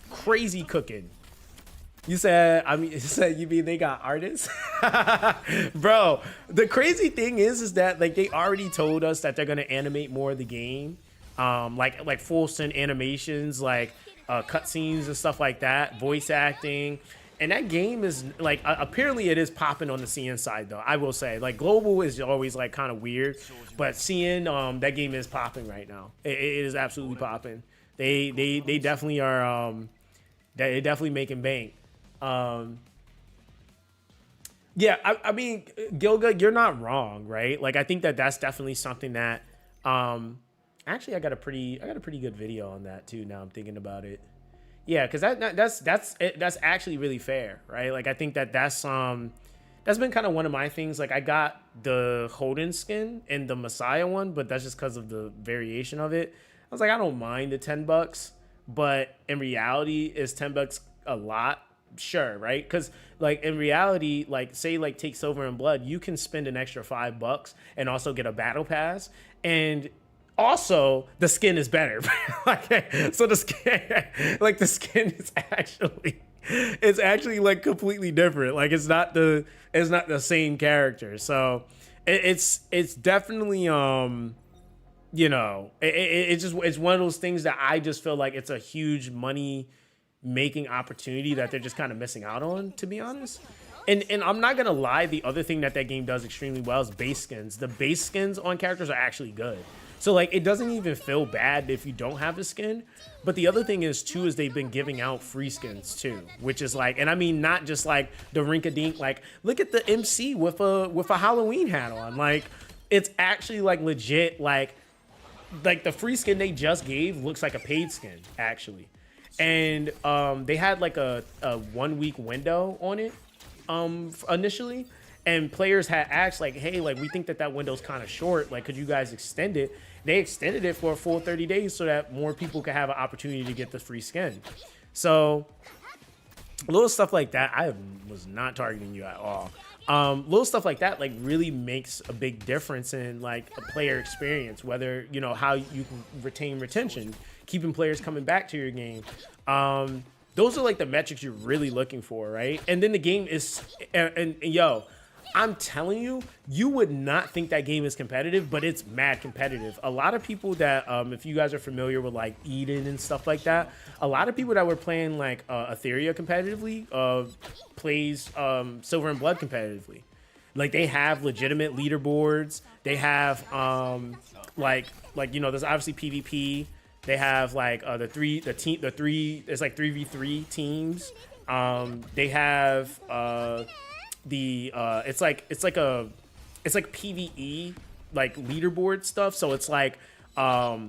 crazy cooking. You said you mean they got artists? Bro, the crazy thing is that like they already told us that they're gonna animate more of the game, like full scene animations, like cutscenes and stuff like that, voice acting. And that game is like apparently it is popping on the CN side though. I will say like global is always like kind of weird, but CN that game is popping right now. It is absolutely popping. They definitely are they definitely making bank. Yeah, I mean Gilga, you're not wrong, right? Like I think that that's definitely something that actually I got a pretty good video on that too. Now I'm thinking about it. Yeah, because that's actually really fair, right? Like I think that's been kind of one of my things. Like I got the Holden skin and the Messiah one, but that's just because of the variation of it. I was like, I don't mind the $10, but in reality, is $10 a lot? Sure, right? Because like in reality, like say like take Silver and Blood, you can spend an extra $5 and also get a battle pass and also the skin is better. Like, so the skin is actually like completely different. Like it's not the same character. So it's definitely you know, it's one of those things that I just feel like it's a huge money making opportunity that they're just kind of missing out on, to be honest. And I'm not gonna lie, the other thing that game does extremely well is base skins. The base skins on characters are actually good. So like it doesn't even feel bad if you don't have a skin. But the other thing is too is they've been giving out free skins too, which is like, and I mean not just like the rink-a-dink, like look at the MC with a Halloween hat on. Like it's actually like legit, like the free skin they just gave looks like a paid skin actually. And they had like a 1 week window on it initially, and players had asked like, hey, like we think that window's kind of short, like could you guys extend it? They extended it for a full 30 days so that more people could have an opportunity to get the free skin. So little stuff like that, I was not targeting you at all. Little stuff like that like really makes a big difference in like a player experience, whether you know how you can retain retention, keeping players coming back to your game. Those are like the metrics you're really looking for, right? And then the game is and yo, I'm telling you, you would not think that game is competitive, but it's mad competitive. A lot of people that, if you guys are familiar with like Eden and stuff like that, a lot of people that were playing like Etheria competitively plays Silver and Blood competitively. Like they have legitimate leaderboards. They have like you know, there's obviously PvP. They have like the three, it's like 3v3 teams. They have it's like PvE like leaderboard stuff. So it's like a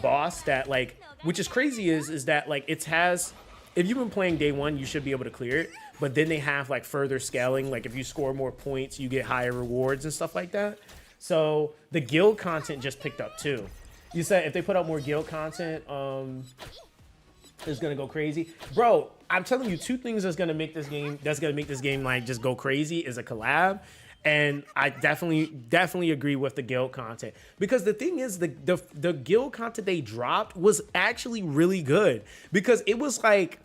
boss that like, which is crazy is that like it has, if you've been playing day one, you should be able to clear it. But then they have like further scaling. Like if you score more points, you get higher rewards and stuff like that. So the guild content just picked up too. You said if they put out more guild content, it's gonna go crazy, bro. I'm telling you, two things that's gonna make this game like just go crazy is a collab, and I definitely agree with the guild content, because the thing is the guild content they dropped was actually really good, because it was like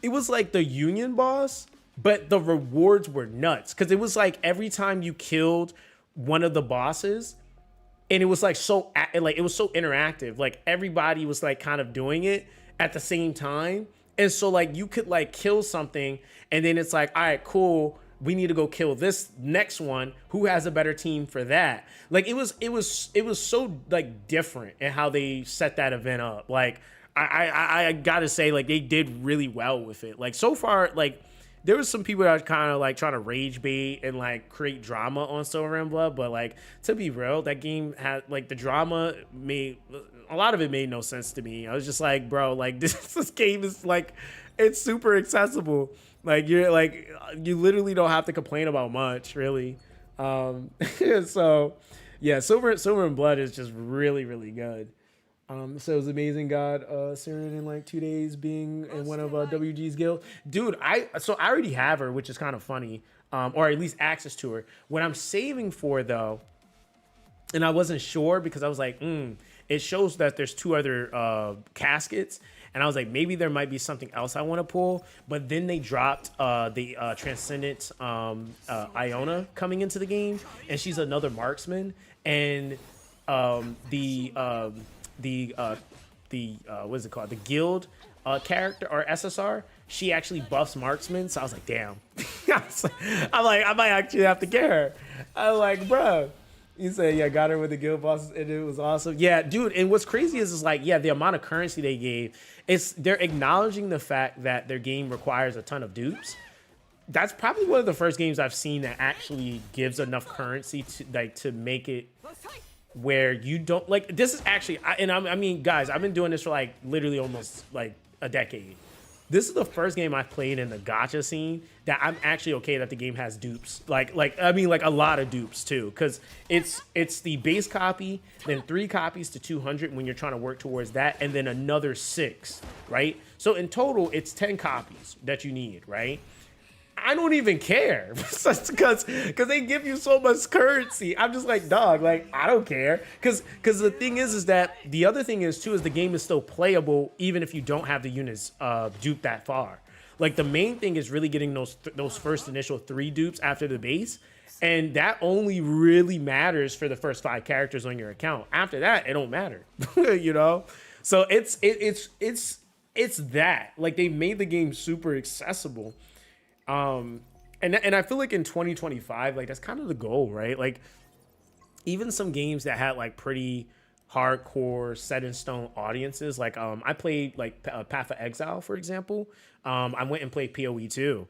the Union boss, but the rewards were nuts, because it was like every time you killed one of the bosses. And it was like it was so interactive. Like everybody was like kind of doing it at the same time. And so like you could like kill something and then it's like, all right, cool. We need to go kill this next one. Who has a better team for that? Like it was so like different in how they set that event up. Like I gotta say, like they did really well with it. Like so far, like there was some people that are kind of like trying to rage bait and like create drama on Silver and Blood, but like to be real, that game had like the drama made a lot of it made no sense to me. I was just like, bro, like this game is like, it's super accessible. Like you literally don't have to complain about much, really. So yeah, Silver and Blood is just really, really good. So it was amazing. God, Siren in like 2 days being in one of WG's guild. Dude, I already have her, which is kind of funny, or at least access to her. What I'm saving for though, and I wasn't sure because I was like, it shows that there's 2 other caskets, and I was like, maybe there might be something else I want to pull. But then they dropped the Transcendent Iona coming into the game, and she's another marksman, and what is it called? The guild character or SSR, she actually buffs marksman. So I was like, damn. I'm like, I might actually have to get her. I'm like, bro. You said, yeah, got her with the guild bosses, and it was awesome. Yeah, dude, and what's crazy is like, yeah, the amount of currency they gave, they're acknowledging the fact that their game requires a ton of dupes. That's probably one of the first games I've seen that actually gives enough currency to make it where you don't, like, this is actually, I mean, guys, I've been doing this for like literally almost like a decade. This is the first game I've played in the gacha scene that I'm actually okay that the game has dupes. Like I mean, like a lot of dupes too, because it's the base copy, then 3 copies to 200 when you're trying to work towards that, and then another 6, right? So in total, it's 10 copies that you need, right? I don't even care because they give you so much currency. I'm just like, dog, like, I don't care. Because the thing is that the other thing is too is the game is still playable even if you don't have the units duped that far. Like the main thing is really getting those first initial 3 dupes after the base. And that only really matters for the first 5 characters on your account. After that, it don't matter, you know? So it's that. Like they made the game super accessible. And I feel like in 2025, like that's kind of the goal, right? Like even some games that had like pretty hardcore set in stone audiences, like I played like Path of Exile, for example. I went and played PoE 2.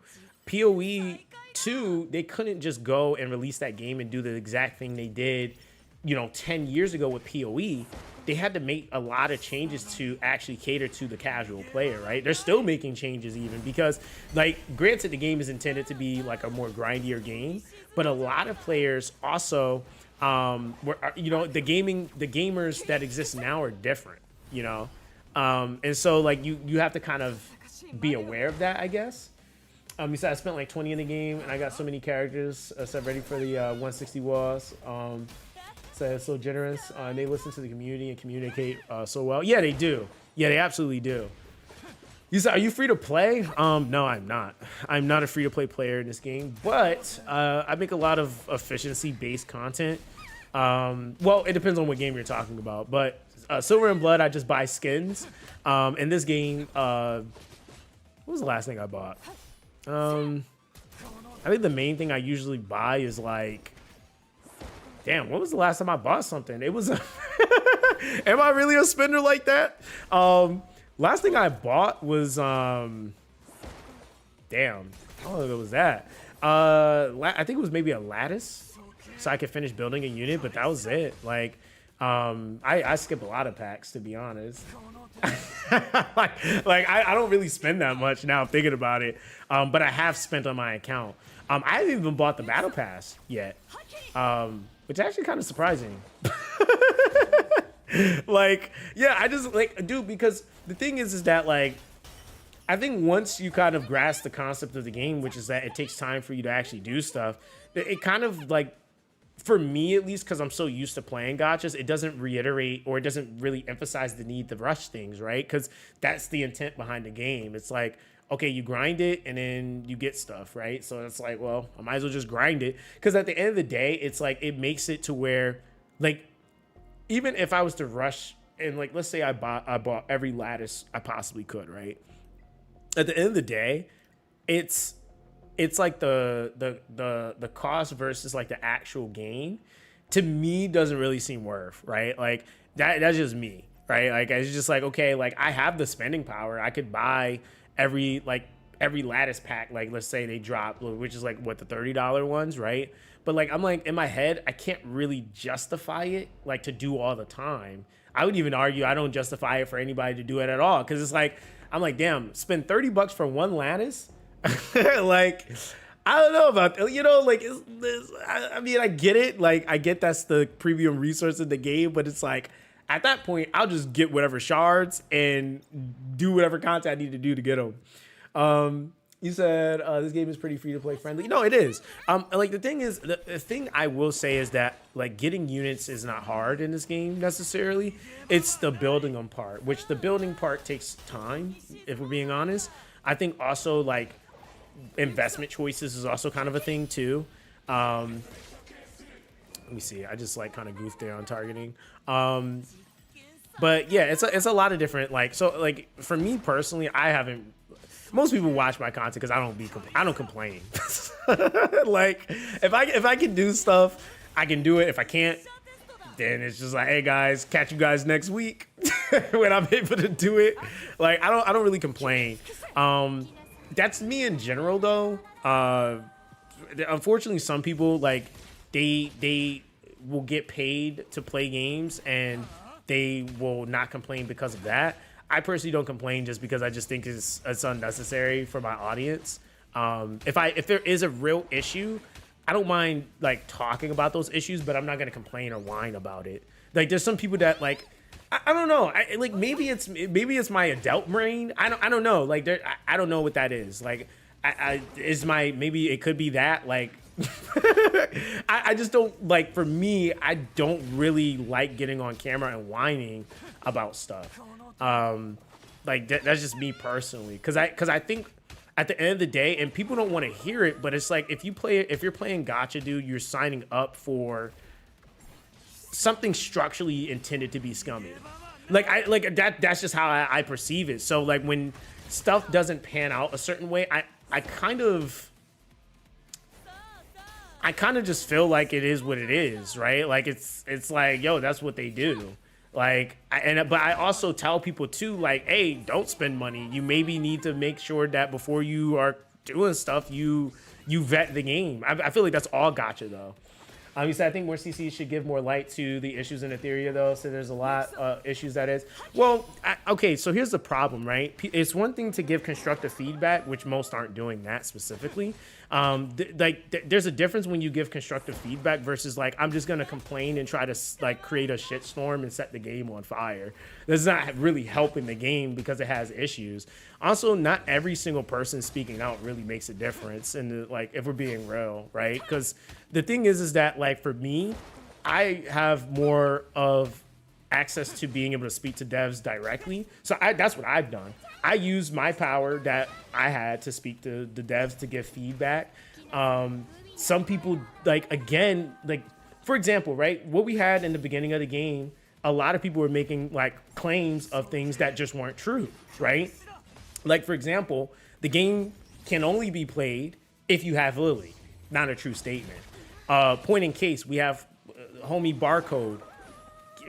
PoE 2, they couldn't just go and release that game and do the exact thing they did, you know, 10 years ago with PoE. They had to make a lot of changes to actually cater to the casual player, right? They're still making changes even because, like, granted, the game is intended to be like a more grindier game, but a lot of players also, you know, the gamers that exist now are different, you know? And so, like, you have to kind of be aware of that, I guess. You said I spent like 20 in the game and I got so many characters, so ready for the 160 walls. So, so generous, and they listen to the community and communicate so well. Yeah, they do. Yeah, they absolutely do. You said, are you free to play? No, I'm not. I'm not a free to play player in this game, but I make a lot of efficiency-based content. Well, it depends on what game you're talking about, but Silver and Blood, I just buy skins. In this game, what was the last thing I bought? I think the main thing I usually buy is like, damn, when was the last time I bought something? It was, am I really a spender like that? Last thing I bought was, damn, I don't know if it was that. I think it was maybe a lattice so I could finish building a unit, but that was it. Like, I skip a lot of packs, to be honest. like I don't really spend that much now thinking about it, but I have spent on my account. I haven't even bought the battle pass yet, which is actually kind of surprising. Like, yeah, I just like, dude, because the thing is that, like, I think once you kind of grasp the concept of the game, which is that it takes time for you to actually do stuff, it kind of, like, for me at least, because I'm so used to playing gachas, it doesn't reiterate or it doesn't really emphasize the need to rush things, right? Because that's the intent behind the game. It's like, okay, you grind it and then you get stuff, right? So it's like, well, I might as well just grind it. Because at the end of the day, it's like, it makes it to where, like, even if I was to rush and, like, let's say I bought every lattice I possibly could, right? At the end of the day, it's like the cost versus like the actual gain, to me, doesn't really seem worth, right? Like that's just me, right? Like it's just like, okay, like I have the spending power. I could buy every lattice pack, like let's say they drop, which is like what, the $30 ones, right? But like I'm like in my head, I can't really justify it like to do all the time. I would even argue I don't justify it for anybody to do it at all, because it's like I'm like, damn, spend $30 for one lattice. Like, I don't know about, you know, like, I mean, I get it. Like, I get that's the premium resource in the game, but it's like, at that point, I'll just get whatever shards and do whatever content I need to do to get them. You said this game is pretty free to play friendly. No, it is. Like the thing is, the thing I will say is that like getting units is not hard in this game necessarily. It's the building them part, which the building part takes time, if we're being honest. I think also like investment choices is also kind of a thing too. Let me see. I just like kind of goofed there on targeting. But yeah, it's a lot of different, like, so like for me personally, I haven't, most people watch my content because I don't complain. Like if I can do stuff, I can do it. If I can't, then it's just like, hey guys, catch you guys next week when I'm able to do it. Like I don't really complain. That's me in general though. Unfortunately, some people like they will get paid to play games and they will not complain because of that. I personally don't complain just because I just think it's unnecessary for my audience. If there is a real issue, I don't mind like talking about those issues, but I'm not gonna complain or whine about it. Like there's some people that like I don't know. Like maybe it's my adult brain. I don't know. Like I don't know what that is. Like maybe it could be that like I just don't like, for me, I don't really like getting on camera and whining about stuff. Like that's just me personally. Cause I think at the end of the day, and people don't want to hear it, but it's like if you're playing gacha, dude, you're signing up for something structurally intended to be scummy. Like that's just how I perceive it. So like when stuff doesn't pan out a certain way, I kind of just feel like it is what it is, right? Like it's like, yo, that's what they do. Like, but I also tell people too, like, hey, don't spend money. You maybe need to make sure that before you are doing stuff, you vet the game. I feel like that's all gacha though. You said I think more CCs should give more light to the issues in Etheria though. So there's a lot of issues that is. Well, okay, so here's the problem, right? It's one thing to give constructive feedback, which most aren't doing that specifically. There's a difference when you give constructive feedback versus like, I'm just gonna complain and try to like create a shitstorm and set the game on fire. That's not really helping the game because it has issues. Also, not every single person speaking out really makes a difference. And like, if we're being real, right? Because the thing is that like for me, I have more of access to being able to speak to devs directly. So that's what I've done. I used my power that I had to speak to the devs to give feedback. Some people like, again, like for example, right? What we had in the beginning of the game, a lot of people were making like claims of things that just weren't true, right? Like for example, the game can only be played if you have Lily. Not a true statement. Point in case, we have homie Barcode,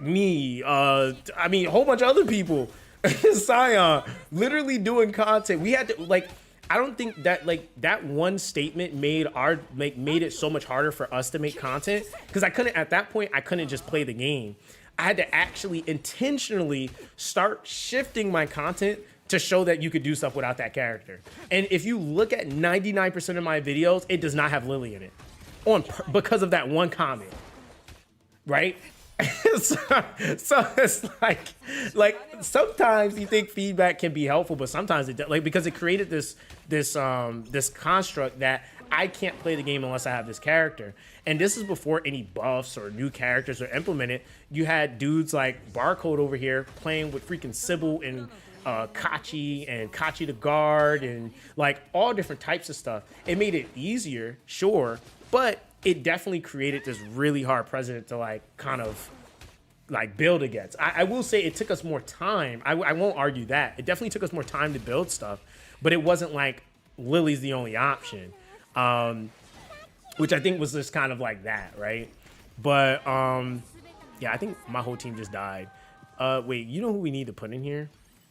me, I mean, a whole bunch of other people, Scion, literally doing content. We had to like, I don't think that like that one statement made it so much harder for us to make content because at that point I couldn't just play the game. I had to actually intentionally start shifting my content to show that you could do stuff without that character. And if you look at 99% of my videos, it does not have Lily in it because of that one comment, right? so it's like sometimes you think feedback can be helpful, but sometimes it like because it created this construct that I can't play the game unless I have this character. And this is before any buffs or new characters are implemented. You had dudes like Barcode over here playing with freaking Sybil and Kachi and Kachi the guard and like all different types of stuff. It made it easier, sure, but it definitely created this really hard precedent to like kind of like build against. I will say it took us more time. I won't argue that. It definitely took us more time to build stuff, but it wasn't like Lily's the only option, which I think was just kind of like that, right? But yeah, I think my whole team just died. Wait, you know who we need to put in here?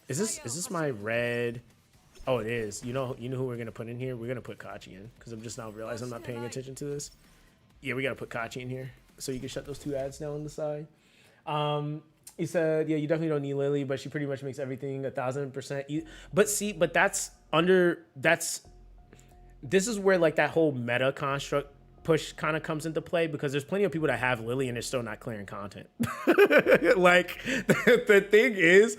Is this my red? Oh, it is. You know who we're gonna put in here? We're gonna put Kachi in because I'm just now realizing I'm not paying attention to this. Yeah, we gotta put Kachi in here so you can shut those two ads down on the side. He said, yeah, you definitely don't need Lily, but she pretty much makes everything 1,000%. But this is where like that whole meta construct push kind of comes into play because there's plenty of people that have Lily and they're still not clearing content. Like the thing is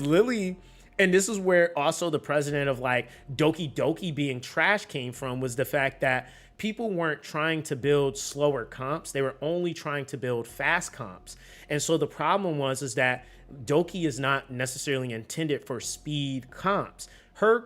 Lily, and this is where also the president of like Doki Doki being trash came from, was the fact that people weren't trying to build slower comps. They were only trying to build fast comps. And so the problem is that Doki is not necessarily intended for speed comps. Her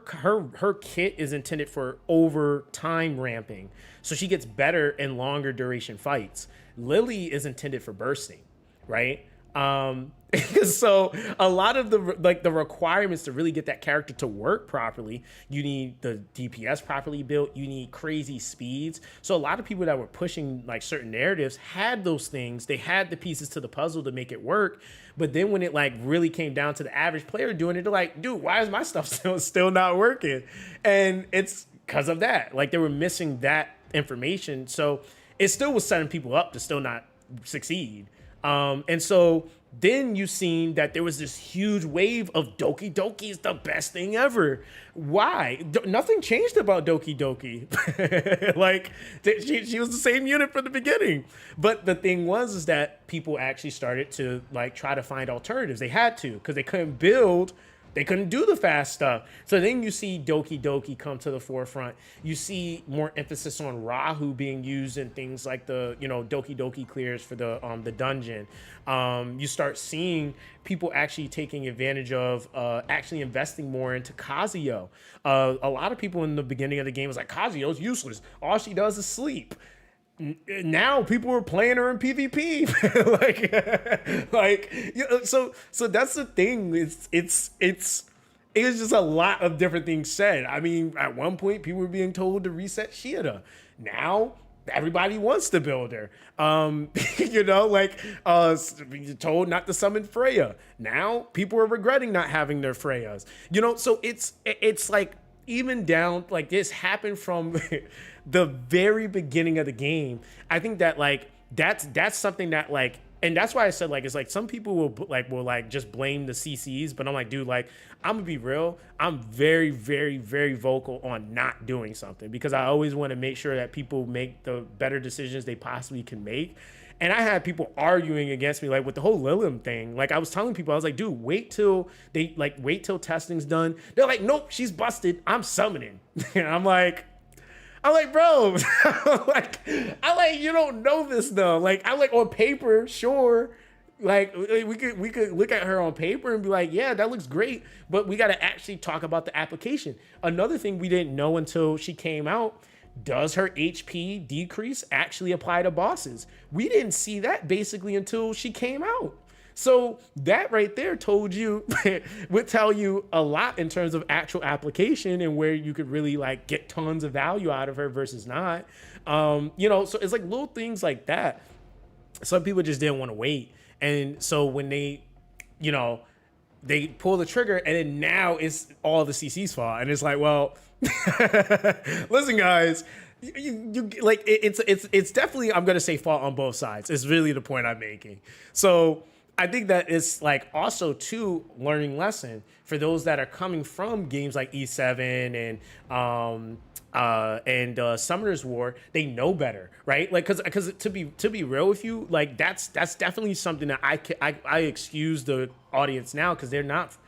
kit is intended for over time ramping. So she gets better in longer duration fights. Lily is intended for bursting, right? So a lot of the requirements to really get that character to work properly, you need the DPS properly built, you need crazy speeds. So a lot of people that were pushing like certain narratives had those things, they had the pieces to the puzzle to make it work. But then when it like really came down to the average player doing it, they're like, dude, why is my stuff still not working? And it's because of that. Like they were missing that information. So it still was setting people up to still not succeed. And so then you seen that there was this huge wave of Doki Doki is the best thing ever. Why? Nothing changed about Doki Doki. Like she was the same unit from the beginning. But the thing is that people actually started to like try to find alternatives. They had to, because they couldn't build. They couldn't do the fast stuff. So then you see Doki Doki come to the forefront. You see more emphasis on Rahu being used in things like the, Doki Doki clears for the dungeon. You start seeing people actually taking advantage of actually investing more into Kazuyo. A lot of people in the beginning of the game was like, Kazuyo's useless. All she does is sleep. Now people are playing her in PvP. So that's the thing. It's just a lot of different things said. I mean, at one point people were being told to reset Shiida. Now everybody wants to build her. Told not to summon Freya. Now people are regretting not having their Freyas. So it's like, even down, like this happened from the very beginning of the game. I think that like that's something that like, and that's why I said like, it's like some people will just blame the CCs, but I'm like, dude, like I'm gonna be real. I'm very, very, very vocal on not doing something, because I always want to make sure that people make the better decisions they possibly can make. And I had people arguing against me, like with the whole Lilium thing. Like I was telling people, I was like, dude, wait till testing's done. They're like, nope, she's busted. I'm summoning. And I'm like, bro, you don't know this though. Like I like on paper, sure. Like we could look at her on paper and be like, yeah, that looks great. But we got to actually talk about the application. Another thing we didn't know until she came out, does her HP decrease actually apply to bosses? We didn't see that basically until she came out. So that right there would tell you a lot in terms of actual application and where you could really like get tons of value out of her versus not. So it's like little things like that. Some people just didn't want to wait. And so when they pull the trigger, and then now it's all the CC's fault. And it's like, well, listen, guys, you like it's definitely, I'm gonna say, fault on both sides. It's really the point I'm making. So I think that it's like also too learning lesson for those that are coming from games like E7 and Summoner's War. They know better, right? Like because to be real with you, like that's definitely something that I excuse the audience now, because they're not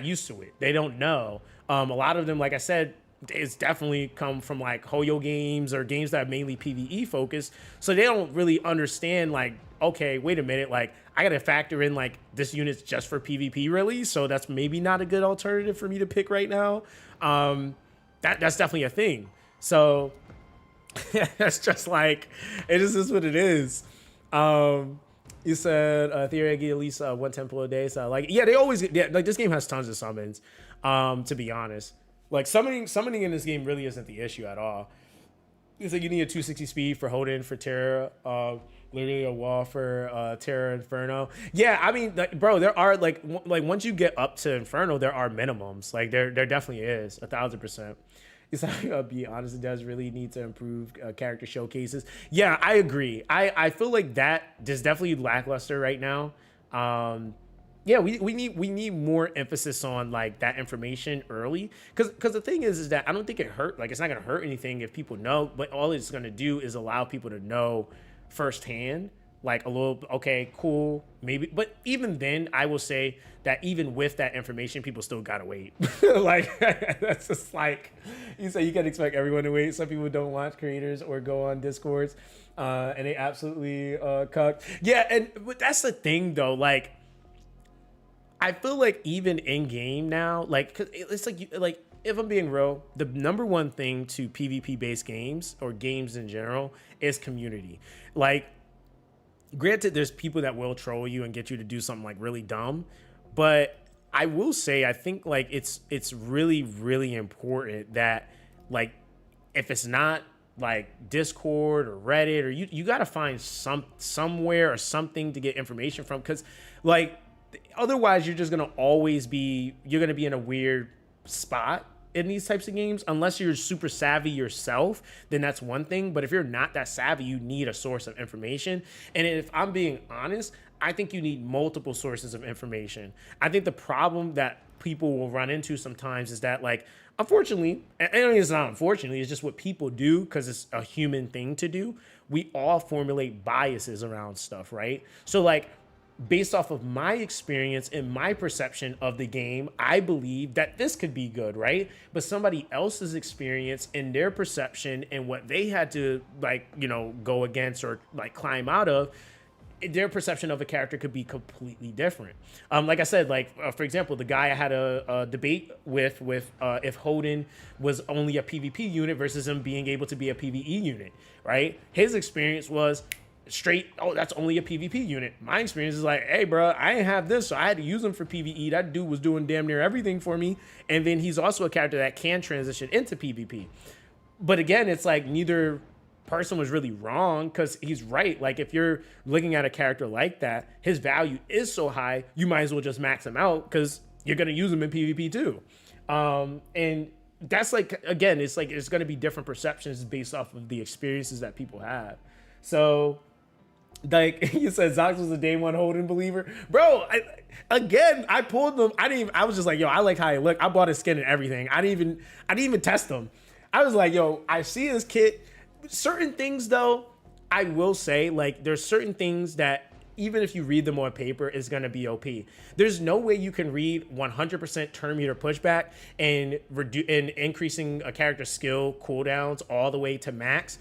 used to it. They don't know. A lot of them, like I said, it's definitely come from like Hoyo games or games that are mainly PvE focused. So they don't really understand like, okay, wait a minute, like I got to factor in like this unit's just for PvP really. So that's maybe not a good alternative for me to pick right now. That's definitely a thing. So that's just like, it is what it is. You said Etheria get at least one temple a day. So like, yeah, they always like this game has tons of summons. To be honest. Like summoning in this game really isn't the issue at all. It's like you need a 260 speed for Hoden for Terra, literally a wall for Terra Inferno. Yeah, I mean, like, bro, there are like once you get up to Inferno, there are minimums. Like there definitely is 1,000%. It's like, be honest, it does really need to improve character showcases. Yeah, I agree. I feel like that is definitely lackluster right now. Yeah, we need more emphasis on like that information early, because the thing is that I don't think it's not gonna hurt anything if people know, but all it's gonna do is allow people to know firsthand, like a little, okay, cool, maybe. But even then, I will say that even with that information, people still gotta wait. Like that's just like you say, you can expect everyone to wait. Some people don't watch creators or go on Discords, and they absolutely cuck. Yeah, but that's the thing though, like. I feel like even in game now, like, cause it's like if I'm being real, the number one thing to PvP based games or games in general is community. Like granted, there's people that will troll you and get you to do something like really dumb, but I will say I think like it's really important that like if it's not like Discord or Reddit, or you got to find somewhere or something to get information from, because like otherwise you're just gonna always be in a weird spot in these types of games. Unless you're super savvy yourself, then that's one thing, but if you're not that savvy, you need a source of information. And if I'm being honest, I think you need multiple sources of information. I think the problem that people will run into sometimes is that, like, unfortunately, and it's not unfortunately, it's just what people do because it's a human thing to do. We all formulate biases around stuff, right? So like, based off of my experience and my perception of the game, I believe that this could be good, right? But somebody else's experience and their perception and what they had to, like, you know, go against or like climb out of, their perception of a character could be completely different. Like I said, like, for example, the guy I had a debate with if Hoden was only a PvP unit versus him being able to be a PvE unit, right? His experience was straight, oh, that's only a PvP unit. My experience is like, hey, bro, I didn't have this, so I had to use him for PvE. That dude was doing damn near everything for me. And then he's also a character that can transition into PvP. But again, it's like neither person was really wrong, because he's right. Like, if you're looking at a character like that, his value is so high, you might as well just max him out because you're going to use him in PvP too. And that's like, again, it's like, it's going to be different perceptions based off of the experiences that people have. So like you said, Zox was a day one Hoden believer, bro. I pulled them. I was just like, yo, I like how he look. I bought his skin and everything. I didn't even test him. I was like, yo, I see his kit. Certain things though, I will say, like, there's certain things that even if you read them on paper, is going to be OP. There's no way you can read 100% turn meter pushback and increasing a character's skill cooldowns all the way to max.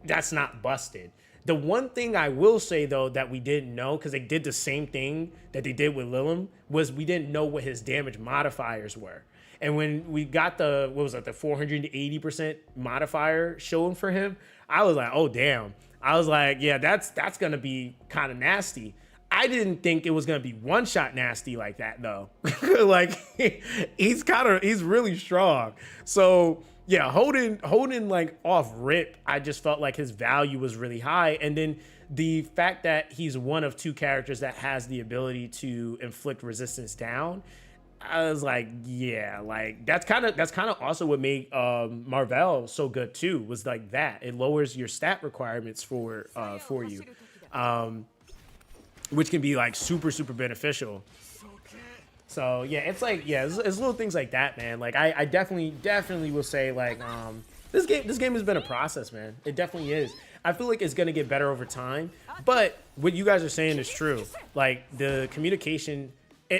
That's not busted. The one thing I will say though that we didn't know, because they did the same thing that they did with Lilim, was we didn't know what his damage modifiers were. And when we got the, what was it, the 480% modifier shown for him, I was like, oh damn. I was like, yeah, that's gonna be kind of nasty. I didn't think it was gonna be one shot nasty like that though. Like he's really strong. So yeah, Hoden like off rip, I just felt like his value was really high. And then the fact that he's one of two characters that has the ability to inflict resistance down, I was like, yeah, like that's kind of also what made Marvel so good too, was like that. It lowers your stat requirements for you, which can be like super beneficial. So yeah, it's like, yeah, it's little things like that, man. Like I definitely will say, like, this game has been a process, man. It definitely is. I feel like it's gonna get better over time, but what you guys are saying is true. Like the communication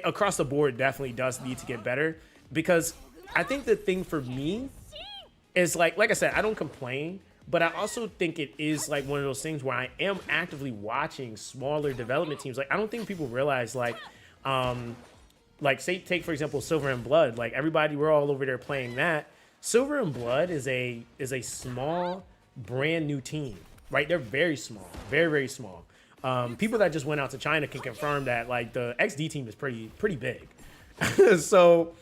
across the board definitely does need to get better, because I think the thing for me is like I said, I don't complain, but I also think it is like one of those things where I am actively watching smaller development teams. Like I don't think people realize, like say, take for example Silver and Blood. Like everybody, we're all over there playing that. Silver and Blood is a small brand new team, right? They're very small, very small. People that just went out to China can confirm that like the XD team is pretty big. So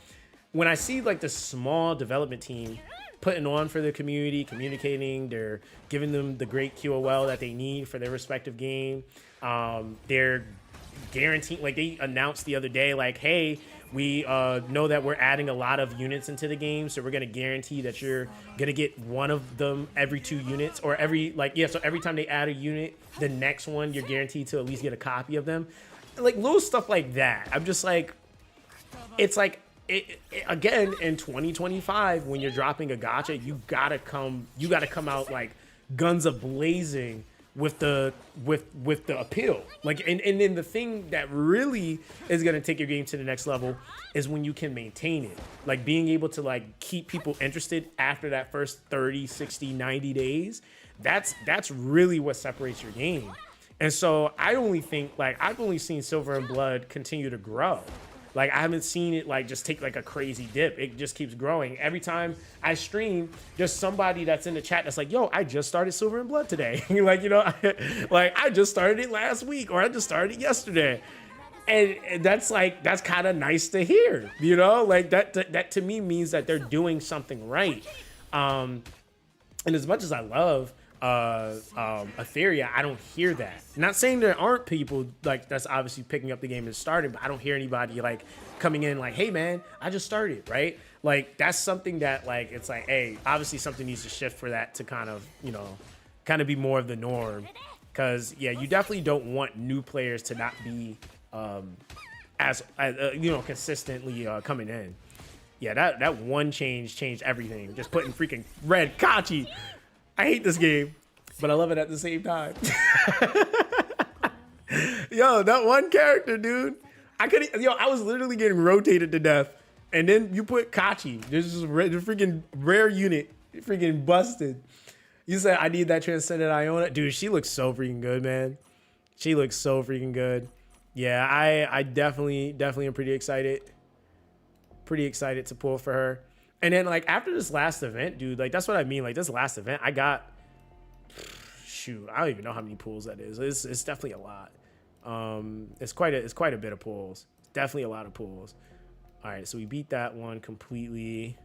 when I see like the small development team putting on for the community, communicating, they're giving them the great QOL that they need for their respective game. They're guaranteed, like they announced the other day, like, hey, we know that we're adding a lot of units into the game, so we're going to guarantee that you're going to get one of them every 2 units, or every, like, yeah, so every time they add a unit, the next one, you're guaranteed to at least get a copy of them. Like, little stuff like that. I'm just like, it's like, again, in 2025, when you're dropping a gacha, you gotta come out like guns a-blazing with the appeal. Like, and then the thing that really is gonna take your game to the next level is when you can maintain it. Like being able to like keep people interested after that first 30, 60, 90 days. That's really what separates your game. And so I only think, like, I've only seen Silver and Blood continue to grow. Like I haven't seen it like just take like a crazy dip. It just keeps growing. Every time I stream, there's somebody that's in the chat that's like, yo, I just started Silver and Blood today. Like, you know, like I just started it last week, or I just started it yesterday. And that's like, that's kind of nice to hear, you know, like that to me means that they're doing something right. And as much as I love Etheria, I don't hear that. Not saying there aren't people like that's obviously picking up the game and starting, but I don't hear anybody like coming in like, hey man, I just started, right? Like that's something that like, it's like, hey, obviously something needs to shift for that to kind of, you know, kind of be more of the norm. Cause yeah, you definitely don't want new players to not be as you know, consistently coming in. Yeah, that one change changed everything. Just putting freaking red Kachi. I hate this game, but I love it at the same time. Yo, that one character, dude. I was literally getting rotated to death. And then you put Kachi. This is a freaking rare unit. Freaking busted. You said I need that Transcendent Iona. Dude, she looks so freaking good, man. She looks so freaking good. Yeah, I definitely am pretty excited. Pretty excited to pull for her. And then like after this last event, dude, like that's what I mean. Like this last event, I got, shoot, I don't even know how many pulls that is. It's definitely a lot. It's quite a bit of pulls. Definitely a lot of pulls. All right, so we beat that one completely.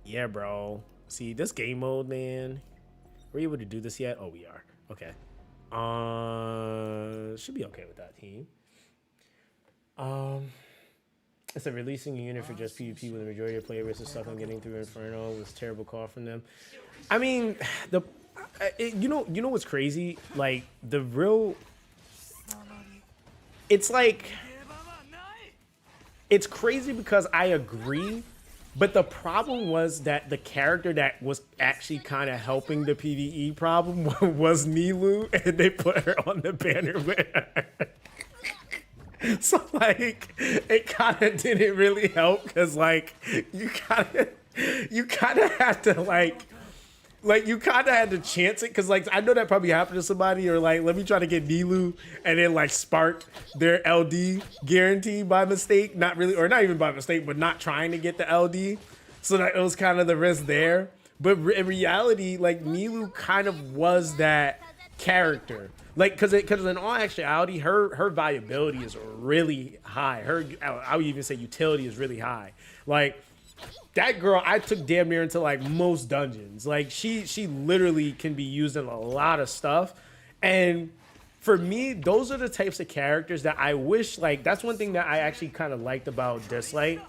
Yeah, bro. See this game mode, man. Were you able to do this yet? Oh, we are. Okay. Should be okay with that team. It's a releasing a unit for just PvP with the majority of player base stuff on getting through Inferno was a terrible call from them. I mean, you know what's crazy? Like the real, it's like, it's crazy because I agree. But the problem was that the character that was actually kind of helping the PvE problem was Nilou, and they put her on the banner with her. So like, it kind of didn't really help because like, you kind of had to like you kind of had to chance it because like I know that probably happened to somebody, or like let me try to get Nilou and then like spark their LD guarantee by mistake, not really, or not even by mistake, but not trying to get the LD, so that it was kind of the risk there. But in reality, like Nilou kind of was that character, like because in all actuality, her viability is really high. I would even say utility is really high. Like that girl, I took damn near into like most dungeons. Like she literally can be used in a lot of stuff. And for me, those are the types of characters that I wish, like that's one thing that I actually kind of liked about Dislight,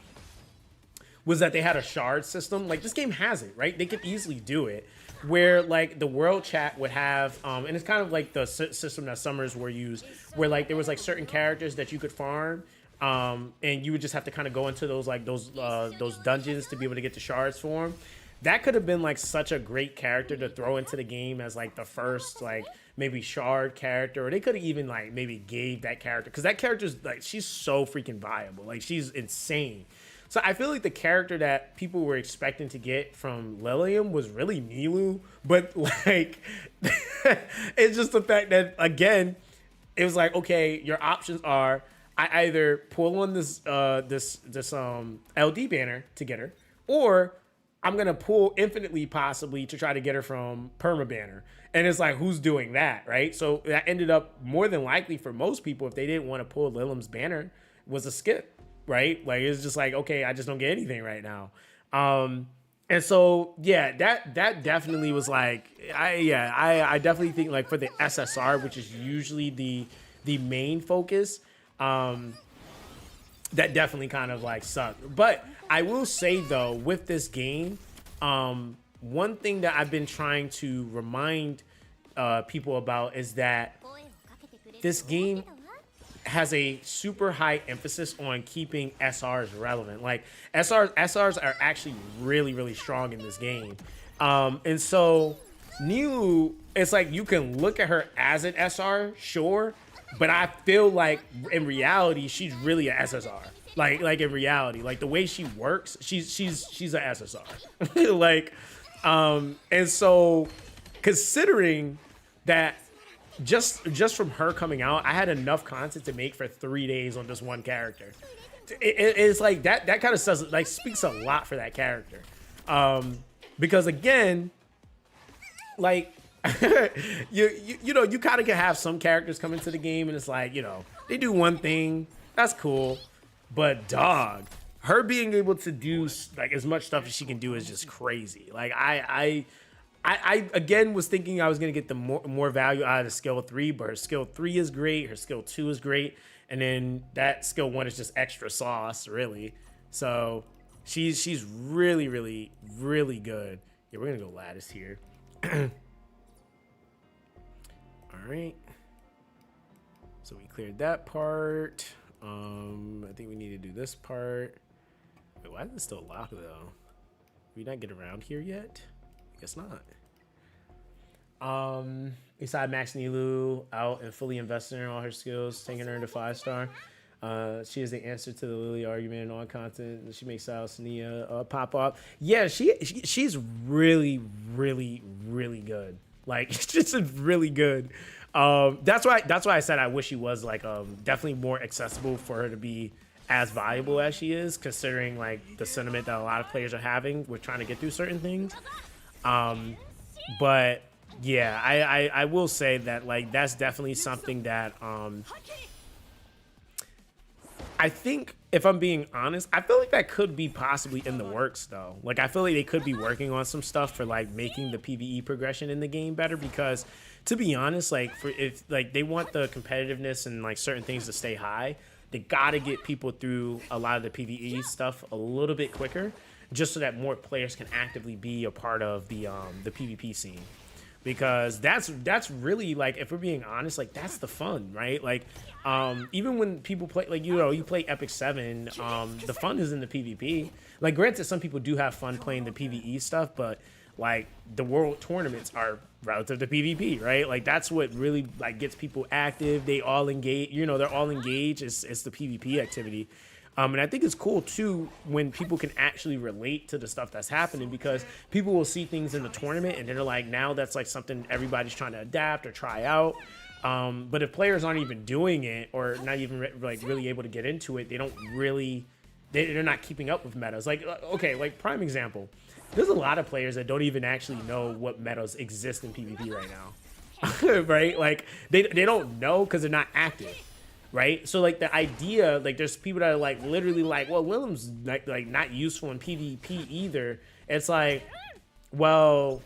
was that they had a shard system. Like this game has it, right? They could easily do it where like the world chat would have, and it's kind of like the system that Summers were used, where like there was like certain characters that you could farm. And you would just have to kind of go into those like those dungeons to be able to get the shards for him. That could have been like such a great character to throw into the game as like the first like maybe shard character, or they could have even like maybe gave that character, because that character's like, she's so freaking viable, like she's insane. So I feel like the character that people were expecting to get from Lilium was really Nilou, but like it's just the fact that again, it was like, okay, your options are, I either pull on this LD banner to get her, or I'm gonna pull infinitely possibly to try to get her from Perma banner. And it's like, who's doing that, right? So that ended up more than likely for most people, if they didn't want to pull Lilium's banner, was a skip, right? Like it's just like, okay, I just don't get anything right now. And so yeah, that definitely was like, I definitely think like for the SSR, which is usually the main focus, that definitely kind of like sucked. But I will say though, with this game, one thing that I've been trying to remind people about is that this game has a super high emphasis on keeping SRs relevant. Like SRs are actually really, really strong in this game. And so Nilou, it's like you can look at her as an SR, sure, but I feel like in reality, she's really an SSR. Like in reality, like the way she works, she's a SSR. Like, and so considering that just from her coming out, I had enough content to make for 3 days on just one character. It's like that kind of stuff like speaks a lot for that character, because again, like you know, you kind of can have some characters come into the game and it's like, you know, they do one thing, that's cool, but dog, her being able to do like as much stuff as she can do is just crazy. Like I again was thinking I was gonna get the more value out of the skill 3, but her skill 3 is great, her skill 2 is great, and then that skill 1 is just extra sauce, really. So she's really good. Yeah, we're gonna go lattice here. All right. So we cleared that part. I think we need to do this part. Wait, why is it still locked though? Did we not get around here yet? I guess not. Beside Max Nilu out and fully invested in all her skills, taking her into 5-star. She is the answer to the Lily argument on content. She makes Sania pop up. Yeah, she's really good. Like just really good. That's why I said I wish she was like definitely more accessible for her to be as valuable as she is, considering like the sentiment that a lot of players are having with trying to get through certain things. But yeah, I will say that like that's definitely something that I think, if I'm being honest, I feel like that could be possibly in the works though. Like I feel like they could be working on some stuff for like making the PvE progression in the game better, because to be honest, like if like they want the competitiveness and like certain things to stay high, they gotta get people through a lot of the PvE stuff a little bit quicker, just so that more players can actively be a part of the PvP scene. Because that's really, like, if we're being honest, like that's the fun, right? Like even when people play, like, you know, you play Epic 7, the fun is in the PvP. Like granted, some people do have fun playing the PvE stuff, but like the world tournaments are relative to PvP, right? Like that's what really like gets people active. They all engage, you know, they're all engaged. It's the PvP activity. And I think it's cool too when people can actually relate to the stuff that's happening, because people will see things in the tournament and they're like, now that's like something everybody's trying to adapt or try out. But if players aren't even doing it or not even like really able to get into it, they don't really, they're not keeping up with metas. Like, okay, like prime example, there's a lot of players that don't even actually know what metas exist in PvP right now, right? Like they don't know because they're not active. Right, so like the idea, like there's people that are like literally like, well, Willem's like not useful in PvP either. It's like, well,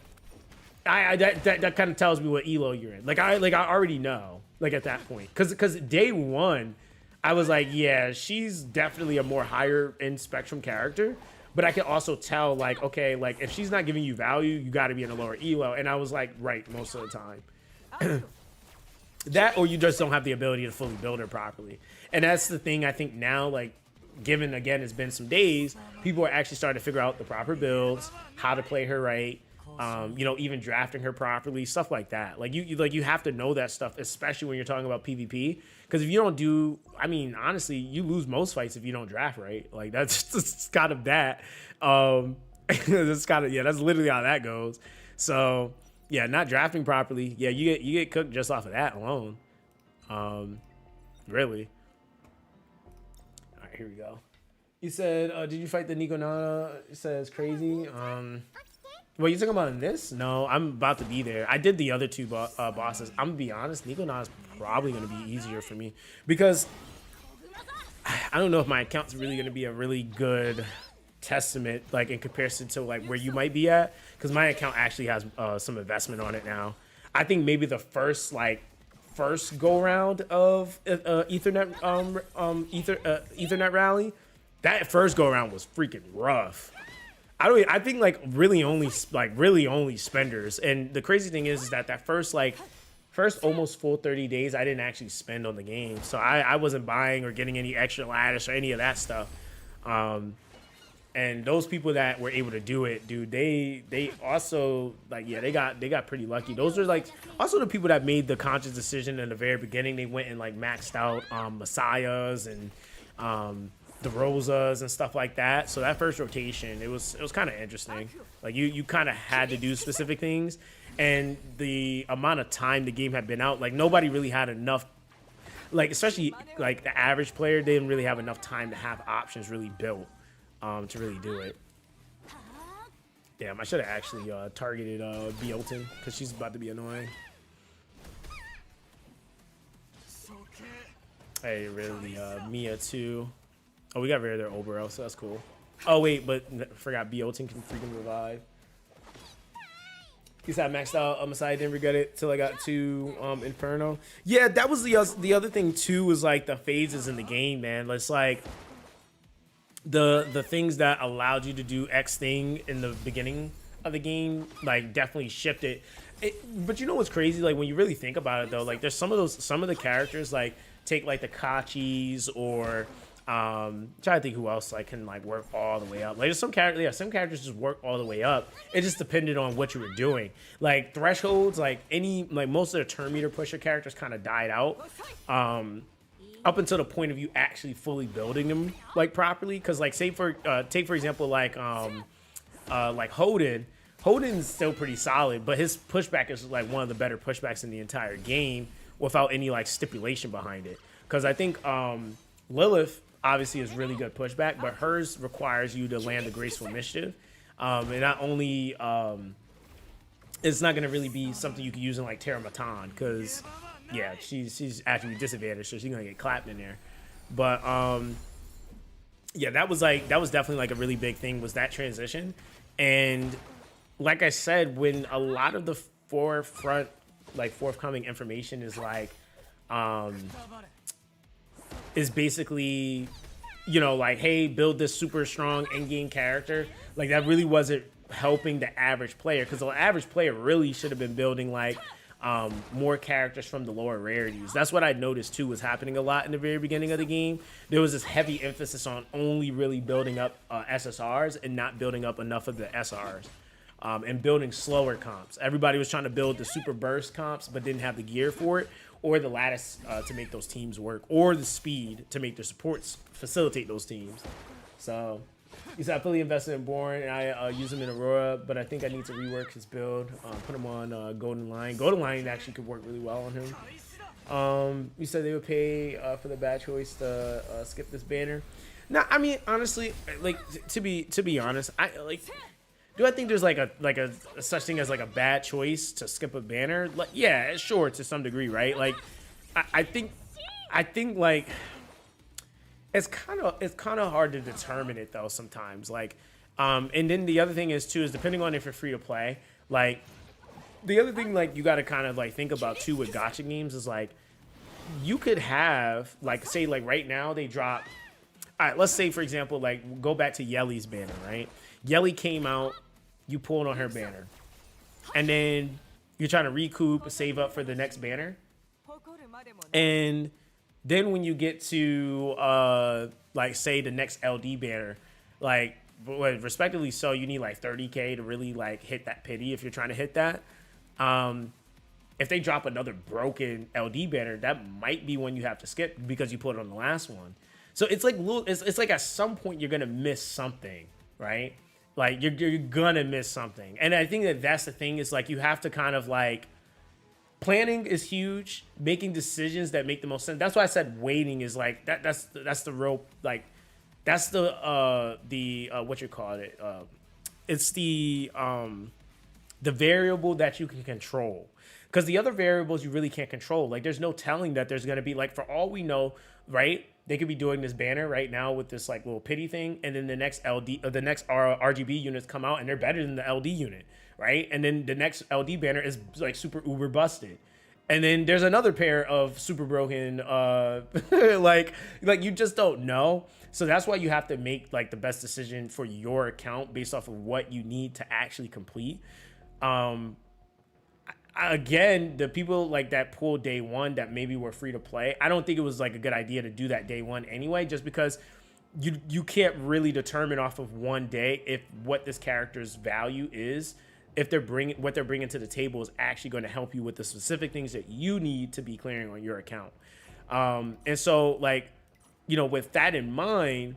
that kind of tells me what elo you're in. Like I already know, like at that point, because day one, I was like, yeah, she's definitely a more higher end spectrum character, but I can also tell like, okay, like if she's not giving you value, you got to be in a lower elo, and I was like, right, most of the time. That, or you just don't have the ability to fully build her properly. And that's the thing, I think now, like, given, again, it's been some days, people are actually starting to figure out the proper builds, how to play her right, you know, even drafting her properly, stuff like that. Like, you have to know that stuff, especially when you're talking about PvP. Because if you don't do, I mean, honestly, you lose most fights if you don't draft right. Like, that's just kind of that. That's kind of, yeah, that's literally how that goes. So... yeah, not drafting properly. Yeah, you get cooked just off of that alone. Really. All right, here we go. You said, did you fight the Nico Nana? It says crazy. Well, you talking about in this? No, I'm about to be there. I did the other two bosses. I'm gonna be honest, Nico Nana's probably gonna be easier for me, because I don't know if my account's really gonna be a really good testament, like in comparison to like where you might be at, because my account actually has some investment on it now. I think maybe the first go round of Ethernet Ethernet rally, that first go around was freaking rough. I think like really only spenders, and the crazy thing is that first almost full 30 days I didn't actually spend on the game, so I wasn't buying or getting any extra lattice or any of that stuff. And those people that were able to do it, dude, they also, like, yeah, they got pretty lucky. Those are, like, also the people that made the conscious decision in the very beginning. They went and, like, maxed out Messiahs and the Rosas and stuff like that. So that first rotation, it was kind of interesting. Like you kind of had to do specific things, and the amount of time the game had been out, like nobody really had enough. Like especially like the average player, they didn't really have enough time to have options really built to really do it. Damn, I should have actually targeted Beoten because she's about to be annoying. Hey, really, Mia too. Oh, we got rid of their Obero, so that's cool. Oh wait, but forgot Beoten can freaking revive. He's had maxed out Masai, didn't regret it till I got to Inferno. Yeah, that was the other thing too, was like the phases in the game, man. It's like the things that allowed you to do X thing in the beginning of the game, like definitely shifted. But you know what's crazy? Like when you really think about it though, like there's some of the characters, like take like the Kachis or trying to think who else like can like work all the way up. Like there's some characters, yeah, some characters just work all the way up. It just depended on what you were doing. Like thresholds, like most of the turn meter pusher characters kind of died out. Up until the point of you actually fully building them like properly. Cause like take for example like Hoden. Hoden's still pretty solid, but his pushback is like one of the better pushbacks in the entire game without any like stipulation behind it. Cause I think Lilith obviously is really good pushback, but hers requires you to land a graceful initiative. And not only it's not gonna really be something you can use in like Terra Matan, cause yeah, she's actually disadvantaged, so she's gonna get clapped in there. But yeah, that was definitely like a really big thing, was that transition. And like I said, when a lot of the forthcoming information is like is basically, you know, like, hey, build this super strong in-game character, like that really wasn't helping the average player, because the average player really should have been building like more characters from the lower rarities. That's what I noticed too was happening a lot in the very beginning of the game. There was this heavy emphasis on only really building up SSRs and not building up enough of the SRs, and building slower comps. Everybody was trying to build the super burst comps but didn't have the gear for it, or the lattice to make those teams work, or the speed to make the supports facilitate those teams. So he said, I fully invested in Born, and I use him in Aurora, but I think I need to rework his build. Put him on Golden Line. Golden Line actually could work really well on him. You said they would pay for the bad choice to skip this banner. Now, I mean, honestly, like to be honest, do I think there's like a such thing as like a bad choice to skip a banner? Like, yeah, sure, to some degree, right? Like, I think like it's kind of hard to determine it though sometimes. Like, and then the other thing is too is depending on if you're free to play. Like, the other thing like you got to kind of like think about too with gacha games is like you could have like say like right now they drop. All right, let's say for example like go back to Yelly's banner, right? Yelly came out. You pulled on her banner, and then you're trying to recoup, save up for the next banner, and then when you get to like say the next LD banner, like respectively, so you need like 30k to really like hit that pity if you're trying to hit that. If they drop another broken LD banner, that might be one you have to skip because you put it on the last one. So it's like it's like at some point you're gonna miss something, right? Like you're gonna miss something. And I think that's the thing, is like you have to kind of like, planning is huge, making decisions that make the most sense. That's why I said waiting is like that's the real like that's the what you call it, it's the variable that you can control, because the other variables you really can't control. Like there's no telling that there's gonna be, like, for all we know, right, they could be doing this banner right now with this like little pity thing, and then the next RGB units come out and they're better than the LD unit, right? And then the next LD banner is like super uber busted, and then there's another pair of super broken like you just don't know. So that's why you have to make like the best decision for your account based off of what you need to actually complete. Again, the people like that pulled day one that maybe were free to play, I don't think it was like a good idea to do that day one anyway, just because you can't really determine off of one day if what this character's value is, if what they're bringing to the table is actually going to help you with the specific things that you need to be clearing on your account. And so like, you know, with that in mind,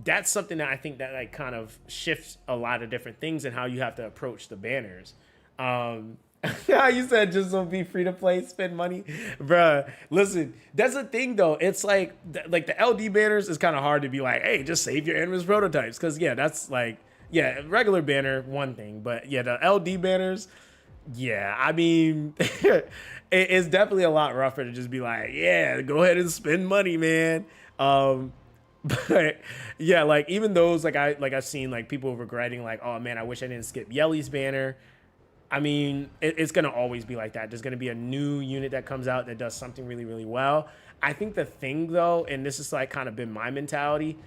that's something that I think that like kind of shifts a lot of different things and how you have to approach the banners. Yeah, you said just so be free to play, spend money, bruh. Listen, that's the thing though. It's like the LD banners is kind of hard to be like, hey, just save your Animus prototypes, because yeah, that's like yeah, regular banner one thing, but yeah, the LD banners, yeah, I mean, it's definitely a lot rougher to just be like, yeah, go ahead and spend money, man. But yeah, like even those I've seen like people regretting like, oh man, I wish I didn't skip Yelly's banner. I mean, it's gonna always be like that. There's gonna be a new unit that comes out that does something really, really well. I think the thing though, and this is like kind of been my mentality,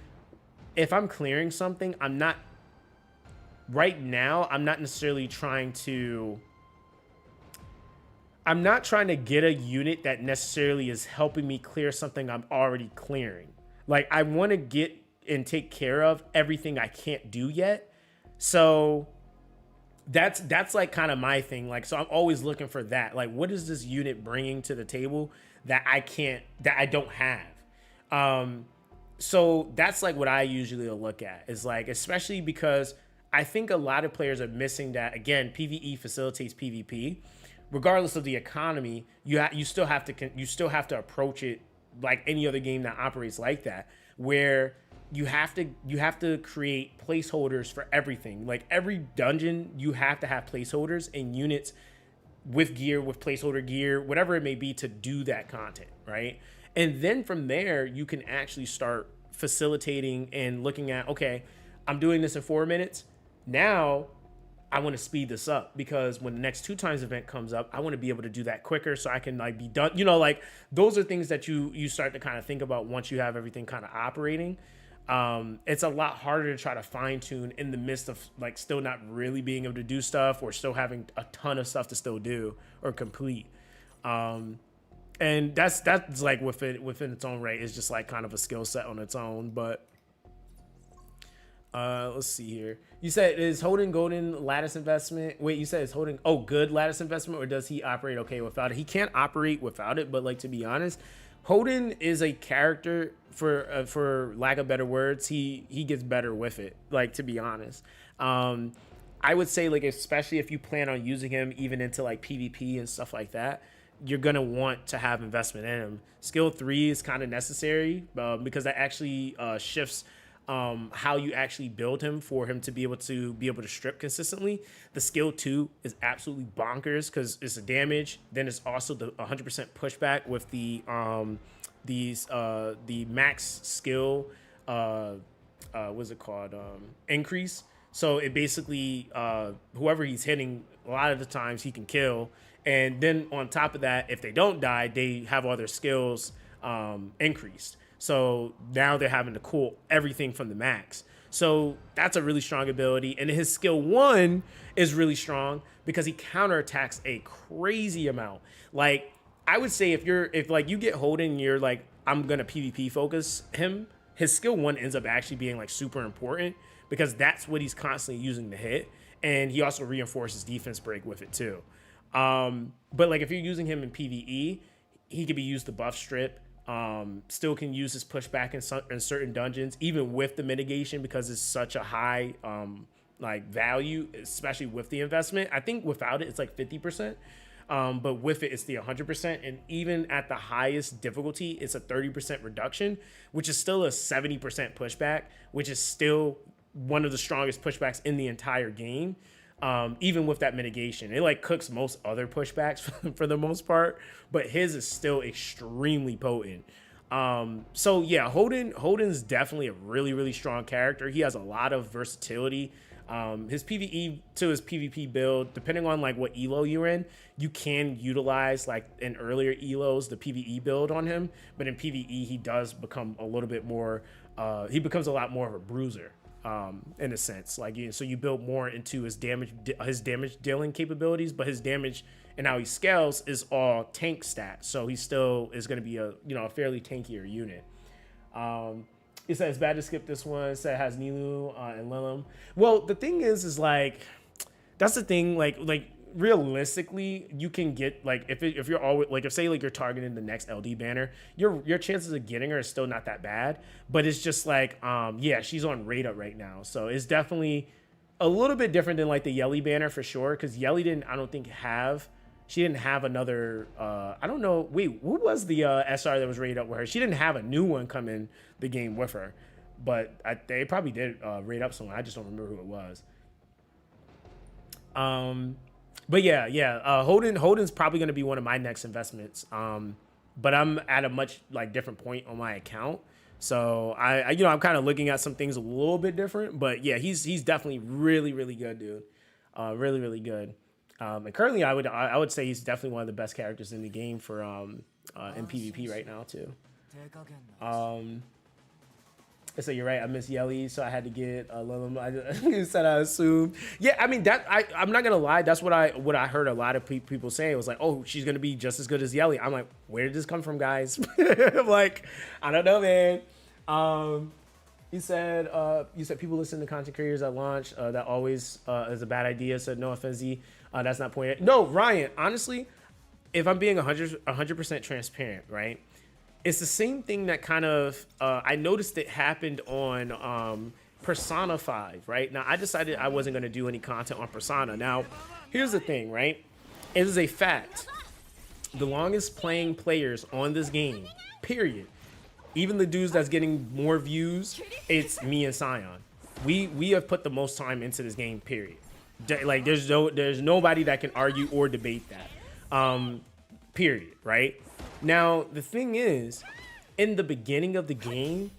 if I'm clearing something, I'm not right now, I'm not necessarily trying to get a unit that necessarily is helping me clear something I'm already clearing. Like I want to get and take care of everything I can't do yet. So that's like kind of my thing. Like, so I'm always looking for that. Like, what is this unit bringing to the table that I don't have? So that's like what I usually look at, is like, especially because I think a lot of players are missing that. Again, PvE facilitates PvP. Regardless of the economy, you still have to approach it like any other game that operates like that, where you have to create placeholders for everything. Like every dungeon, you have to have placeholders and units with gear, with placeholder gear, whatever it may be, to do that content, right? And then from there, you can actually start facilitating and looking at, okay, I'm doing this in 4 minutes. Now I want to speed this up, because when the next 2 times event comes up, I want to be able to do that quicker so I can like be done. You know, like those are things that you start to kind of think about once you have everything kind of operating. It's a lot harder to try to fine tune in the midst of like still not really being able to do stuff, or still having a ton of stuff to still do or complete. And that's like within its own right. It's just like kind of a skill set on its own. But let's see here. You said, is Holden golden lattice investment? Wait, you said is Holden good lattice investment, or does he operate okay without it? He can't operate without it, but like, to be honest, Holden is a character, for lack of better words, he gets better with it, like, to be honest. I would say, like, especially if you plan on using him even into like PvP and stuff like that, you're gonna want to have investment in him. Skill 3 is kind of necessary, because that actually shifts how you actually build him for him to be able to strip consistently. The skill 2 is absolutely bonkers, because it's a damage. Then it's also the 100% pushback with the max skill what's it called, increase. So it basically whoever he's hitting, a lot of the times he can kill, and then on top of that, if they don't die, they have all their skills increased. So now they're having to cool everything from the max. So that's a really strong ability. And his skill 1 is really strong because he counterattacks a crazy amount. Like, I would say if like you get Holden and you're like, I'm gonna PvP focus him, his skill 1 ends up actually being like super important, because that's what he's constantly using to hit. And he also reinforces defense break with it too. But like if you're using him in PvE, he could be used to buff strip. Still can use his pushback in certain dungeons, even with the mitigation, because it's such a high like value, especially with the investment. I think without it, it's like 50%. But with it, it's the 100%. And even at the highest difficulty, it's a 30% reduction, which is still a 70% pushback, which is still one of the strongest pushbacks in the entire game. Even with that mitigation, it like cooks most other pushbacks for the most part, but his is still extremely potent. So yeah, Holden's definitely a really, really strong character. He has a lot of versatility. His PvE to his PvP build, depending on like what elo you're in, you can utilize like in earlier elos the PvE build on him, but in PvE he does become a little bit more. He becomes a lot more of a bruiser. In a sense, like, so you build more into his damage dealing capabilities, but his damage and how he scales is all tank stats. So he still is going to be a fairly tankier unit. It says it's bad to skip this one. It said it has Nilu and Lilim. Well, the thing is like, that's the thing. Like realistically, you can get like if you're always like if say like you're targeting the next LD banner, your chances of getting her is still not that bad. But it's just like yeah, she's on rate up right now, so it's definitely a little bit different than like the Yelly banner for sure. Because Yelly she didn't have another I don't know. Wait, who was the SR that was rated up with her? She didn't have a new one come in the game with her, but they probably did rate up someone. I just don't remember who it was. But yeah, Holden's probably going to be one of my next investments. But I'm at a much like different point on my account. So I I'm kind of looking at some things a little bit different, but yeah, he's definitely really, really good, dude. Really, really good. And currently I would say he's definitely one of the best characters in the game for, in PvP right now too. So you're right. I miss Yelly, so I had to get Lilum. I said I assumed. Yeah, I mean I'm not gonna lie. That's what I heard a lot of people say. It was like, oh, she's gonna be just as good as Yelly. I'm like, where did this come from, guys? I'm like, I don't know, man. You said people listen to content creators at launch. That always is a bad idea. Said no offense, that's not pointed. No, Ryan. Honestly, if I'm being 100% transparent, right? It's the same thing that kind of I noticed it happened on Persona 5, right? Now, I decided I wasn't going to do any content on Persona. Now, here's the thing, right? It is a fact. The longest playing players on this game, period. Even the dudes that's getting more views, it's me and Sion. We have put the most time into this game, period. Like, there's nobody that can argue or debate that. Period, right? Now, the thing is, in the beginning of the game,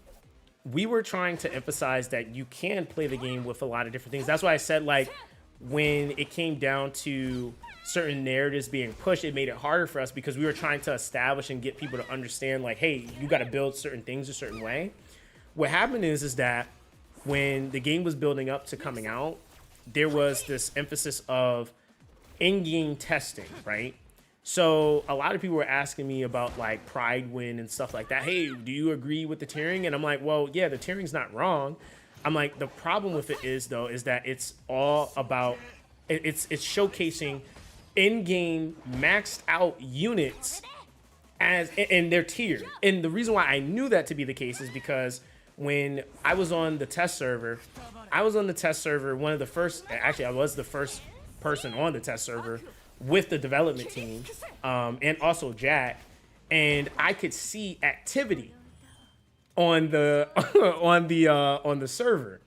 we were trying to emphasize that you can play the game with a lot of different things. That's why I said, like, when it came down to certain narratives being pushed, it made it harder for us because we were trying to establish and get people to understand, like, hey, you got to build certain things a certain way. What happened is that when the game was building up to coming out, there was this emphasis of in-game testing, right? So a lot of people were asking me about like Pride Win and stuff like that. Hey, do you agree with the tiering? And I'm like, well, yeah, the tiering's not wrong. I'm like, the problem with it is though, is that it's all about, it's showcasing in-game maxed out units and they're tiered. And the reason why I knew that to be the case is because when I was on the test server, one of the first, actually I was the first person on the test server with the development team, and also Jack, and I could see activity on the on the server.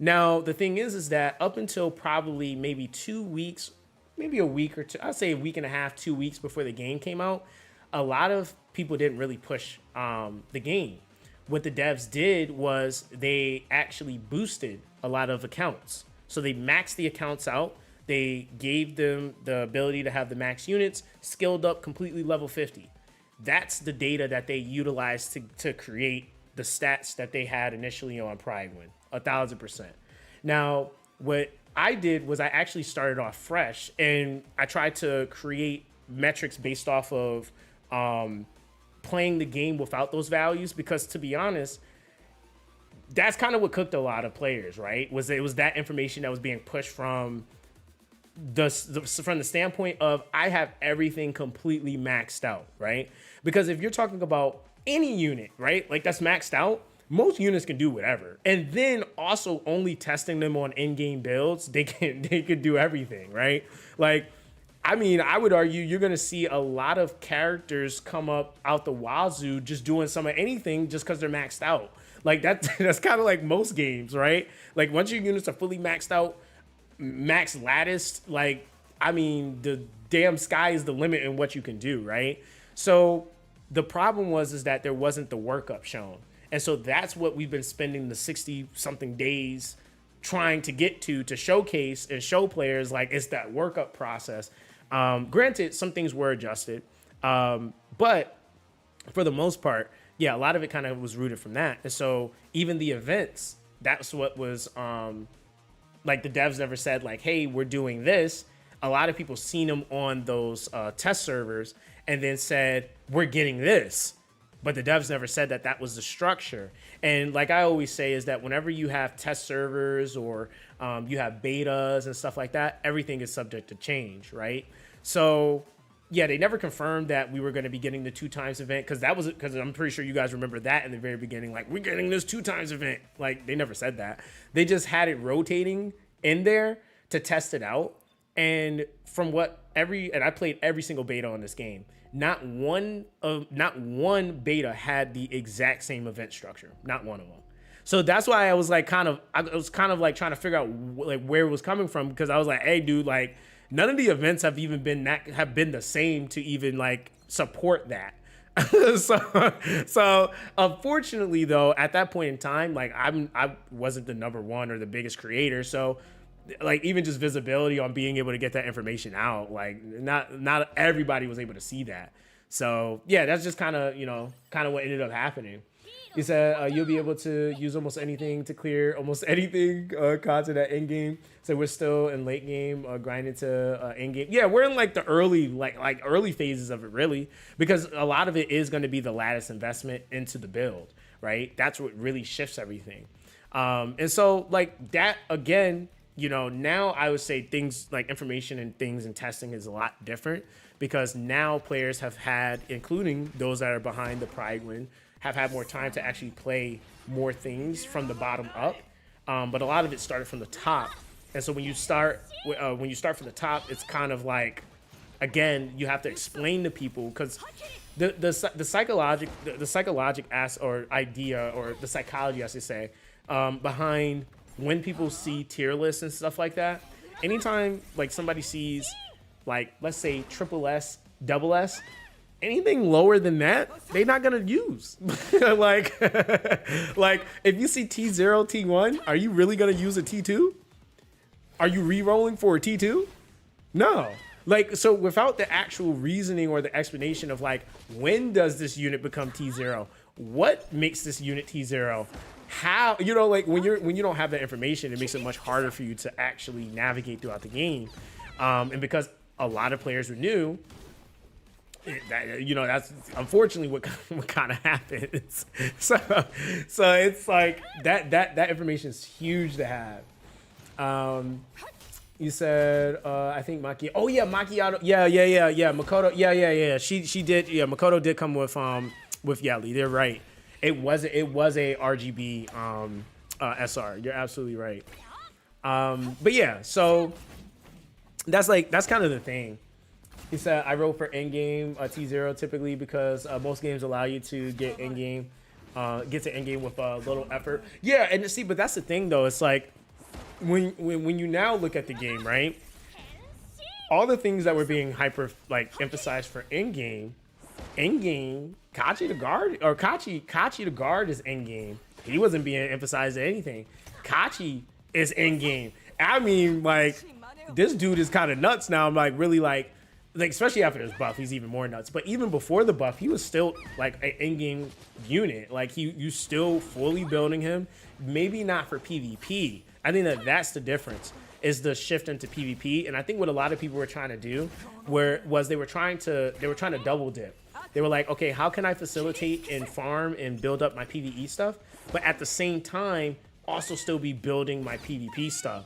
Now the thing is that up until probably maybe 2 weeks, maybe a week or two, I'd say a week and a half, 2 weeks before the game came out, a lot of people didn't really push the game. What the devs did was they actually boosted a lot of accounts, so they maxed the accounts out. They gave them the ability to have the max units skilled up completely level 50. That's the data that they utilized to create the stats that they had initially on Pride Win, 1,000%. Now, what I did was I actually started off fresh and I tried to create metrics based off of playing the game without those values, because to be honest, that's kind of what cooked a lot of players, right? It was that information that was being pushed from from the standpoint of I have everything completely maxed out, right? Because if you're talking about any unit, right, like that's maxed out, most units can do whatever. And then also only testing them on in-game builds, they could do everything, right? Like, I mean, I would argue you're gonna see a lot of characters come up out the wazoo just doing some of anything just because they're maxed out. Like that's kind of like most games, right? Like once your units are fully maxed out, max lattice, like, I mean, the damn sky is the limit in what you can do, right? So the problem is that there wasn't the workup shown. And so that's what we've been spending the 60 something days trying to get to showcase and show players, like, it's that workup process. Granted, some things were adjusted, but for the most part, yeah, a lot of it kind of was rooted from that. And so even the events, that's what was, like the devs never said like, hey, we're doing this. A lot of people seen them on those test servers and then said, we're getting this. But the devs never said that that was the structure. And like I always say is that whenever you have test servers or You have betas and stuff like that. Everything is subject to change, right? So yeah, they never confirmed that we were going to be getting the 2x event, because I'm pretty sure you guys remember that in the very beginning, like, we're getting this 2x event. Like, they never said that. They just had it rotating in there to test it out. And from and I played every single beta on this game. Not one beta had the exact same event structure. Not one of them. So that's why I was like I was kind of like trying to figure out like where it was coming from, because I was like, hey dude, like none of the events have even been the same to even like support that. so unfortunately though, at that point in time, like I wasn't the #1 or the biggest creator, so like even just visibility on being able to get that information out, like not everybody was able to see that. So yeah, that's just kind of what ended up happening. He said you'll be able to use almost anything to clear almost anything content at end game. So we're still in late game, grinding to end game. Yeah, we're in like the early early phases of it, really, because a lot of it is going to be the lattice investment into the build, right? That's what really shifts everything. And so like that again, now I would say things like information and things and testing is a lot different, because now players have had, including those that are behind the Pride win, have had more time to actually play more things from the bottom up. But a lot of it started from the top. And so when you start from the top, it's kind of like, again, you have to explain to people, because the psychologic idea, or the psychology, I should say, behind when people see tier lists and stuff like that. Anytime like somebody sees like, let's say triple S, double S, anything lower than that, they're not gonna use. like if you see T0, T1, are you really gonna use a T2? Are you re-rolling for a T2? No. Like, so without the actual reasoning or the explanation of like, when does this unit become T0? What makes this unit T0? How, like when you don't have that information, it makes it much harder for you to actually navigate throughout the game. And because a lot of players are new, that's unfortunately what kind of happens. So it's like that information is huge to have. You said I think Maki. Oh yeah, Macchiato. Yeah. Makoto. Yeah. She did. Yeah, Makoto did come with Yelly. They're right. It was a RGB SR. You're absolutely right. But yeah, so that's kind of the thing. He said, I wrote for endgame T0 typically because most games allow you to get to endgame with a little effort. Yeah, and see, but that's the thing though. It's like when you now look at the game, right? All the things that were being emphasized for endgame, Kachi the guard, or Kachi the guard is endgame. He wasn't being emphasized at anything. Kachi is endgame. I mean, like, this dude is kind of nuts now. I'm like, really like especially after this buff, he's even more nuts. But even before the buff, he was still like an in-game unit. Like you still fully building him. Maybe not for PvP. I think that's the difference, is the shift into PvP. And I think what a lot of people were trying to do was they were trying to double dip. They were like, okay, how can I facilitate and farm and build up my PvE stuff, but at the same time also still be building my PvP stuff?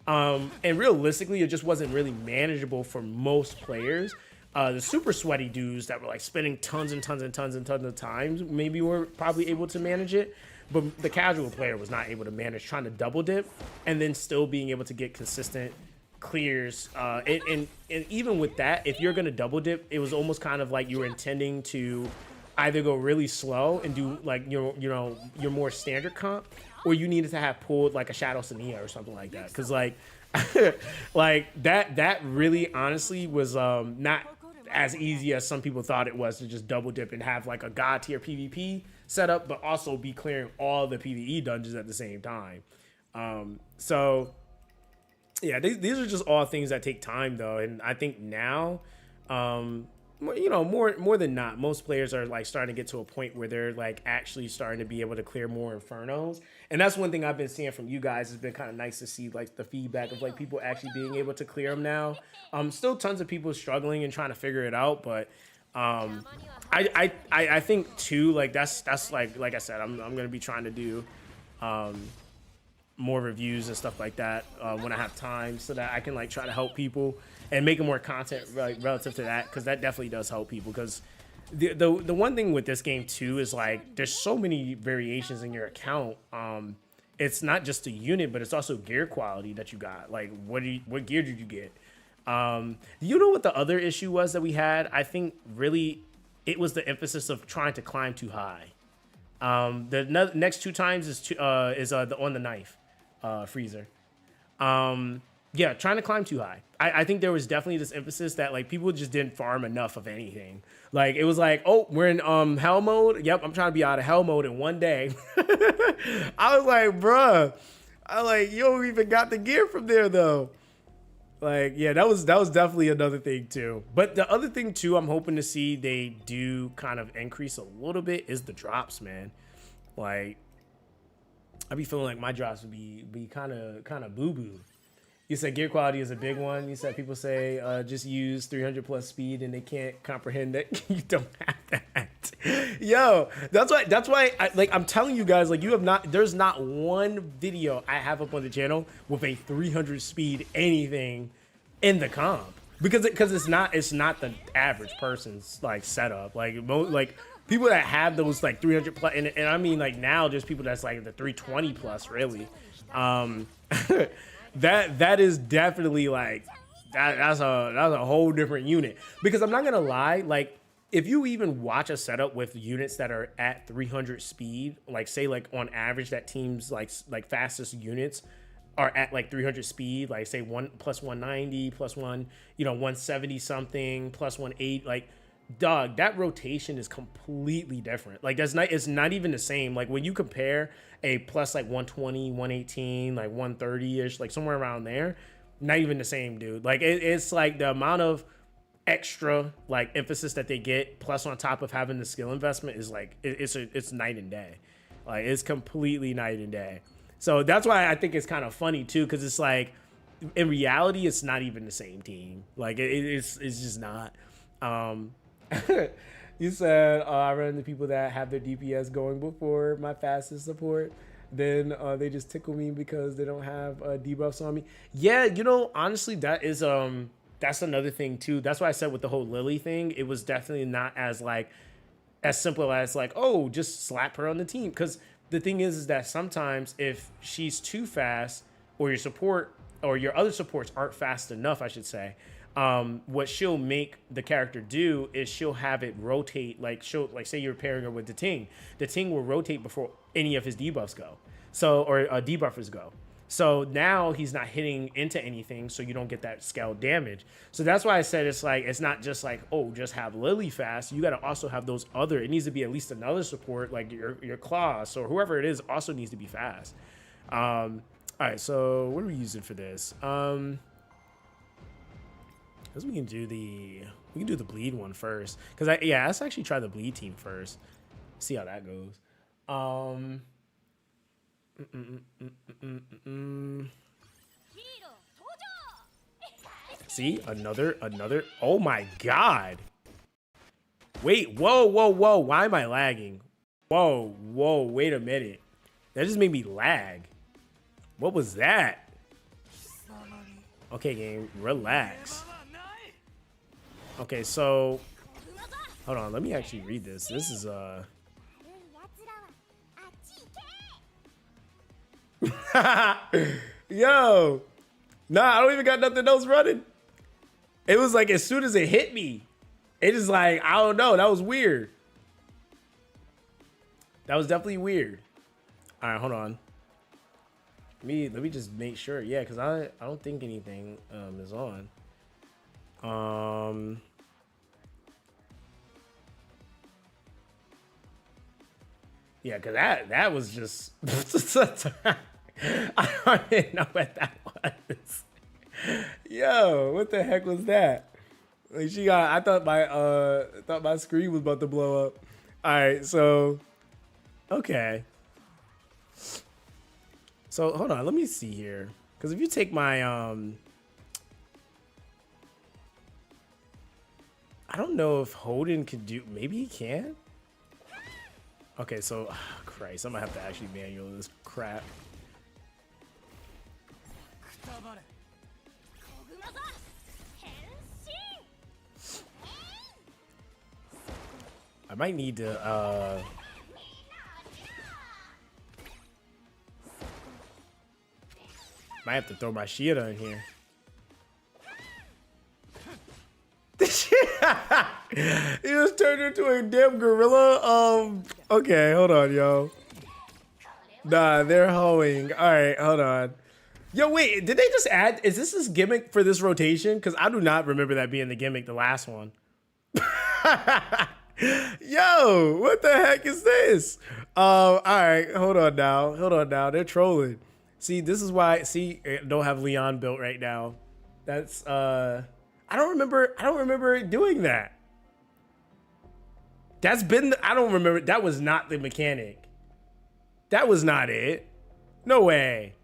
And realistically, it just wasn't really manageable for most players. The super sweaty dudes that were like spending tons and tons and tons and tons of times maybe were probably able to manage it, but the casual player was not able to manage trying to double dip and then still being able to get consistent clears. And even with that, if you're gonna double dip, it was almost kind of like you were intending to either go really slow and do like your more standard comp, or you needed to have pulled like a Shadow Sania or something like that. Because like like that really honestly was not as easy as some people thought it was to just double dip and have like a god tier PvP setup, but also be clearing all the PvE dungeons at the same time. So yeah, these are just all things that take time though. And I think now, more than not, most players are like starting to get to a point where they're like actually starting to be able to clear more Infernos. And that's one thing I've been seeing from you guys. It's been kind of nice to see like the feedback of like people actually being able to clear them now. Still tons of people struggling and trying to figure it out, but I think too, like that's like I said, I'm gonna be trying to do more reviews and stuff like that when I have time, so that I can like try to help people and make more content relative to that, because that definitely does help people. Because the one thing with this game too is like there's so many variations in your account. It's not just a unit, but it's also gear quality that you got. Like what gear did you get? You know what the other issue was that we had? I think really it was the emphasis of trying to climb too high. The next 2 times is the on the knife freezer. Yeah, trying to climb too high. I think there was definitely this emphasis that like people just didn't farm enough of anything. Like it was like, oh, we're in hell mode. Yep, I'm trying to be out of hell mode in 1 day. I was like, bruh, you don't even got the gear from there though. Like, yeah, that was definitely another thing too. But the other thing too, I'm hoping to see they do kind of increase a little bit is the drops, man. Like, I be feeling like my drops would be kind of boo boo. You said gear quality is a big one. You said people say just use 300 plus speed and they can't comprehend that you don't have that. Yo, that's why I'm telling you guys, like, there's not one video I have up on the channel with a 300 speed anything in the comp, because it's not the average person's like setup. Like people that have those like 300 plus, and I mean like now there's people that's like the 320 plus really. That is definitely like that's a whole different unit, because I'm not gonna lie, like if you even watch a setup with units that are at 300 speed, like say like on average that teams like fastest units are at like 300 speed, like say plus 190 plus 170 something plus 180, like dog, that rotation is completely different. Like it's not even the same. Like when you compare a plus like 120, 118, like 130-ish, like somewhere around there, not even the same, dude. Like it's like the amount of extra like emphasis that they get, plus on top of having the skill investment, is like it's night and day. Like it's completely night and day. So that's why I think it's kind of funny too, because it's like in reality it's not even the same team. Like it's just not. You said I run into people that have their DPS going before my fastest support. Then they just tickle me because they don't have debuffs on me. Yeah, honestly, that is that's another thing too. That's why I said with the whole Lily thing, it was definitely not as simple as like, oh, just slap her on the team. Because the thing is that sometimes if she's too fast, or your support or your other supports aren't fast enough, I should say, what she'll make the character do is she'll have it rotate. Like say you're pairing her with the Ting will rotate before any of his debuffs go. So, or debuffers go. So now he's not hitting into anything, so you don't get that scale damage. So that's why I said it's not just like, oh, just have Lily fast. You got to also have those other, it needs to be at least another support, like your Claws or whoever it is also needs to be fast. All right, so what are we using for this? Because we can do the bleed one first. Because let's actually try the bleed team first. See how that goes. See, another. Oh my god. Wait, whoa. Why am I lagging? Whoa, wait a minute. That just made me lag. What was that? Okay, game, relax. Okay, so hold on, let me actually read this. This is yo, nah, I don't even got nothing else running. It was like as soon as it hit me, it is like, I don't know, that was weird. That was definitely weird. All right, hold on. Let me just make sure. Yeah, because I don't think anything is on. Yeah, because that was just I didn't know what that was. Yo, what the heck was that? Like I thought my screen was about to blow up. All right, so okay. So hold on, let me see here. Because if you take my I don't know if Holden could do, maybe he can. Okay, so Christ, I'm gonna have to actually manual this crap. I might need to might have to throw my Sheeta in here. He just turned into a damn gorilla. Okay, hold on, yo. Nah, they're hoeing. All right, hold on. Yo, wait, did they just add? Is this gimmick for this rotation? Because I do not remember that being the gimmick the last one. Yo, what the heck is this? All right, hold on now. Hold on now. They're trolling. See, this is why. See, I don't have Leon built right now. That's I don't remember doing that. That's been. I don't remember. That was not the mechanic. That was not it. No way.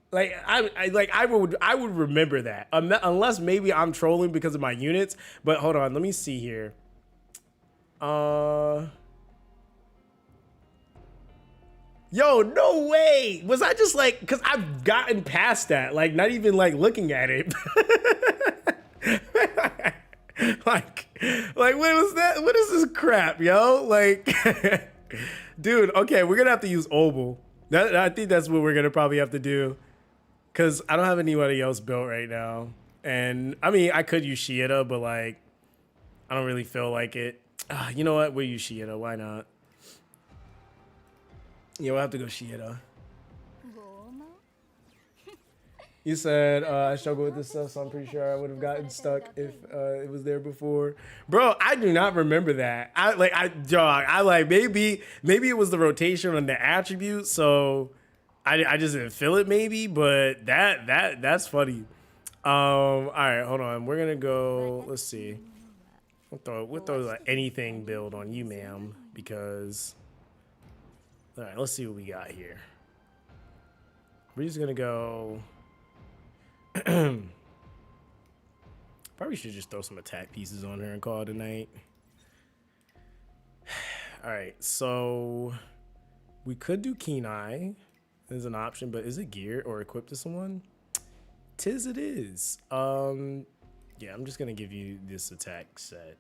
Like I would remember that unless maybe I'm trolling because of my units. But hold on, let me see here. Yo, no way. Was I just like, because I've gotten past that, like not even like looking at it. like what was that? What is this crap, yo? Like, dude, okay, we're gonna have to use Obel. I think that's what we're gonna probably have to do. Because I don't have anybody else built right now. And, I mean, I could use Sheeta, but, like, I don't really feel like it. You know what? We'll use Sheeta. Why not? Yeah, we'll have to go Sheeta. You said I struggle with this stuff, so I'm pretty sure I would have gotten stuck if it was there before. Bro, I do not remember that. Maybe it was the rotation on the attribute, so... I just didn't feel it maybe, but that's funny. All right, hold on. We're gonna go. Let's see. We'll throw like anything build on you, ma'am, because. All right, let's see what we got here. We're just gonna go. Probably should just throw some attack pieces on her and call it a night. All right, so we could do Keen Eye. Is an option, but is it geared or equipped to someone? Tis it is. Yeah, I'm just gonna give you this attack set.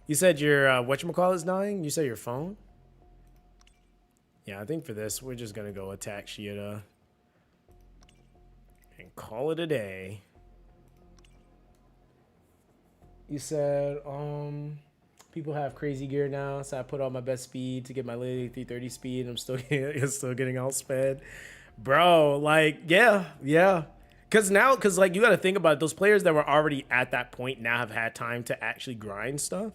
You said your whatchamacallit's dying? You said your phone? Yeah, I think for this we're just gonna go attack Sheeta and call it a day. You said people have crazy gear now, so I put on my best speed to get my Lily 330 speed, and I'm still getting outsped. Bro, like, yeah. Cause like you gotta think about it, those players that were already at that point now have had time to actually grind stuff.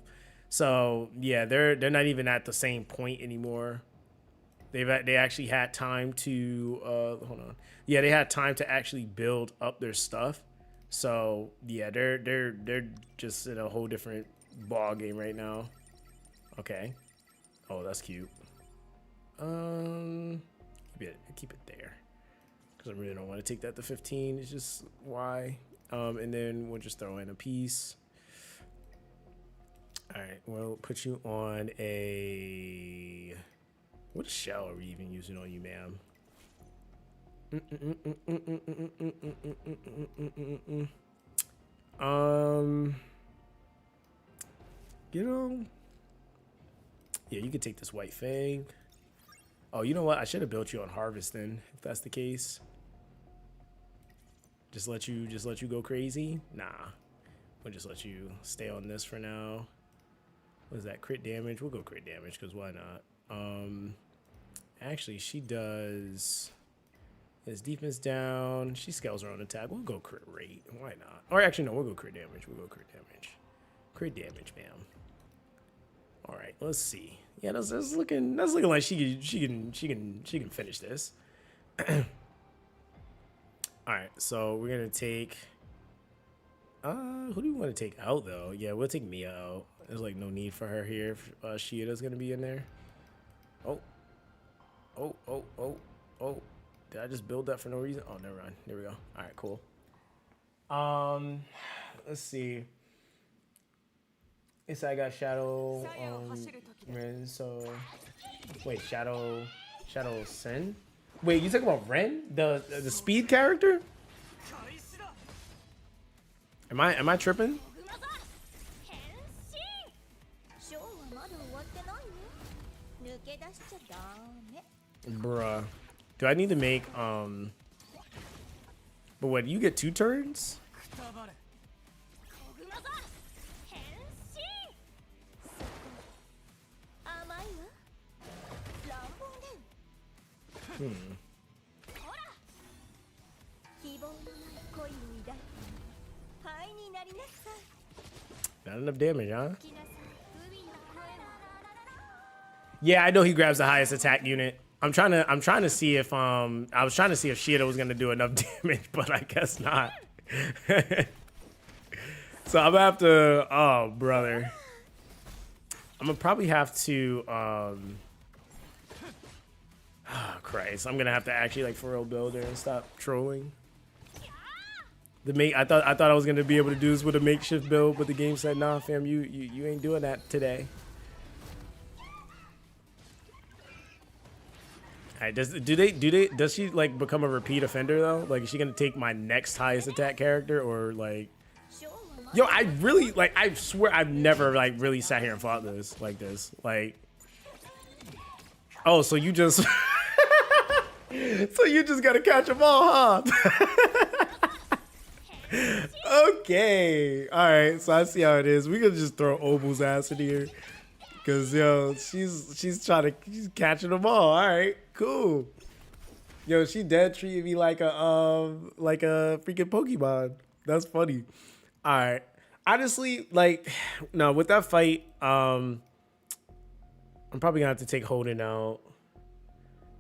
So yeah, they're not even at the same point anymore. They actually had time to hold on. Yeah, they had time to actually build up their stuff. So yeah, they're just in a whole different ball game right now. Okay. Oh, that's cute. Keep it there, because I really don't want to take that to 15. It's just why. And then we'll just throw in a piece. All right, we'll put you on a. What shell are we even using on you, ma'am? You know, yeah, you could take this White Fang. Oh, you know what? I should have built you on Harvest then, if that's the case. Just let you go crazy? Nah, we'll just let you stay on this for now. What is that? Crit damage? We'll go crit damage because why not? Actually, she does his defense down. She scales her own attack. We'll go crit rate. Why not? Or actually, no, we'll go crit damage. We'll go crit damage. Crit damage, ma'am. All right, let's see. Yeah, that's looking like she can finish this. All right, so we're gonna take. Who do we want to take out though? Yeah, we'll take Mia out. There's like no need for her here if Sheeta's gonna be in there. Oh. Did I just build that for no reason? Oh, never mind. There we go. All right, cool. Let's see. It's I got Shadow Ren, so wait, Shadow Sin? Wait, you talking about Ren, the speed character? Am I tripping? Bruh. Do I need to make but what, you get 2 turns? Not enough damage, huh? Yeah, I know he grabs the highest attack unit. I'm trying to see if I was trying to see if Shida was gonna do enough damage, but I guess not. So I'm gonna have to, oh brother. I'm gonna probably have to oh Christ. I'm gonna have to actually like for real build her and stop trolling. I thought I was gonna be able to do this with a makeshift build, but the game said, nah fam, you ain't doing that today. Alright, does she like become a repeat offender though? Like, is she gonna take my next highest attack character, or like, yo, I really like, I swear I've never like really sat here and fought this like this. Like, oh, so you just so you just gotta catch them all, huh? Okay, all right, so I see how it is. We could just throw Obel's ass in here. Cause yo, she's catching them all. All right, cool. Yo, she dead treated me like a freaking Pokemon. That's funny. All right, honestly, like, no, with that fight, I'm probably gonna have to take Holden out.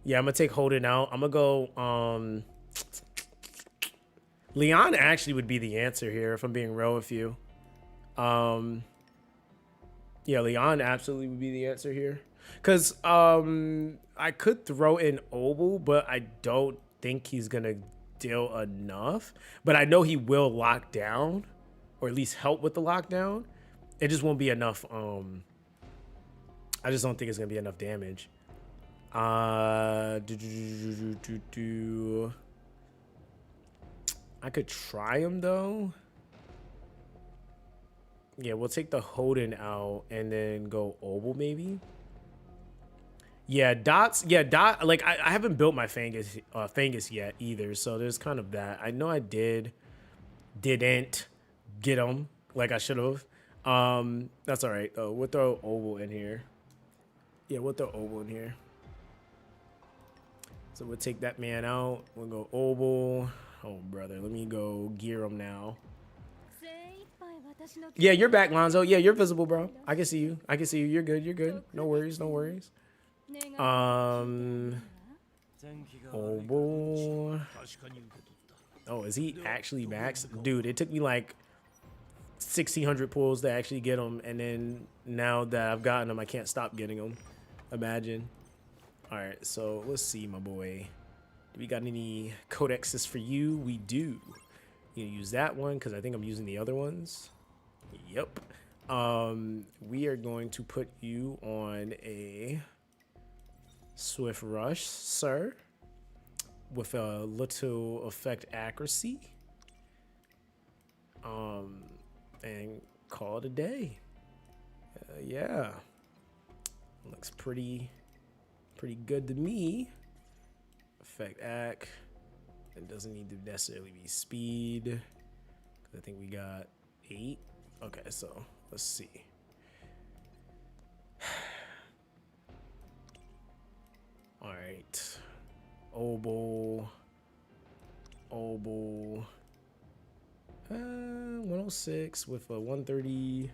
Yeah, I'm gonna take Holden out. I'm gonna go. Leon actually would be the answer here if I'm being real with you. Yeah, Leon absolutely would be the answer here. Because I could throw in Obel, but I don't think he's going to deal enough. But I know he will lock down, or at least help with the lockdown. It just won't be enough. I just don't think it's going to be enough damage. I could try him, though. Yeah, we'll take the Holden out and then go Obel maybe. Yeah, Dots. Yeah, Dot. Like I haven't built my Fangus yet either, so there's kind of that. I know I didn't get him like I should have. That's all right. We'll throw Obel in here. Yeah, we'll throw Obel in here. So we'll take that man out. We'll go Obel. Oh brother, let me go gear him now. Yeah, you're back, Lonzo. Yeah, you're visible, bro. I can see you. I can see you. You're good. You're good. No worries. No worries. Oh boy. Oh, is he actually max? Dude, it took me like 1,600 pulls to actually get him, and then now that I've gotten him, I can't stop getting him. Imagine. All right, so let's see, my boy. Do we got any codexes for you? We do. You use that one because I think I'm using the other ones. Yep. We are going to put you on a Swift Rush, sir, with a little effect accuracy. And call it a day. Yeah. Looks pretty good to me. Effect ac. It doesn't need to necessarily be speed. I think we got 8. Okay, so let's see. All right. Obel. 106 with a 130.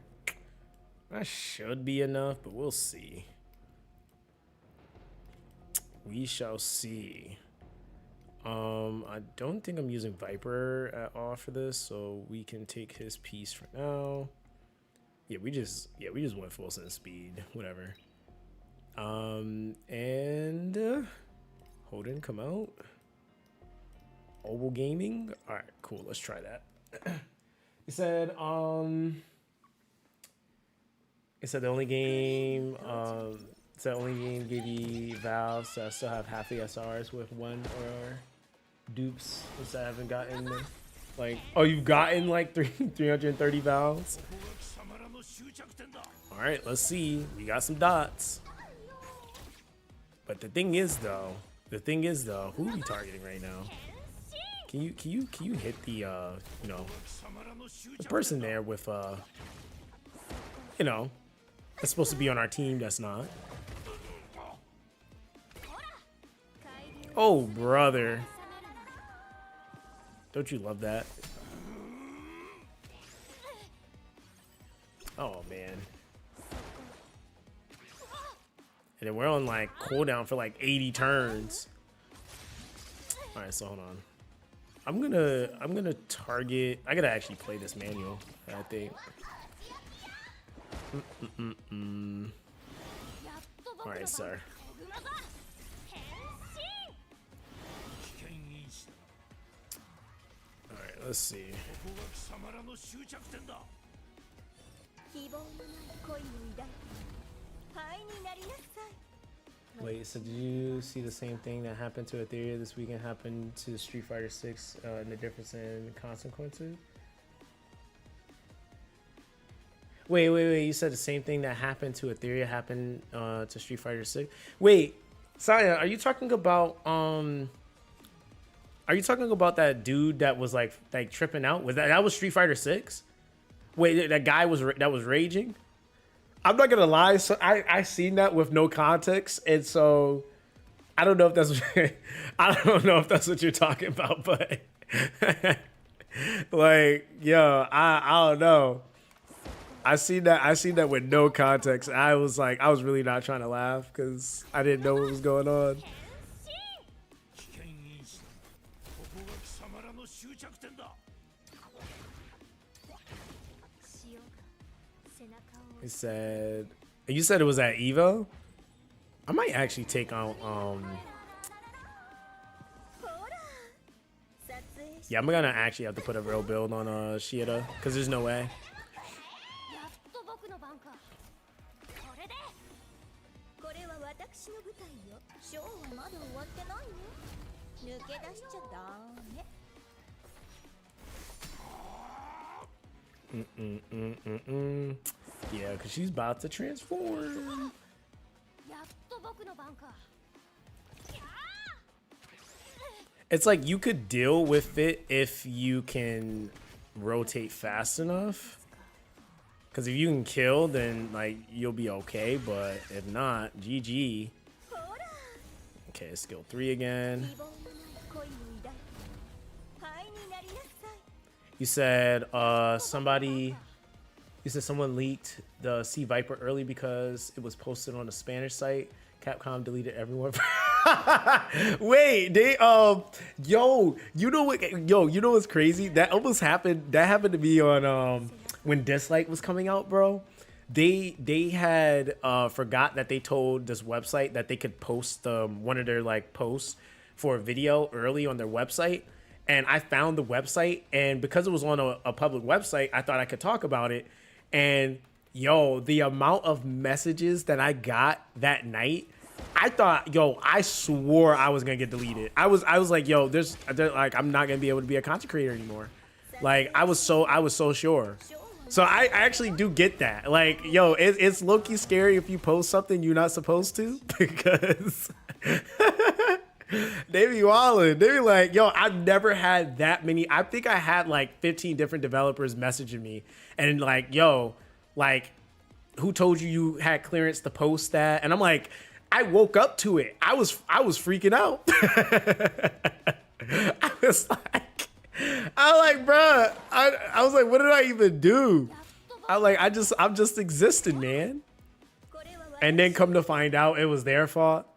That should be enough, but we'll see. We shall see. I don't think I'm using Viper at all for this, so we can take his piece for now. Yeah, we just went full send speed, whatever. And Holden, come out. Obel Gaming. All right, cool. Let's try that. It said the only game It's the only game gave you valves, so I still have half the SRs with 1 or dupes, since I haven't gotten like, oh, you've gotten like 330 valves. All right, let's see. We got some dots. But the thing is though, who are we targeting right now? Can you hit the you know, the person there with you know, that's supposed to be on our team that's not. Oh brother. Don't you love that? Oh man. And then we're on like cooldown for like 80 turns. All right, so hold on. I'm gonna target. I gotta actually play this manual, I think. All right, sir. All right, let's see. Wait, so did you see the same thing that happened to Etheria this weekend happened to Street Fighter 6 and the difference in consequences? Wait, you said the same thing that happened to Etheria happened to Street Fighter 6? Wait, Saya, are you talking about that dude that was like tripping out? Was that was Street Fighter 6? Wait, that guy was raging? I'm not gonna lie, so I seen that with no context, and so I don't know if that's what you're talking about, but like, yo, I don't know. I seen that with no context. I was really not trying to laugh because I didn't know what was going on. He said, you said it was at Evo? I might actually take on, yeah, I'm gonna actually have to put a real build on Shieda, because there's no way. Yeah, because she's about to transform. It's like you could deal with it if you can rotate fast enough. Because if you can kill, then like you'll be okay. But if not, GG. Okay, skill 3 again. You said someone leaked the Sea Viper early because it was posted on a Spanish site. Capcom deleted everyone. Wait, they you know what's crazy? That almost happened. That happened to me on when Dislike was coming out, bro. They had forgot that they told this website that they could post one of their like posts for a video early on their website. And I found the website, and because it was on a public website, I thought I could talk about it. And yo, the amount of messages that I got that night, I thought, yo, I swore I was gonna get deleted. I was like, yo, there's like, I'm not gonna be able to be a content creator anymore. Like, I was so sure. So I actually do get that. Like, yo, it's low-key scary if you post something you're not supposed to, because they be wildin'. They be like, yo, I've never had that many. I think I had like 15 different developers messaging me and like, yo, like, who told you had clearance to post that? And I'm like, I woke up to it. I was freaking out. I was like, bruh, I was like, what did I even do? I'm just existing, man. And then come to find out it was their fault.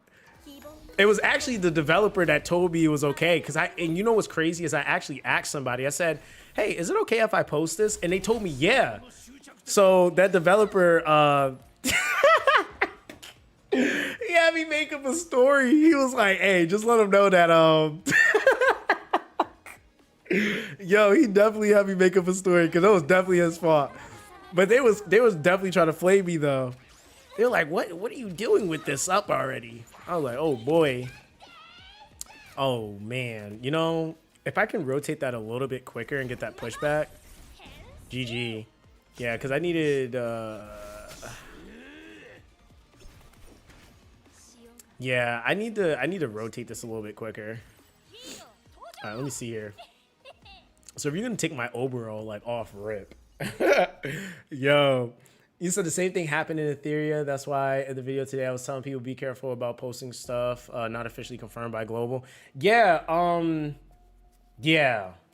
It was actually the developer that told me it was okay. And you know what's crazy is I actually asked somebody, I said, hey, is it okay if I post this? And they told me, yeah. So that developer, he had me make up a story. He was like, hey, just let him know that, yo, he definitely had me make up a story because that was definitely his fault. But they was definitely trying to flame me though. They're like, what are you doing with this up already? I was like, oh boy. Oh man, you know, if I can rotate that a little bit quicker and get that pushback, GG. Yeah, because I needed, yeah, I need to rotate this a little bit quicker. All right, let me see here. So if you're gonna take my Oberol like off rip, yo, you said the same thing happened in Etheria. That's why in the video today I was telling people be careful about posting stuff not officially confirmed by Global. Yeah,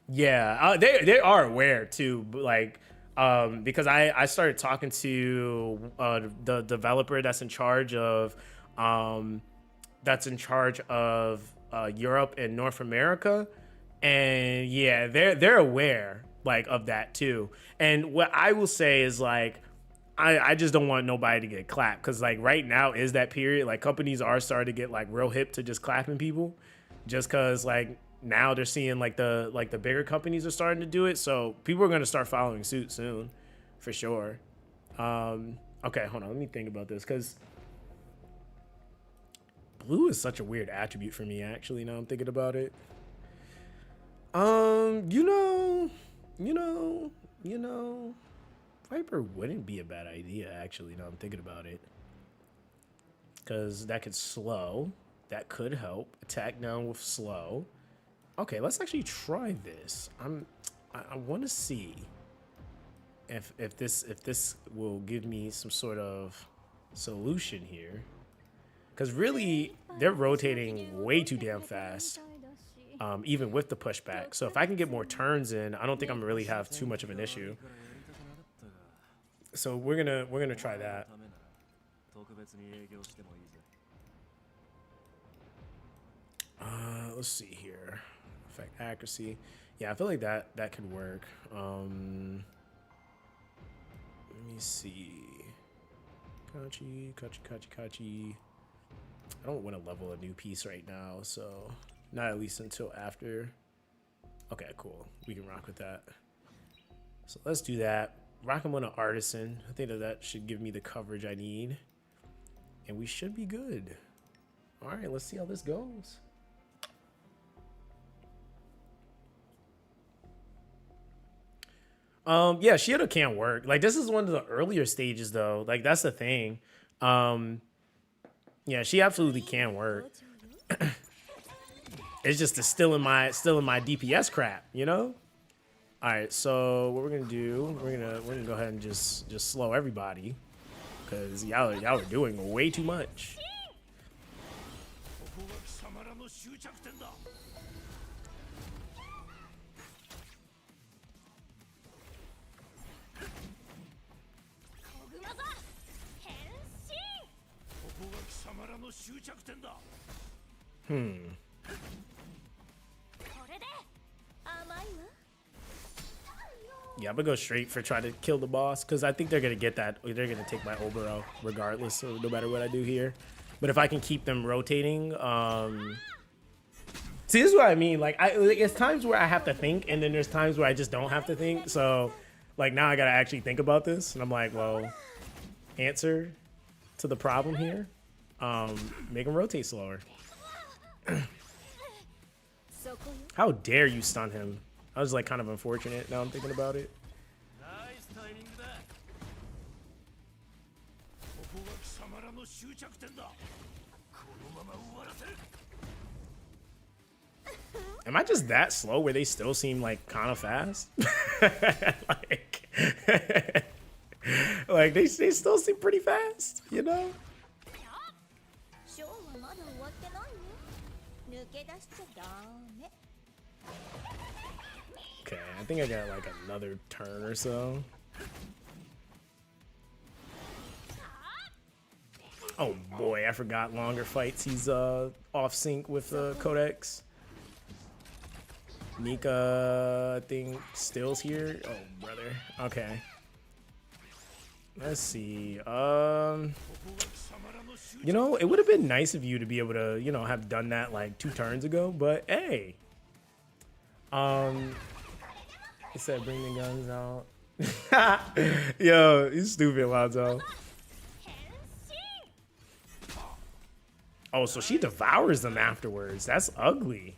they are aware too, but like because I started talking to the developer that's in charge of Europe and North America. And yeah, they're aware like of that too. And what I will say is like, I just don't want nobody to get clapped because like right now is that period. Like companies are starting to get like real hip to just clapping people, just because like now they're seeing like the bigger companies are starting to do it. So people are gonna start following suit soon, for sure. Okay, hold on, let me think about this because blue is such a weird attribute for me. Actually, now I'm thinking about it. You know, Viper wouldn't be a bad idea, actually, now I'm thinking about it. Because that could slow. That could help. Attack down with slow. Okay, let's actually try this. I want to see if this will give me some sort of solution here. Because really, they're rotating way too damn fast. Even with the pushback. So if I can get more turns in, I don't think I'm gonna really have too much of an issue. So we're gonna try that. Let's see here. Effect accuracy. Yeah, I feel like that could work. Let me see. Kachi. I don't want to level a new piece right now, so not at least until after. Okay, cool. We can rock with that. So let's do that. Rock him on an artisan. I think that should give me the coverage I need. And we should be good. All right, let's see how this goes. Yeah, Shield can't work. Like, this is one of the earlier stages, though. Like, that's the thing. Yeah, she absolutely can work. It's just still in my DPS crap, you know? All right, so what we're gonna do? We're gonna go ahead and just slow everybody, cause y'all are doing way too much. Yeah, I'm gonna go straight for trying to kill the boss because I think they're gonna get that. They're gonna take my Obero regardless, so no matter what I do here. But if I can keep them rotating, see, this is what I mean. Like, it's times where I have to think, and then there's times where I just don't have to think. So, like, now I gotta actually think about this, and I'm like, well, answer to the problem here, make them rotate slower. How dare you stun him? I was like kind of unfortunate. Now I'm thinking about it. Am I just that slow where they still seem like kind of fast? like they still seem pretty fast, you know? Okay, I think I got like another turn or so. Oh boy, I forgot longer fights. He's off sync with Codex. Nika, I think, still's here. Oh brother. Okay. Let's see. You know, it would have been nice of you to be able to, you know, have done that like 2 turns ago, but hey. He said bring the guns out. Yo, he's stupid, Lonzo. Oh, so she devours them afterwards. That's ugly.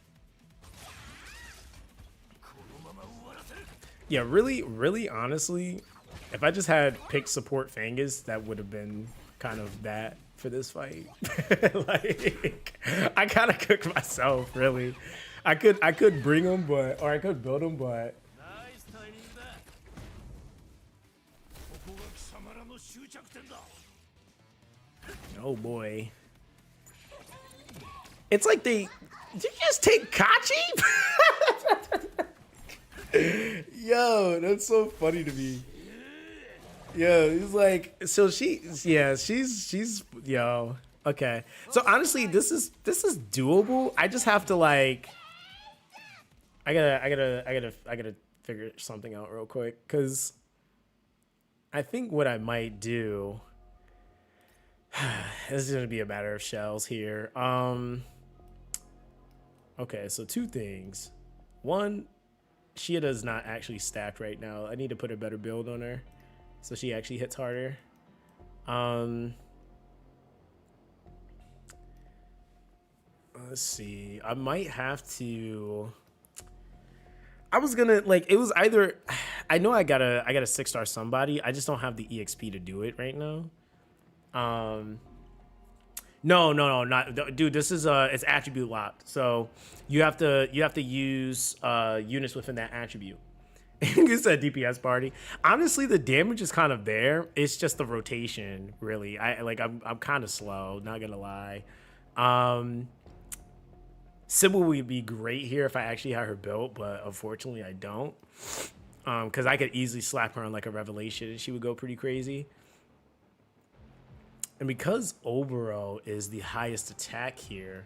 Yeah, really, honestly, if I just had picked support Fangus, that would have been kind of that for this fight. Like, I kind of cooked myself, really. I could bring him, or I could build him, but oh boy. It's like did you just take Kachi? Yo, that's so funny to me. Yo, he's like, so she's yo. Okay. So honestly, this is doable. I just have to like I gotta figure something out real quick, because I think what I might do this is gonna be a matter of shells here. Okay, so two things. One, Shia is not actually stacked right now. I need to put a better build on her so she actually hits harder. Let's see. I might have to. I was gonna like, it was either, I know I got a 6-star somebody. I just don't have the EXP to do it right now. No, not dude. This is it's attribute locked, so you have to use units within that attribute. You said DPS party. Honestly, the damage is kind of there. It's just the rotation, really. I'm kind of slow. Not gonna lie. Sybil would be great here if I actually had her built, but unfortunately I don't. Because I could easily slap her on like a revelation and she would go pretty crazy. And because Obero is the highest attack here.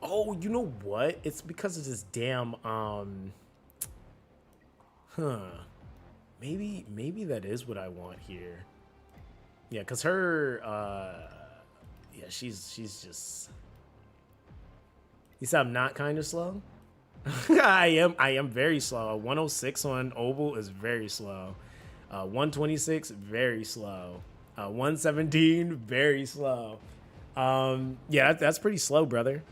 Oh, you know what? It's because of this damn Maybe that is what I want here. Yeah, because her yeah, she's just. You said I'm not kind of slow? I am very slow. 106 on Obel is very slow. 126 very slow. 117 very slow. Yeah, that's pretty slow, brother.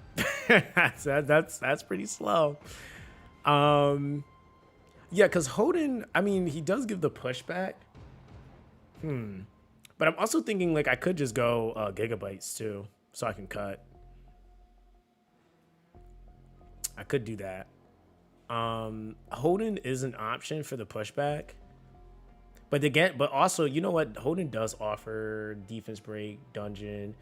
that's pretty slow. Yeah, because Hoden, I mean, he does give the pushback. But I'm also thinking like I could just go gigabytes too, so I can cut. I could do that. Hoden is an option for the pushback. But again, but also, you know what? Hoden does offer defense break, dungeon.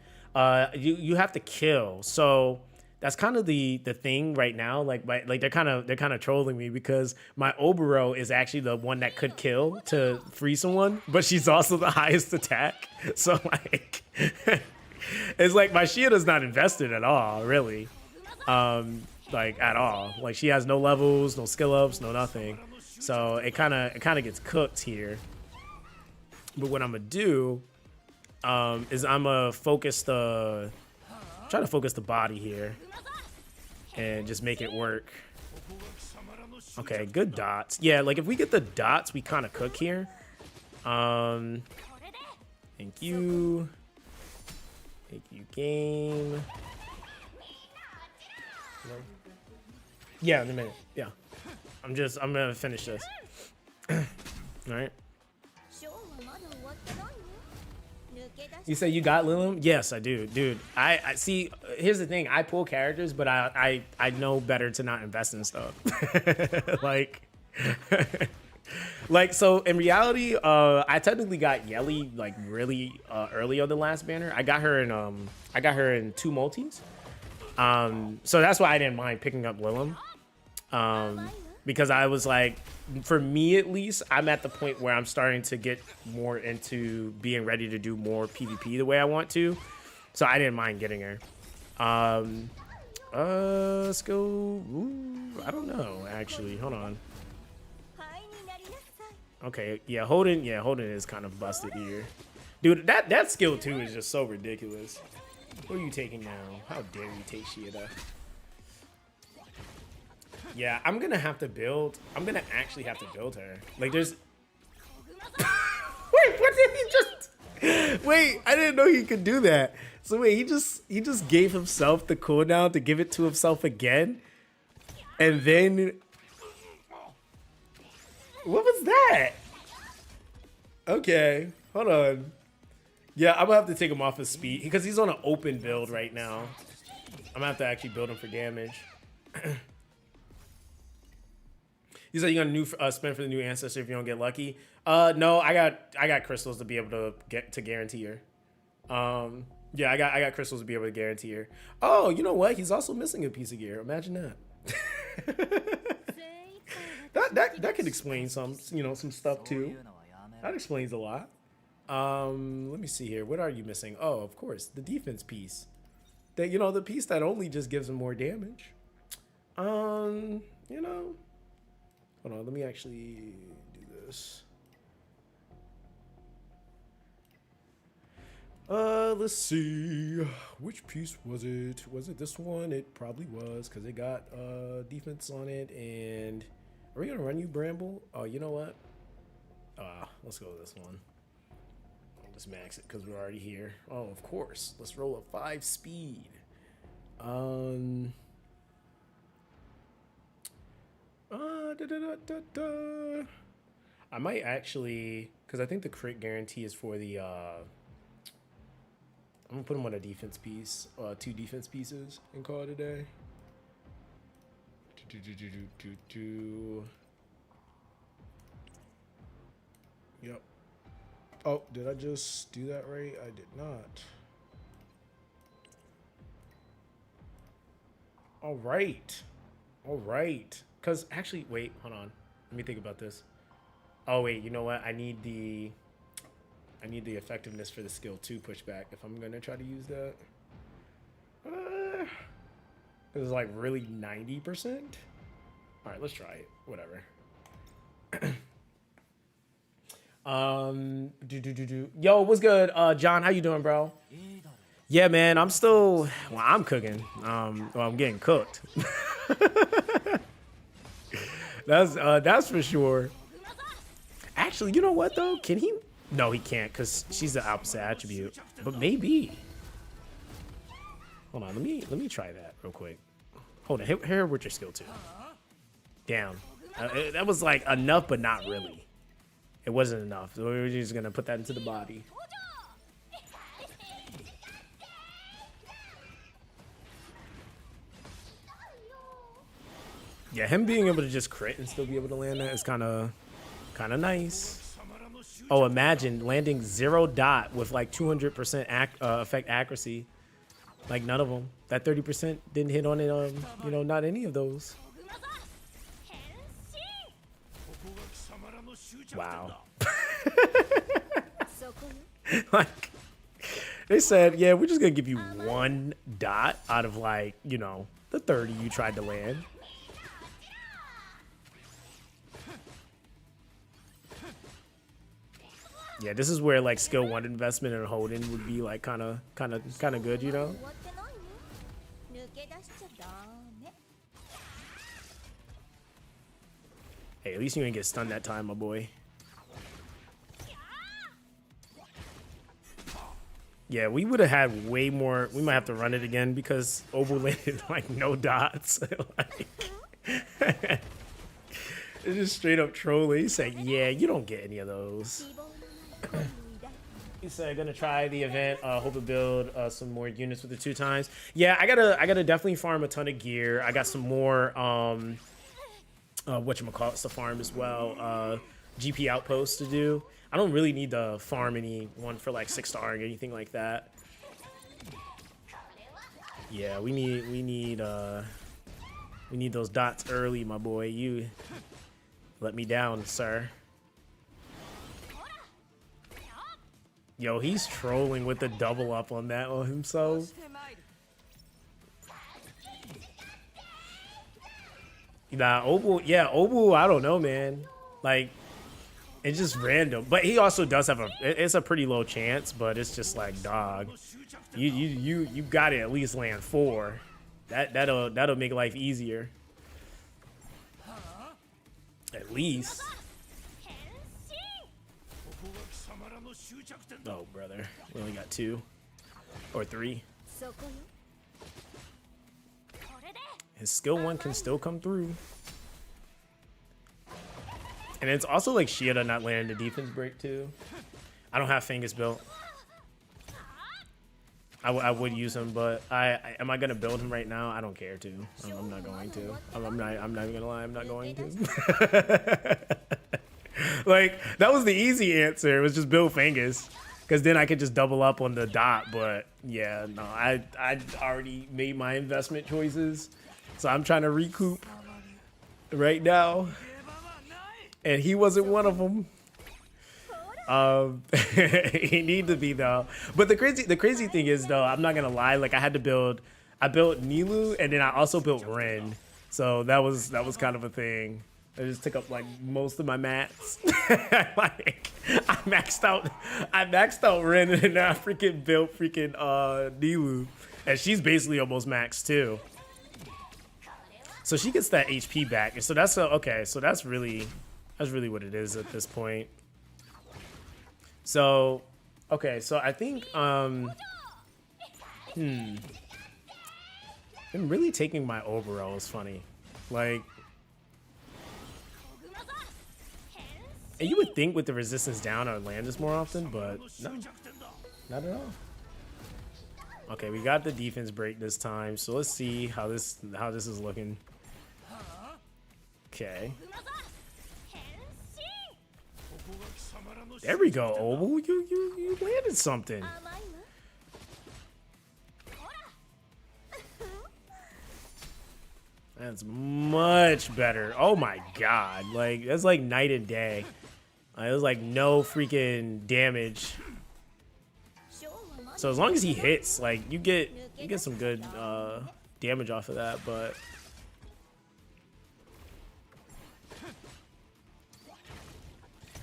You have to kill. So that's kind of the thing right now. Like they're kind of trolling me because my Obero is actually the one that could kill to free someone, but she's also the highest attack. So like it's like my shield is not invested at all, really. Like at all. Like she has no levels, no skill ups, no nothing. So it kind of gets cooked here. But what I'm gonna do is I'm gonna try to focus the body here and just make it work. Okay, good dots. Yeah, like if we get the dots, we kind of cook here. Thank you. Thank you, game. Yeah, in a minute. Yeah. I'm gonna finish this. All right. You say you got Lilim? Yes, I do, dude. I see. Here's the thing: I pull characters, but I know better to not invest in stuff. like, like so. In reality, I technically got Yelly like really early on the last banner. I got her in 2 multis. So that's why I didn't mind picking up Lilim. Because I was like, for me at least, I'm at the point where I'm starting to get more into being ready to do more PvP the way I want to. So I didn't mind getting her. Let's go. Ooh, I don't know, actually. Hold on. Okay, yeah, Hoden is kind of busted here. Dude, that skill 2 is just so ridiculous. What are you taking now? How dare you take Shieda? Yeah, I'm gonna actually have to build her. Like there's Wait, what did he just Wait, I didn't know he could do that. So wait, he just gave himself the cooldown to give it to himself again, and then what was that? Okay, hold on. Yeah, I'm gonna have to take him off his speed because he's on an open build right now. I'm gonna have to actually build him for damage. You said you're gonna spend for the new ancestor if you don't get lucky. No, I got crystals to be able to get to guarantee her. Yeah, I got crystals to be able to guarantee her. Oh, you know what? He's also missing a piece of gear. Imagine that. that could explain some stuff too. That explains a lot. Let me see here. What are you missing? Oh, of course, the defense piece. That the piece that only just gives him more damage. Hold on, let me actually do this. Let's see. Which piece was it? Was it this one? It probably was, because it got defense on it. And are we gonna run you, Bramble? Oh, you know what? Let's go with this one. I'll just max it because we're already here. Oh, of course. Let's roll a 5 speed. I might actually, because I think the crit guarantee is for the I'm gonna put him on a defense piece, 2 defense pieces, and call it a day. Yep. Oh, did I just do that right? I did not. All right. All right. Because actually, wait, hold on. Let me think about this. Oh, wait, you know what? I need the effectiveness for the skill 2 pushback if I'm going to try to use that. It was like really 90%. All right, let's try it. Whatever. Yo, what's good? John, how you doing, bro? Yeah, man, I'm still, well, I'm cooking. Well, I'm getting cooked. That's for sure. Actually, you know what though? Can he? No, he can't, because she's the opposite attribute. But maybe. Hold on, let me try that real quick. Hold on, hit her with your skill 2. Down. That was like enough, but not really. It wasn't enough. So we were just gonna put that into the body. Yeah, him being able to just crit and still be able to land that is kind of nice. Oh, imagine landing 0 dot with like 200% effect accuracy. Like none of them. That 30% didn't hit on it. Not any of those. Wow. Like they said, yeah, we're just gonna give you 1 dot out of like the 30 you tried to land. Yeah, this is where like skill 1 investment and holding would be like kind of good, Hey, at least you didn't get stunned that time, my boy. Yeah, we would have had way more. We might have to run it again because Obu landed like no dots. Like, it's just straight up trolling. He's like, yeah, you don't get any of those. He said, gonna try the event, hope to build some more units with the 2 times. Yeah, I gotta definitely farm a ton of gear. I got some more whatchamacallits to farm as well. GP outposts to do. I don't really need to farm anyone for like 6-star or anything like that. Yeah, we need those dots early, my boy. You let me down, sir. Yo, he's trolling with the double up on that on himself. Nah, Obu, I don't know, man. Like, it's just random. But he also does have it's a pretty low chance, but it's just like, dog. You gotta at least land 4. That'll make life easier. At least. Oh, brother. We only got 2. Or 3. His skill 1 can still come through. And it's also like Shiota not landing the defense break too. I don't have Fingers built. I would use him, but am I gonna build him right now? I don't care to. I'm not going to. I'm not even gonna lie. I'm not going to. Like that was the easy answer. It was just build Fingers, because then I could just double up on the dot. But yeah, no, I already made my investment choices, so I'm trying to recoup right now, and he wasn't one of them. He need to be though. But the crazy thing is though, I'm not gonna lie, like I built Nilu and then I also built Ren. So that was kind of a thing. I just took up like most of my mats. Like I maxed out Ren and then I freaking built Nilu. And she's basically almost maxed too. So she gets that HP back. And so that's okay, so that's really what it is at this point. So, okay, so I think, I'm really taking my overall is funny. Like, and you would think with the resistance down I would land this more often, but no, not at all. Okay, we got the defense break this time, so let's see how this is looking. Okay. There we go, Oval. You landed something. That's much better. Oh my god. Like that's like night and day. It was like no freaking damage. So as long as he hits, like you get some good damage off of that, but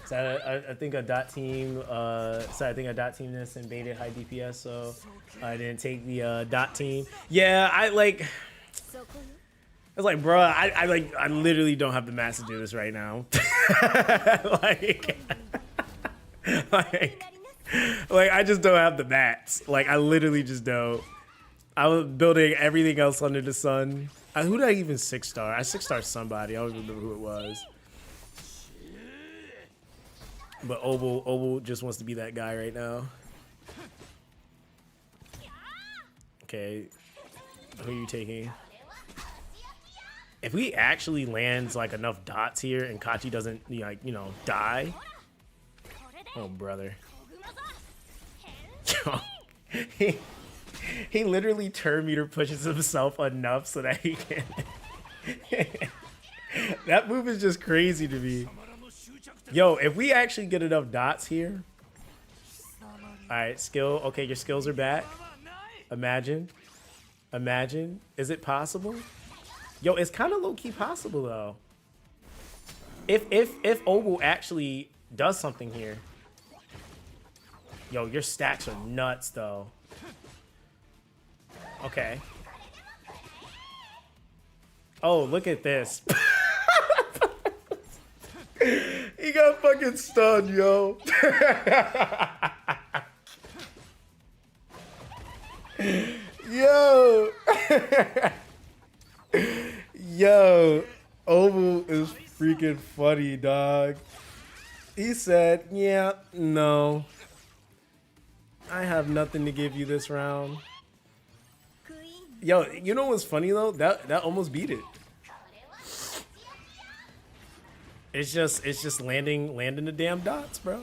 so I think a dot team. So I think a dot team this and baited high DPS. So I didn't take the dot team. Yeah, I was like, bro, I literally don't have the mats to do this right now. like I just don't have the mats. Like I literally just don't. I was building everything else under the sun. Who did I even 6-star? I 6-starred somebody. I don't remember who it was. But Oval just wants to be that guy right now. Okay, who are you taking? If we actually lands like enough dots here and Kachi doesn't die. Oh brother. He literally turn meter pushes himself enough so that he can. That move is just crazy to me. Yo, if we actually get enough dots here. Alright, skill. Okay, your skills are back. Imagine. Is it possible? Yo, it's kind of low-key possible though. If Oval actually does something here. Yo, your stacks are nuts though. Okay. Oh, look at this. He got fucking stunned, yo. Yo. Yo. Oval is freaking funny, dog. He said, yeah, no. I have nothing to give you this round. Yo, you know what's funny though? That almost beat it. It's just landing the damn dots, bro.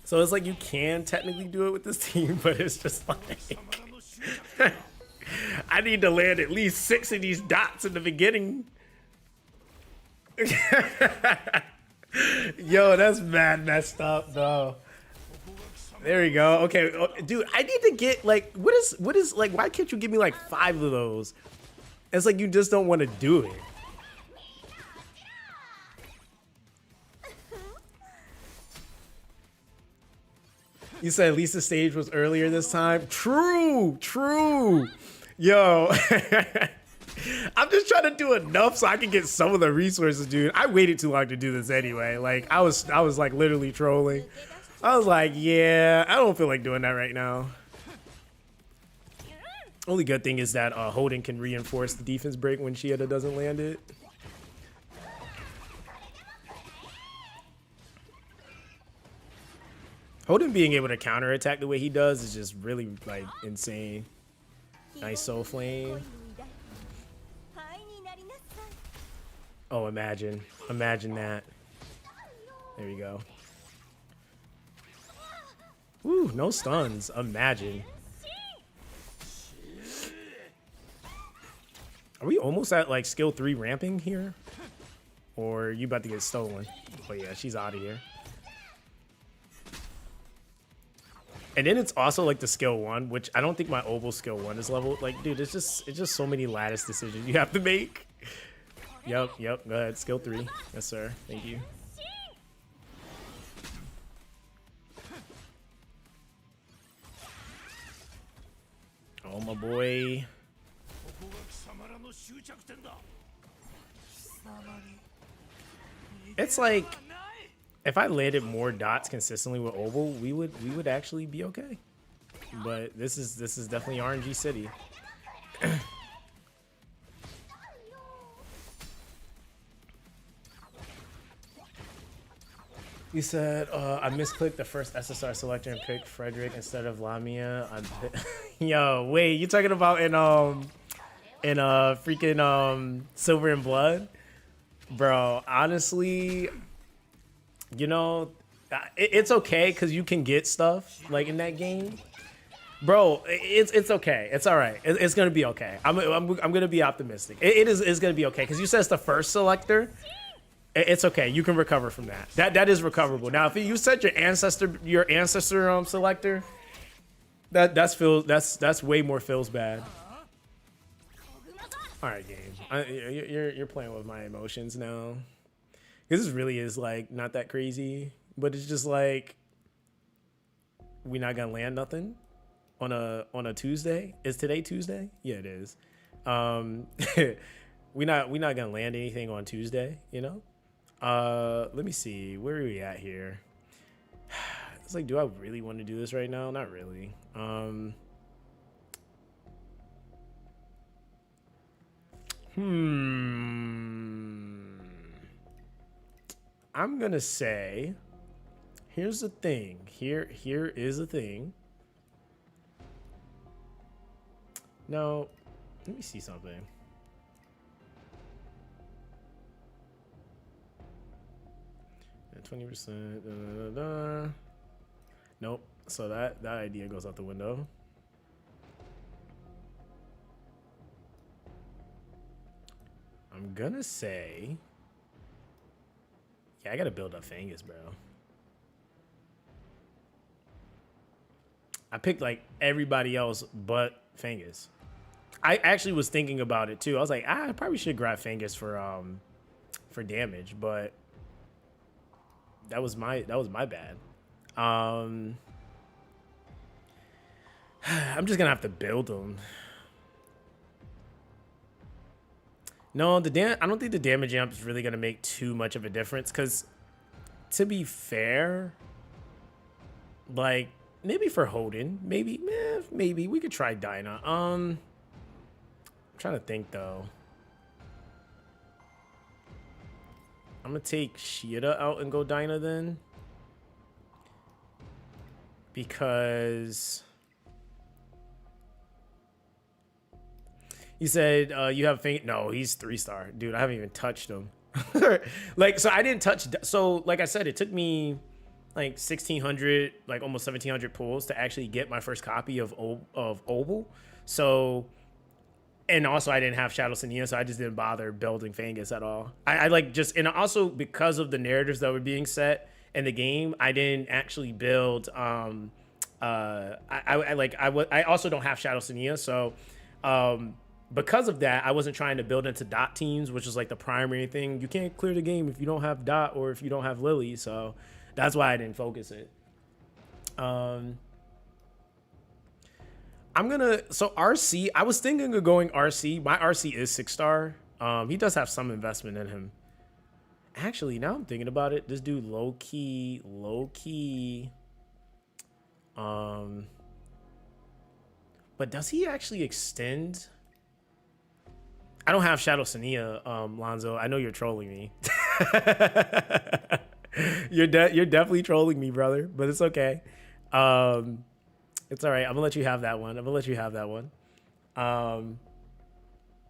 So it's like you can technically do it with this team, but it's just like I need to land at least 6 of these dots in the beginning. Yo, that's mad messed up, though. There we go. Okay, dude, I need to get like what is like why can't you give me like 5 of those? It's like you just don't want to do it. You said at least the stage was earlier this time. True. Yo, I'm just trying to do enough so I can get some of the resources, dude. I waited too long to do this anyway. Like I was like literally trolling. I was like, yeah, I don't feel like doing that right now. Only good thing is that Holden can reinforce the defense break when Shieta doesn't land it. Holden being able to counterattack the way he does is just really like insane. Nice soul flame. Oh, imagine that. There we go. Woo, no stuns. Imagine. Are we almost at like skill 3 ramping here? Or are you about to get stolen? Oh yeah, she's out of here. And then it's also like the skill 1, which I don't think my Oval skill 1 is leveled. Like, dude, it's just so many lattice decisions you have to make. Yep, go ahead. Skill 3. Yes, sir. Thank you. Oh, my boy. It's like, if I landed more dots consistently with Oval, we would actually be okay. But this is definitely RNG City. You said I misclicked the first SSR selector and picked Frederick instead of Lamia. Yo, wait, you talking about in freaking Silver and Blood? Bro, honestly, you know, it's okay because you can get stuff like in that game. Bro, it's okay. It's all right. It's gonna be okay. I'm gonna be optimistic. It's gonna be okay because you said it's the first selector. It's okay. You can recover from that. That is recoverable. Now, if you set your ancestor selector, that's way more feels bad. All right, game. You're playing with my emotions now. This really is like not that crazy, but it's just like we not gonna land nothing on a Tuesday. Is today Tuesday? Yeah, it is. we not gonna land anything on Tuesday, you know. Let me see, where are we at here? It's like, do I really want to do this right now? Not really. I'm gonna say, here's the thing. Here is a thing. No, let me see something. And 20%. Nope. So that idea goes out the window. I'm gonna say, yeah, I gotta build up Fangus, bro. I picked like everybody else but Fangus. I actually was thinking about it too. I was like, I probably should grab Fangus for damage, but that was my bad. I'm just gonna have to build them. No, I don't think the damage amp is really gonna make too much of a difference. Cause to be fair, like maybe for Holden, maybe we could try Dinah. I'm trying to think though. I'm gonna take Shieta out and go Dinah then, because you said you have faint. No, he's 3-star, dude. I haven't even touched him. Like, so I didn't touch. So like I said, it took me like 1,600, like almost 1,700 pulls to actually get my first copy of Oval. So, and also I didn't have Shadow Sania, so I just didn't bother building Fangus at all. I like just, and also because of the narratives that were being set in the game, I didn't actually build. I also don't have Shadow Sania, so because of that, I wasn't trying to build into dot teams, which is like the primary thing. You can't clear the game if you don't have dot or if you don't have Lily, so that's why I didn't focus it. I'm gonna, so RC, I was thinking of going RC. My RC is 6-star. He does have some investment in him. Actually, now I'm thinking about it, this dude low key. But does he actually extend? I don't have Shadow Sania, Lonzo. I know you're trolling me. You're definitely trolling me, brother. But it's okay. It's all right. I'm gonna let you have that one.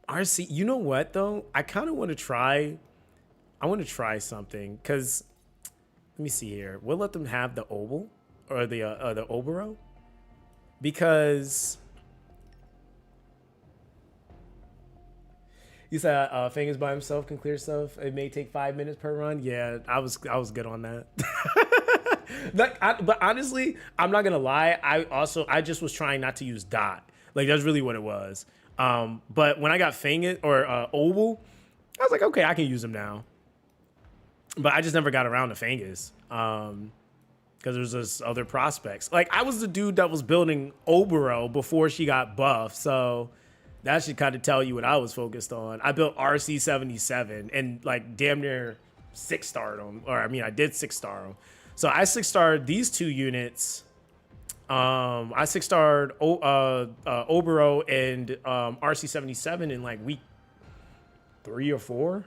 RC, you know what though? I kind of want to try. I want to try something because let me see here. We'll let them have the oval or the Obero because you said Fingers by himself can clear stuff. It may take 5 minutes per run. Yeah, I was good on that. But honestly, I'm not gonna lie. I just was trying not to use dot. Like that's really what it was. But when I got Fingers or Oval, I was like, okay, I can use them now. But I just never got around to Fingers. Because there's just other prospects. Like I was the dude that was building Obero before she got buffed. So that should kind of tell you what I was focused on. I built RC77 and like damn near 6-starred them. Or I mean, I did 6-star them. So I 6-starred these 2 units. I 6-starred Obero and RC77 in like week 3 or 4.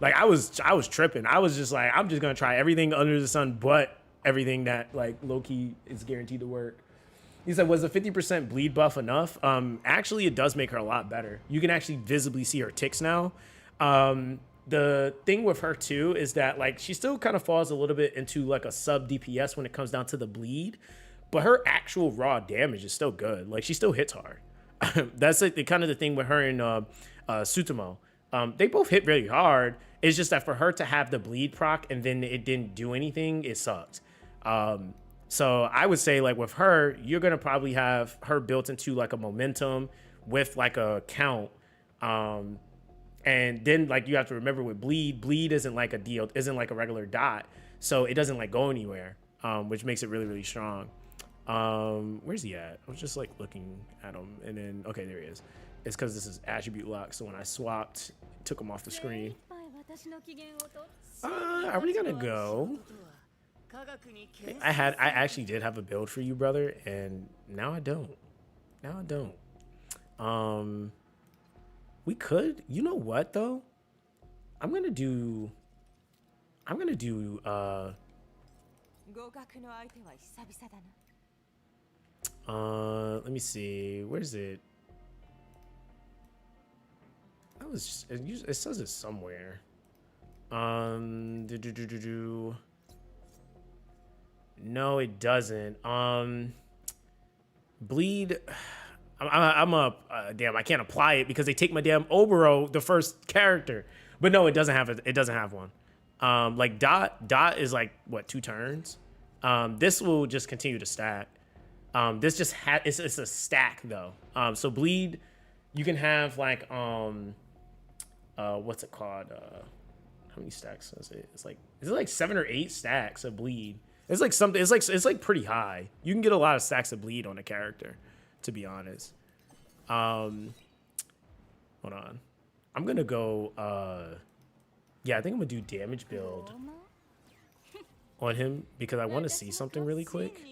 Like I was tripping. I was just like, I'm just gonna try everything under the sun, but everything that like low-key is guaranteed to work. He said, was the 50% bleed buff enough? Actually, it does make her a lot better. You can actually visibly see her ticks now. The thing with her too is that like she still kind of falls a little bit into like a sub DPS when it comes down to the bleed, but her actual raw damage is still good. Like she still hits hard. That's like the kind of the thing with her and Sutomo. They both hit really hard. It's just that for her to have the bleed proc and then it didn't do anything, it sucked. So I would say like with her, you're going to probably have her built into like a momentum with like a count. And then like you have to remember with bleed isn't like a deal, isn't like a regular dot. So it doesn't like go anywhere, which makes it really, really strong. Where's he at? I was just like looking at him and then, okay, there he is. It's because this is attribute lock. So when I swapped, it took him off the screen. Are we gonna go? I actually did have a build for you, brother, and now I don't. We could, you know what though? I'm gonna do let me see, where's it? It says it somewhere. No, it doesn't. Bleed. I'm up. Damn, I can't apply it because they take my damn Obero, the first character. But no, it doesn't have it. It doesn't have one. Like dot is like what, 2 turns. This will just continue to stack. This just it's a stack though. So bleed, you can have like what's it called? How many stacks is it? Is it like 7 or 8 stacks of bleed? It's like something. It's like pretty high. You can get a lot of stacks of bleed on a character, to be honest. Hold on. I'm gonna go. Yeah, I think I'm gonna do damage build on him because I want to see something really quick.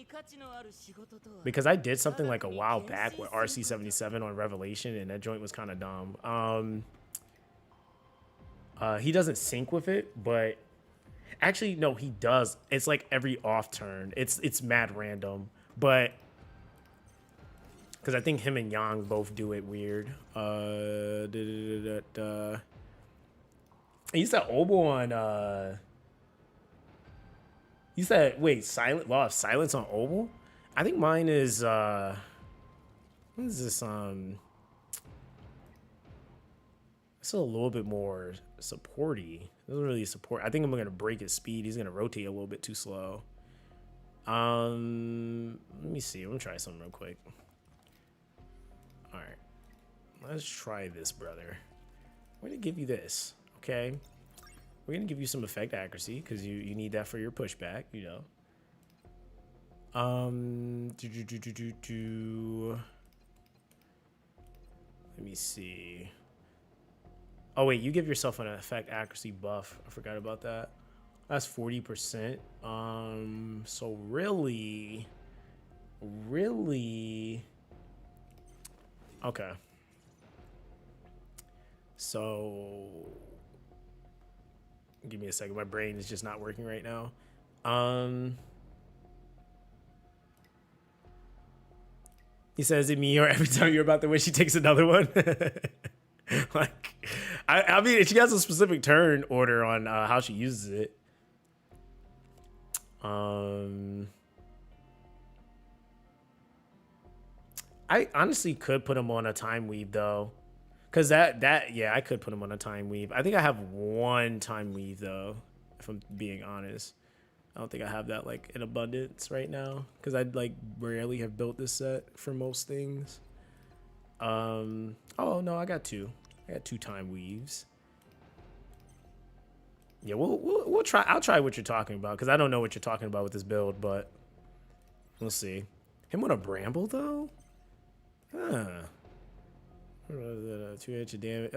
Because I did something like a while back with RC77 on Revelation, and that joint was kind of dumb. He doesn't sync with it, but actually no, he does. It's like every off turn. It's mad random, but because I think him and Yang both do it weird. You said Obo on you said wait, silent law of silence on Obo? I think mine is what is this? It's a little bit more supporty. It doesn't really support. I think I'm gonna break his speed. He's gonna rotate a little bit too slow. Let me see. I'm gonna try something real quick. All right, let's try this, brother. We're gonna give you this, okay? We're gonna give you some effect accuracy because you need that for your pushback, you know. Let me see. Oh wait, you give yourself an effect accuracy buff. I forgot about that. That's 40%. So really, Okay. So give me a second. My brain is just not working right now. He says it me or every time you're about to win, she takes another one. Like, I mean, she has a specific turn order on how she uses it. I honestly could put him on a time weave though, because yeah, I could put him on a time weave. I think I have one time weave though, if I'm being honest. I don't think I have that like in abundance right now, because I like rarely have built this set for most things. Oh no, I got two. I got two time weaves. Yeah, we'll try. I'll try what you're talking about, because I don't know what you're talking about with this build, but we'll see. Him on a bramble though? Huh. 2 damage.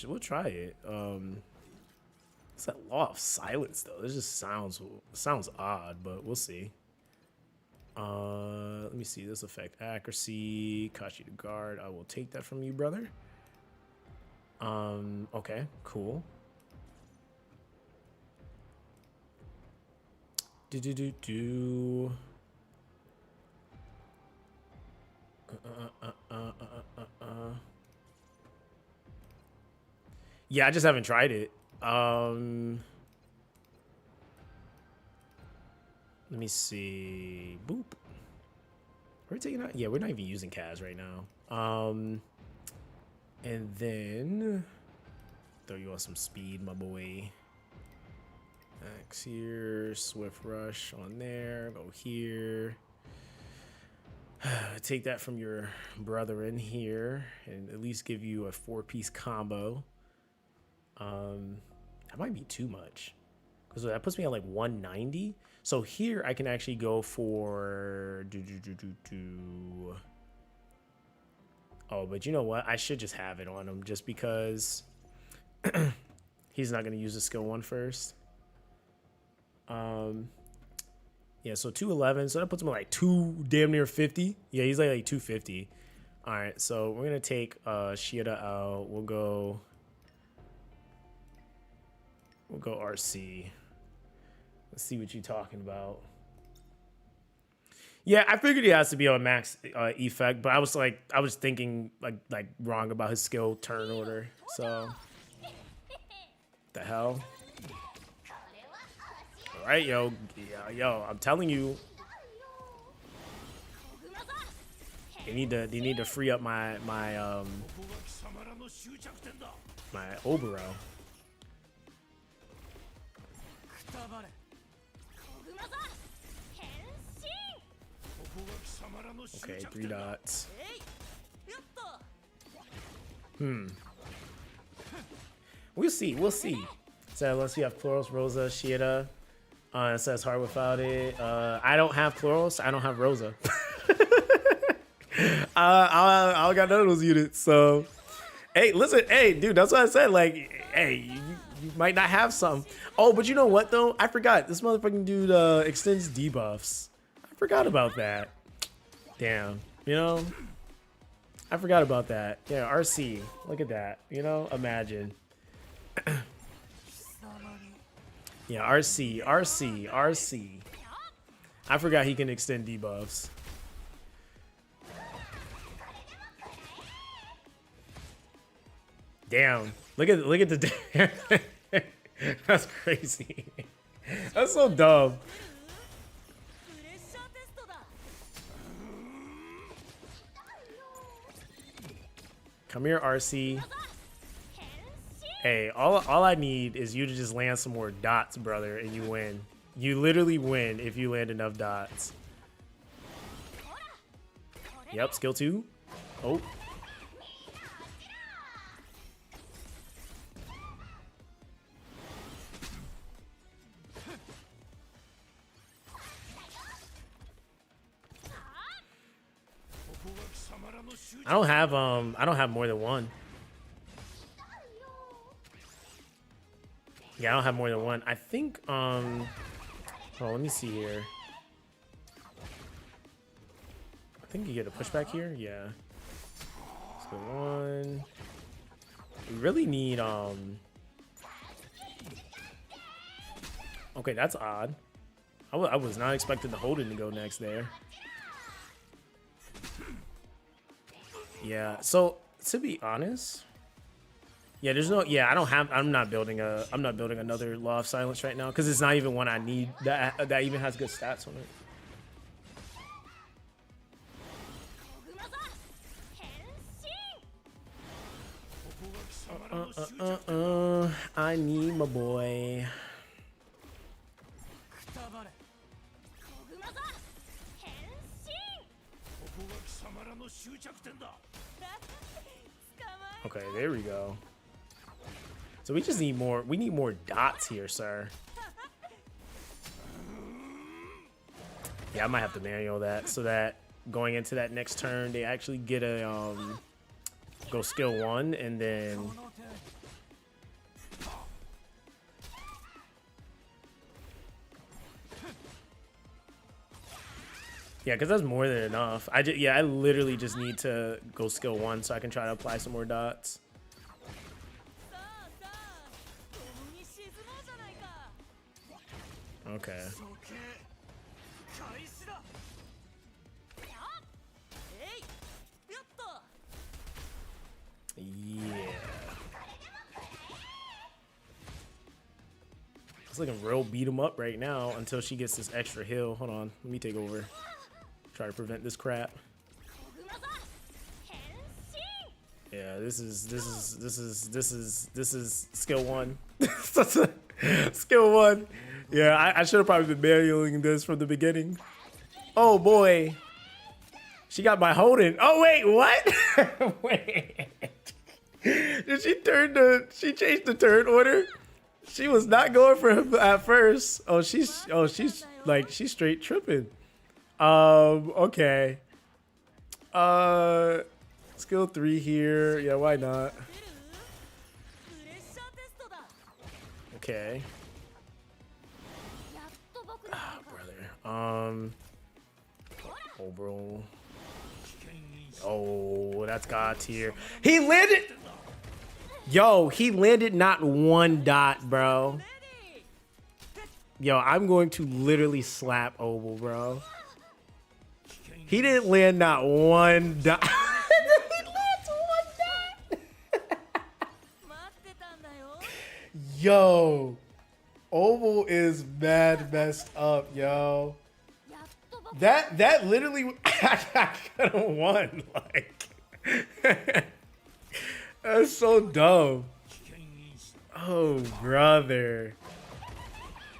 We'll try it. What's that law of silence though? This just sounds odd, but we'll see. Let me see. This effect accuracy. Kashi to guard. I will take that from you, brother. Okay, cool. Do. Yeah, I just haven't tried it. Let me see. Boop. We're taking out. Yeah, we're not even using Kaz right now. And then throw you on some speed, my boy. Max here, Swift Rush on there. Go here. Take that from your brother in here, and at least give you a 4-piece combo. That might be too much, because that puts me at like 190. So here I can actually go for Oh, but you know what? I should just have it on him, just because he's not going to use the skill 1 first. Yeah, so 211. So that puts him at like damn near 50. Yeah, he's like 250. All right, so we're going to take Shieda out. We'll go RC. Let's see what you're talking about. Yeah, I figured he has to be on max effect, but I was thinking like wrong about his skill turn order. So the hell. All right, yo, I'm telling you, they need to free up my Obero. Okay, 3 dots. We'll see. So unless you have Chloros, Rosa, Shieda. It says hard without it. I don't have Chloros. I don't have Rosa. I got none of those units. So, hey, listen, hey, dude, that's what I said. Like, hey, you might not have some. Oh, but you know what though? I forgot. This motherfucking dude extends debuffs. I forgot about that. Damn, you know, I forgot about that. Yeah, RC. Look at that. You know, imagine. Yeah, RC. I forgot he can extend debuffs. Damn. Look at the That's crazy. That's so dumb. Come here, RC. Hey, all I need is you to just land some more dots, brother, and you win. You literally win if you land enough dots. Yep, skill 2. Oh. I don't have more than one. Yeah, I don't have more than one. I think oh, let me see here. I think you get a pushback here. Yeah. Let's Skill 1. We really need okay, that's odd. I was not expecting the Holden to go next there. Yeah, so to be honest, yeah, there's no, yeah, I'm not building another Law of Silence right now because it's not even one I need that even has good stats on it. I need my boy. Okay, there we go. So we just need more. We need more dots here, sir. Yeah, I might have to manual that so that going into that next turn, they actually get a go skill 1 and then. Yeah, because that's more than enough. I literally just need to go skill 1 so I can try to apply some more dots. Okay. Yeah. It's looking real beat him up right now until she gets this extra heal. Hold on, let me take over. Try to prevent this crap. Yeah, this is skill 1. Skill 1. Yeah, I should have probably been manualing this from the beginning. Oh boy. She got my Holden. Oh wait, what? Wait. Did she changed the turn order? She was not going for him at first. She's straight tripping. Okay. Skill 3 here. Yeah, why not? Okay. Ah, brother. Oh, bro. Oh, that's God tier. He landed. Yo, he landed not 1 dot, bro. Yo, I'm going to literally slap Oval, bro. He didn't land not 1 dot. He lands 1 dot. Yo, Oval is mad messed up, yo. That literally, I could have won. Like, that's so dumb. Oh, brother.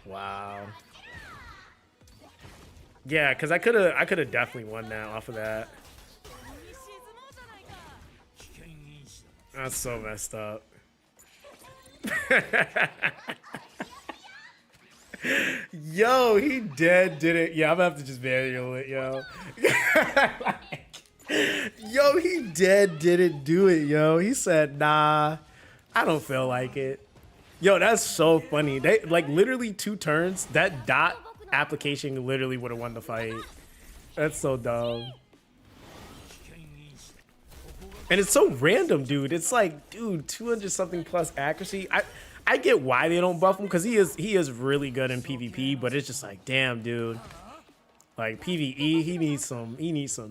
Wow. Yeah, because I could have definitely won that off of that. That's so messed up. Yo, he dead did it. Yeah, I'm gonna have to just manual it, yo. Yo, he dead didn't do it, yo. He said, nah, I don't feel like it. Yo, that's so funny. They like literally 2 turns. That dot application literally would have won the fight. That's so dumb. And it's so random, dude. It's like, dude, 200 something plus accuracy. I get why they don't buff him because he is really good in PvP, but it's just like, damn, dude. Like PvE, he needs some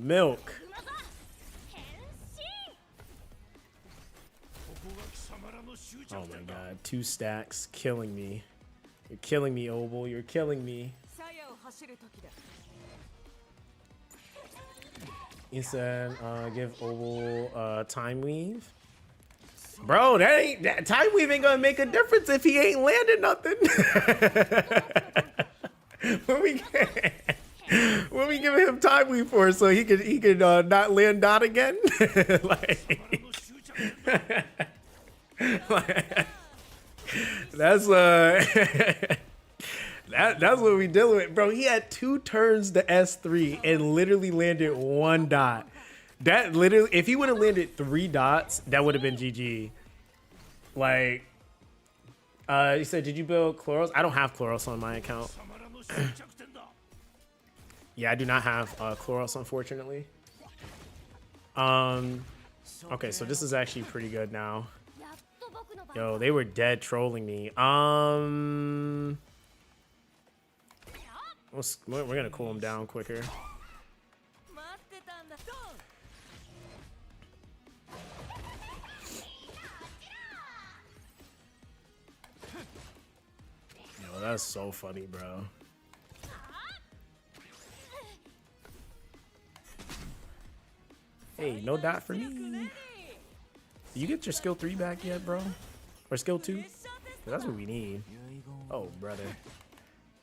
milk. Oh my god, 2 stacks killing me. You're killing me, Oval. You're killing me. He said, give Oval time weave. Bro, that time weave ain't gonna make a difference if he ain't landed nothing. When we give him time weave for so he could not land dot again. That's that's what we dealing with, bro. He had 2 turns to S3 and literally landed 1 dot. That literally, if he would have landed 3 dots, that would have been GG. Like, you said, did you build Chloros? I don't have Chloros on my account. Yeah, I do not have Chloros, unfortunately. Okay, so this is actually pretty good now. Yo, they were dead trolling me. We're gonna cool them down quicker. Yo, that's so funny, bro. Hey, no dot for me. Did you get your skill 3 back yet, bro? Or skill 2? That's what we need. Oh, brother.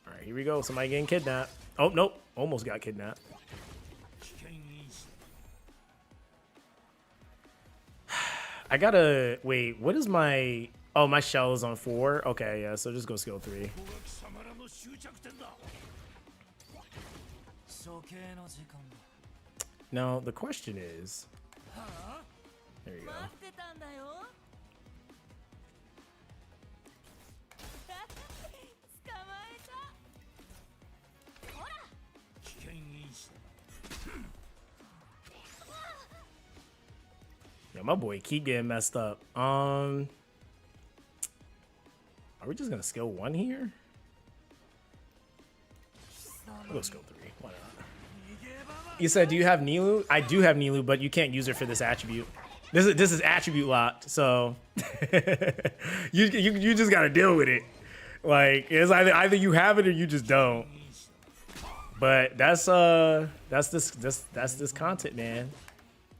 All right, here we go. Somebody getting kidnapped. Oh, nope. Almost got kidnapped. I gotta... Wait, what is my... Oh, my shell is on 4? Okay, yeah, so just go skill 3. Now, the question is... There you go. Yo, my boy keep getting messed up. Are we just gonna skill 1 here? We'll go skill 3. Why not? You said, do you have Nilu? I do have Nilu, but you can't use her for this attribute. This is attribute locked, so you just gotta deal with it. Like, it's either you have it or you just don't. But that's this content, man.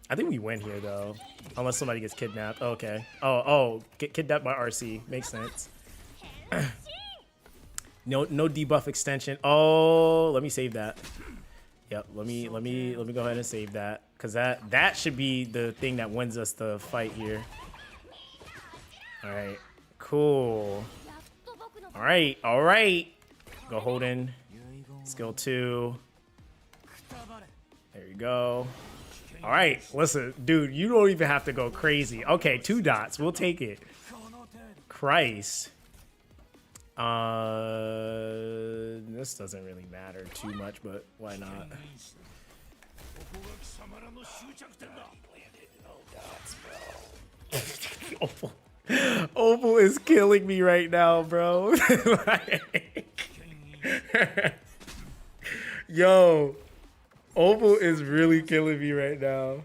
I think we win here though, unless somebody gets kidnapped. Okay. Oh, get kidnapped by RC. Makes sense. No debuff extension. Oh, let me save that. Yep. Let me go ahead and save that, cause that should be the thing that wins us the fight here. All right. Cool. All right. Go Holden. Skill 2. There you go. All right, listen, dude, you don't even have to go crazy. Okay, 2 dots, we'll take it. Christ. This doesn't really matter too much, but why not? Opal is killing me right now, bro. Yo. Opal is really killing me right now.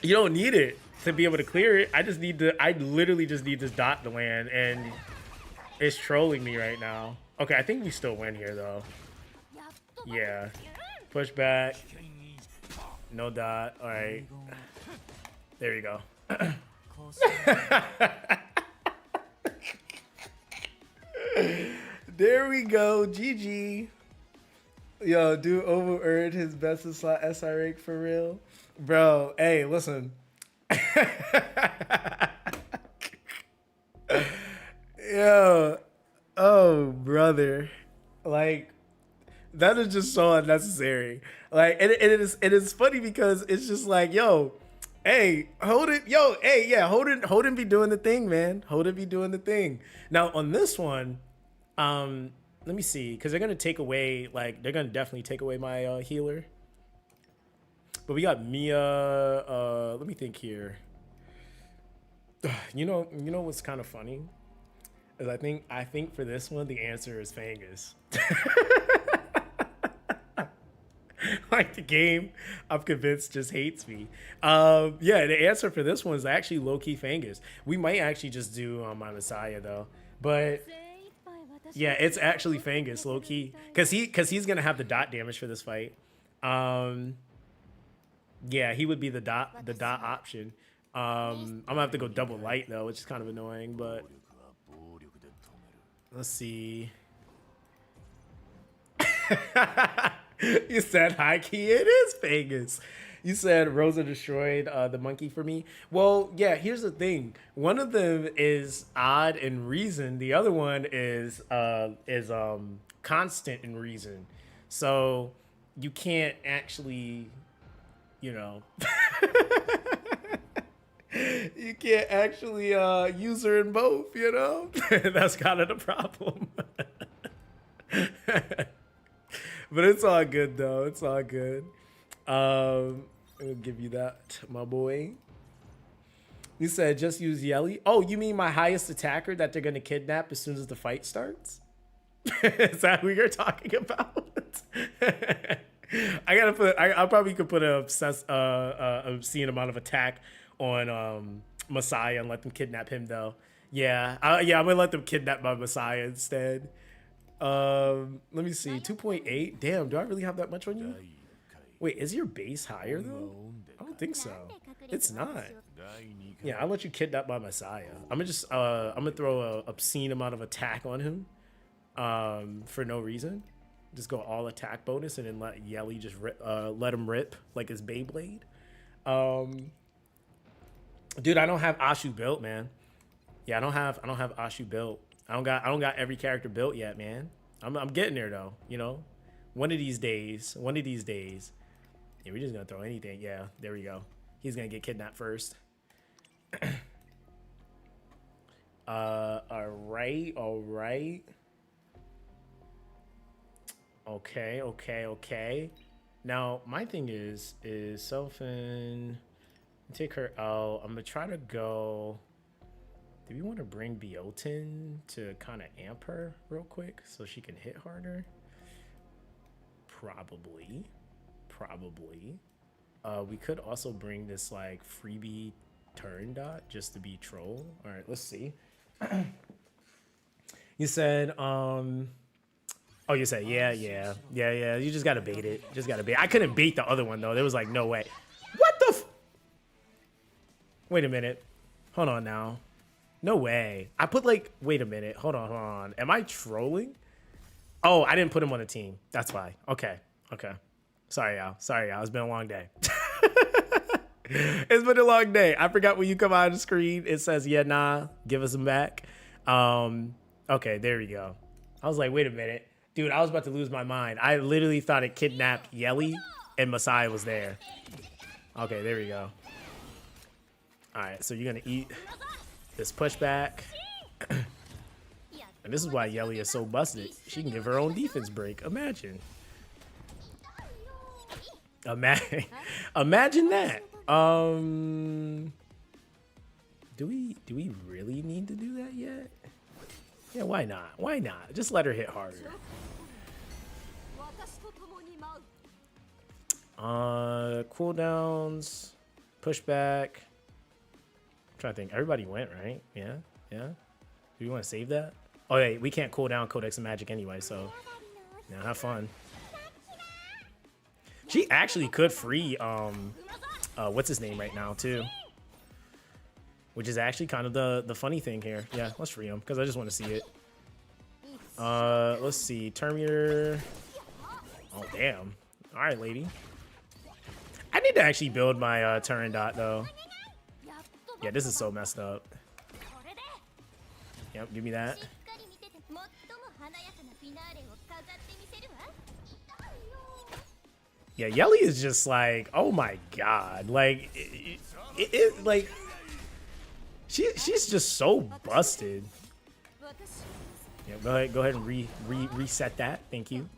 You don't need it to be able to clear it. I literally just need this dot to land, and it's trolling me right now. Okay, I think we still win here though. Yeah. Push back. No dot. All right. There you go. There we go. GG. Yo, dude, Opal earned his best in slot SR rank for real. Bro, hey, listen. Yo, oh, brother. Like, that is just so unnecessary. Like, and it is funny because it's just like, yo, hey, Holden, yo, hey, yeah, Holden be doing the thing, man. Holden be doing the thing. Now, on this one, let me see, because they're going to take away, like, they're going to definitely take away my healer. But we got Mia. Let me think here. You know what's kind of funny? Is I think for this one, the answer is Fangus. Like, the game, I'm convinced, just hates me. Yeah, the answer for this one is actually low-key Fangus. We might actually just do my Messiah, though. But... yeah, it's actually Fangus, low key, cause he's gonna have the dot damage for this fight. Yeah, he would be the dot option. I'm gonna have to go double light though, which is kind of annoying. But let's see. You said high key, it is Fangus. You said Rosa destroyed the monkey for me. Well, yeah, here's the thing. One of them is odd in reason. The other one is constant in reason. So you can't actually, you know, you can't actually use her in both, you know? That's kind of the problem. But it's all good though. It's all good. I'll give you that, my boy. You said just use Yelly. Oh, you mean my highest attacker that they're gonna kidnap as soon as the fight starts? Is that what you're talking about? I gotta put. I probably could put a obscene amount of attack on Messiah and let them kidnap him though. Yeah, I'm gonna let them kidnap my Messiah instead. Let me see. 2.8. Damn, do I really have that much on you? Wait, is your base higher though? I don't think so. It's not. Yeah, I'll let you kidnap my Messiah. I'm gonna throw a obscene amount of attack on him, for no reason. Just go all attack bonus and then let Yelly just let him rip like his Beyblade. Dude, I don't have Ashu built, man. Yeah, I don't have Ashu built. I don't got every character built yet, man. I'm getting there though, you know. One of these days. Yeah, we're just gonna throw anything. Yeah, there we go. He's gonna get kidnapped first. All right. Okay. Now my thing is Selfin. Take her out. I'm gonna try to go. Do we want to bring Biotin to kind of amp her real quick so she can hit harder? Probably. We could also bring this like freebie turn dot just to be troll. All right, let's see. You said, oh, you said, yeah. You just gotta bait it. I couldn't bait the other one though. There was like no way. What the? Wait a minute. Hold on now. No way. I put like, wait a minute. Hold on. Am I trolling? Oh, I didn't put him on the team. That's why. Okay. Sorry, y'all. It's been a long day. It's been a long day. I forgot when you come out of the screen, it says, yeah, nah, give us them back. Okay, there we go. I was like, wait a minute. Dude, I was about to lose my mind. I literally thought it kidnapped Yelly and Messiah was there. Okay, there we go. All right, so you're going to eat this pushback. And this is why Yelly is so busted. She can give her own defense break. Imagine that. Do we really need to do that yet? Yeah, why not? Just let her hit harder. Cooldowns, pushback. I'm trying to think. Everybody went, right? Yeah. Do you want to save that? Oh, wait, we can't cool down Codex of Magic anyway, so now have fun. She actually could free what's his name right now too, which is actually kind of the funny thing here. Yeah, let's free him because I just want to see it. Let's see, Terminator. Oh damn! All right, lady. I need to actually build my turn dot though. Yeah, this is so messed up. Yep, give me that. Yeah, Yelly is just like, oh my god, like, like, she's just so busted. Yeah, go ahead and reset that. Thank you.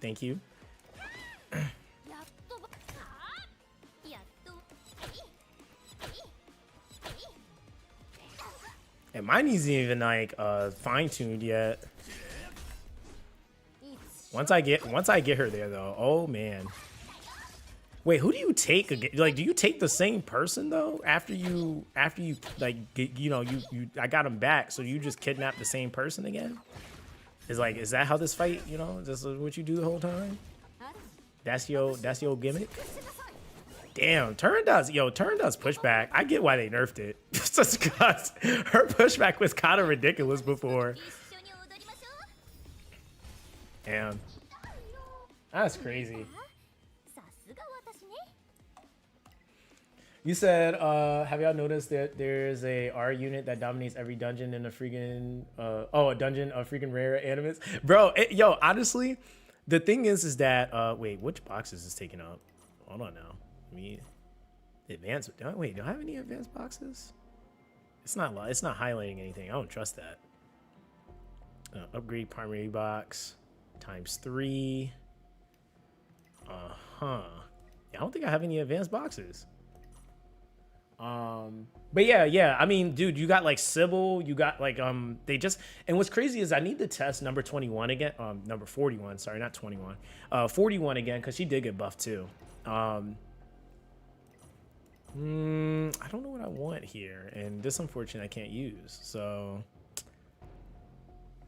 And mine isn't even like fine-tuned yet. Once I get her there though, oh man. Wait, who do you take again? Like, do you take the same person though? After you like, you know, I got him back, so you just kidnap the same person again? Is that how this fight? You know, this is what you do the whole time? That's your gimmick. Damn, Turn does pushback. I get why they nerfed it. Just because her pushback was kind of ridiculous before. Damn, that's crazy. You said, have y'all noticed that there's a R unit that dominates every dungeon in a freaking, a dungeon of freaking rare Animus? Bro, yo, honestly, the thing is that, wait, which box is this taking up? Hold on now. Advanced, wait, do I have any advanced boxes? It's not highlighting anything. I don't trust that. Upgrade primary box ×3. Yeah, I don't think I have any advanced boxes. But yeah, I mean, dude, you got like Sybil, you got like they just, and what's crazy is I need to test number 21 again, number 41, sorry, not 21, 41 again, because she did get buffed too. I don't know what I want here, and this unfortunately I can't use, so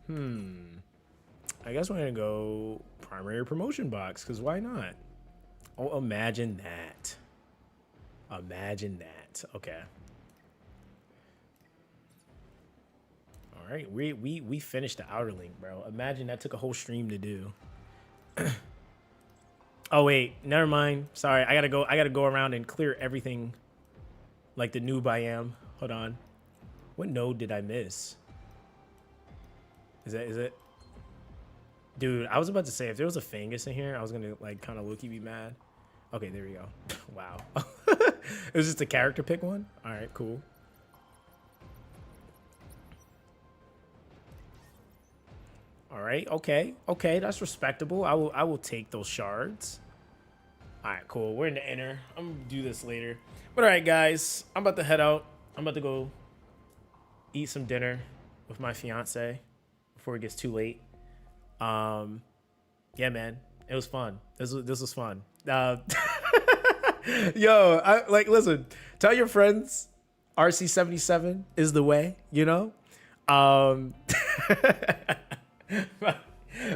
I guess we're gonna go primary promotion box, because why not? Oh, imagine that. Imagine that. Okay. All right, we finished the outer link, bro. Imagine that took a whole stream to do. Oh wait, never mind. Sorry, I gotta go around and clear everything, like the noob I am. Hold on. What node did I miss? Is it? Dude, I was about to say if there was a fungus in here, I was gonna like kind of low-key be mad. Okay, there we go. Wow. It was just a character pick one? All right, cool. All right, okay, that's respectable. I will take those shards. All right, cool. We're in the inner. I'm gonna do this later. But all right, guys, I'm about to head out. I'm about to go eat some dinner with my fiance before it gets too late. Yeah, man, it was fun. This was fun. Yo, listen, tell your friends RC77 is the way, you know?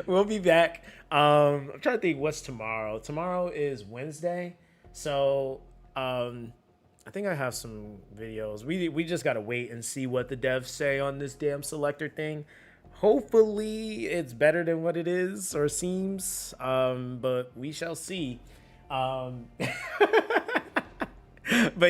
We'll be back. I'm trying to think what's tomorrow. Tomorrow is Wednesday. So, I think I have some videos. We just got to wait and see what the devs say on this damn selector thing. Hopefully it's better than what it is or seems, but we shall see. But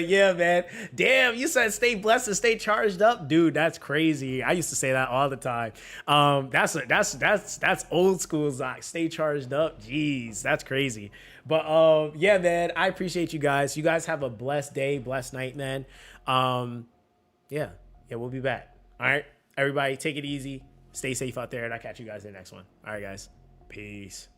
yeah, man, damn, you said stay blessed and stay charged up, dude. That's crazy. I used to say that all the time. That's old school Zox. Stay charged up. Jeez, that's crazy. But yeah, man, I appreciate you guys. You guys have a blessed day, blessed night, man. Yeah, we'll be back. All right, everybody, take it easy. Stay safe out there, and I'll catch you guys in the next one. All right, guys. Peace.